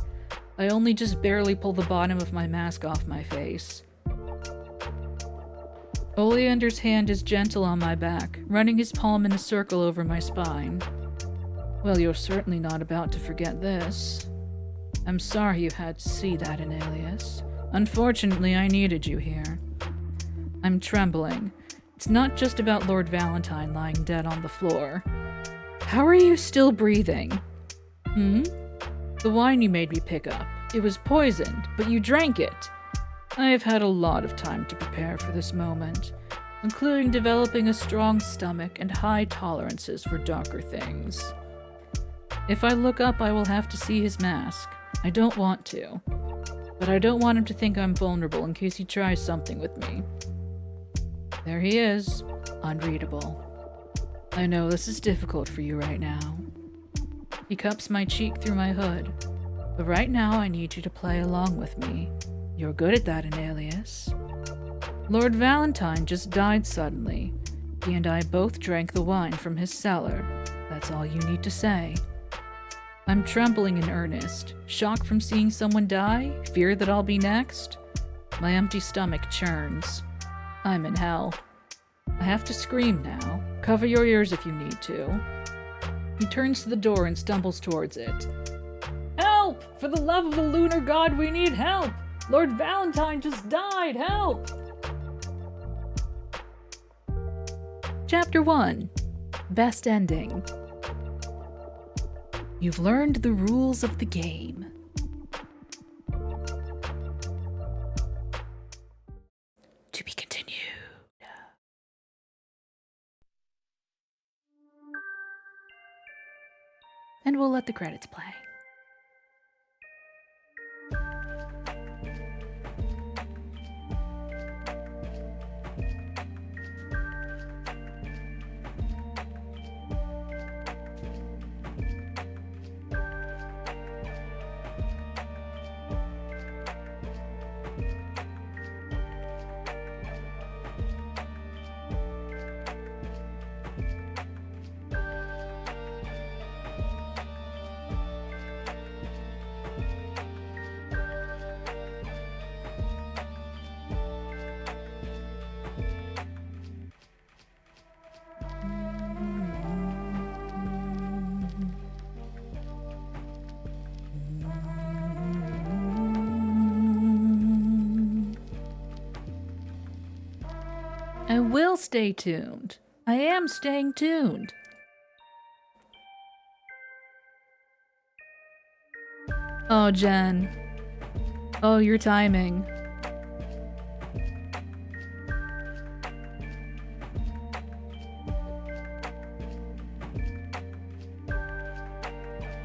I only just barely pull the bottom of my mask off my face. Oleander's hand is gentle on my back, running his palm in a circle over my spine. Well, you're certainly not about to forget this. I'm sorry you had to see that in Alias. Unfortunately, I needed you here. I'm trembling. It's not just about Lord Valentine lying dead on the floor. How are you still breathing? The wine you made me pick up. It was poisoned, but you drank it. I have had a lot of time to prepare for this moment, including developing a strong stomach and high tolerances for darker things. If I look up, I will have to see his mask. I don't want to, but I don't want him to think I'm vulnerable in case he tries something with me. There he is, unreadable. I know this is difficult for you right now. He cups my cheek through my hood, but right now I need you to play along with me. You're good at that in Alias. Lord Valentine just died suddenly. He and I both drank the wine from his cellar. That's all you need to say. I'm trembling in earnest, shock from seeing someone die, fear that I'll be next. My empty stomach churns. I'm in hell. I have to scream now. Cover your ears if you need to. He turns to the door and stumbles towards it. Help! For the love of the lunar god, we need help! Lord Valentine just died! Help! Chapter 1. Best Ending. You've learned the rules of the game. To be continued. And we'll let the credits play. I will stay tuned. I am staying tuned. Oh, Jen. Oh, your timing.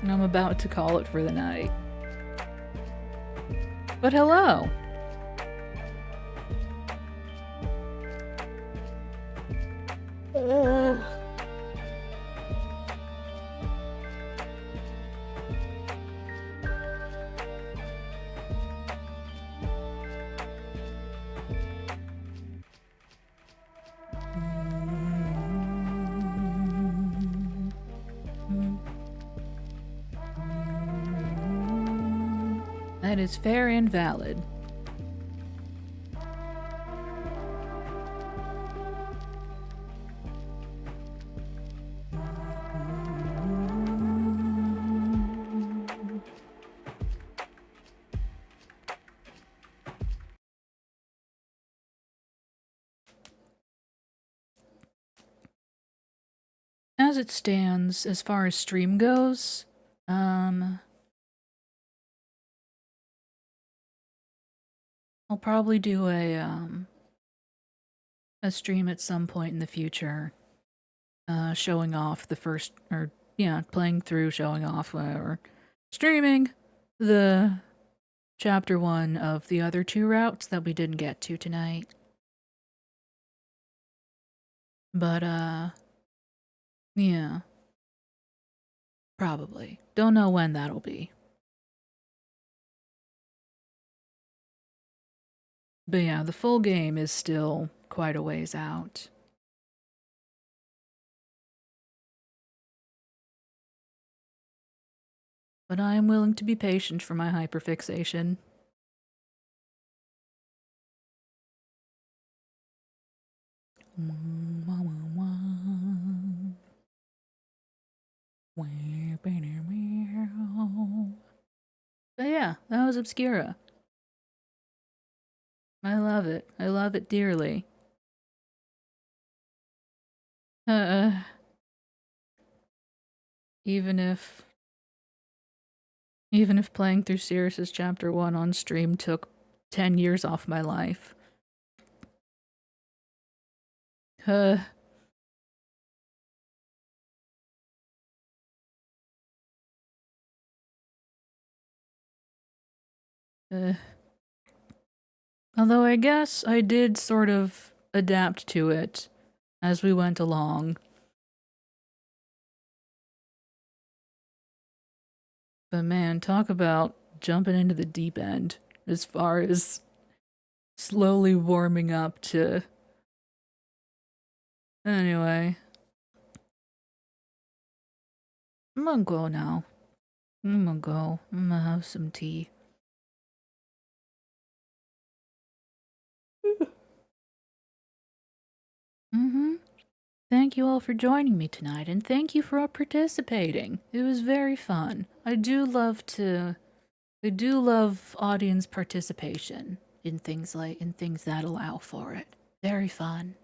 I'm about to call it for the night. But hello. That is fair and valid. As it stands, as far as stream goes, I'll probably do a stream at some point in the future, showing off the first, or yeah, playing through, showing off, or streaming the chapter 1 of the other 2 routes that we didn't get to tonight. But, yeah. Probably. Don't know when that'll be. But yeah, the full game is still quite a ways out. But I am willing to be patient for my hyperfixation. But yeah, that was Obscura. I love it. I love it dearly. Uh, even if playing through Cirrus's chapter 1 on stream took 10 years off my life. Uh, uh. Although I guess I did sort of adapt to it as we went along. But man, talk about jumping into the deep end as far as slowly warming up to. Anyway, I'm gonna go now. I'm gonna go. I'm gonna have some tea. Mm-hmm. Thank you all for joining me tonight, and thank you for participating. It was very fun. I do love audience participation in things that allow for it. Very fun.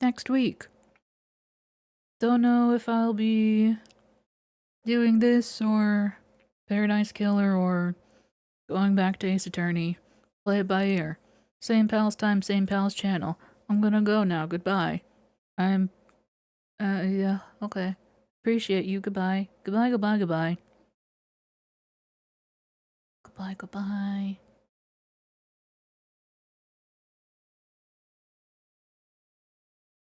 Next week. Don't know if I'll be doing this or Paradise Killer or going back to Ace Attorney. Play it by ear. Same pals time, same pals channel. I'm gonna go now. Goodbye. I'm. Yeah, okay. Appreciate you. Goodbye. Goodbye, goodbye, goodbye. Goodbye, goodbye.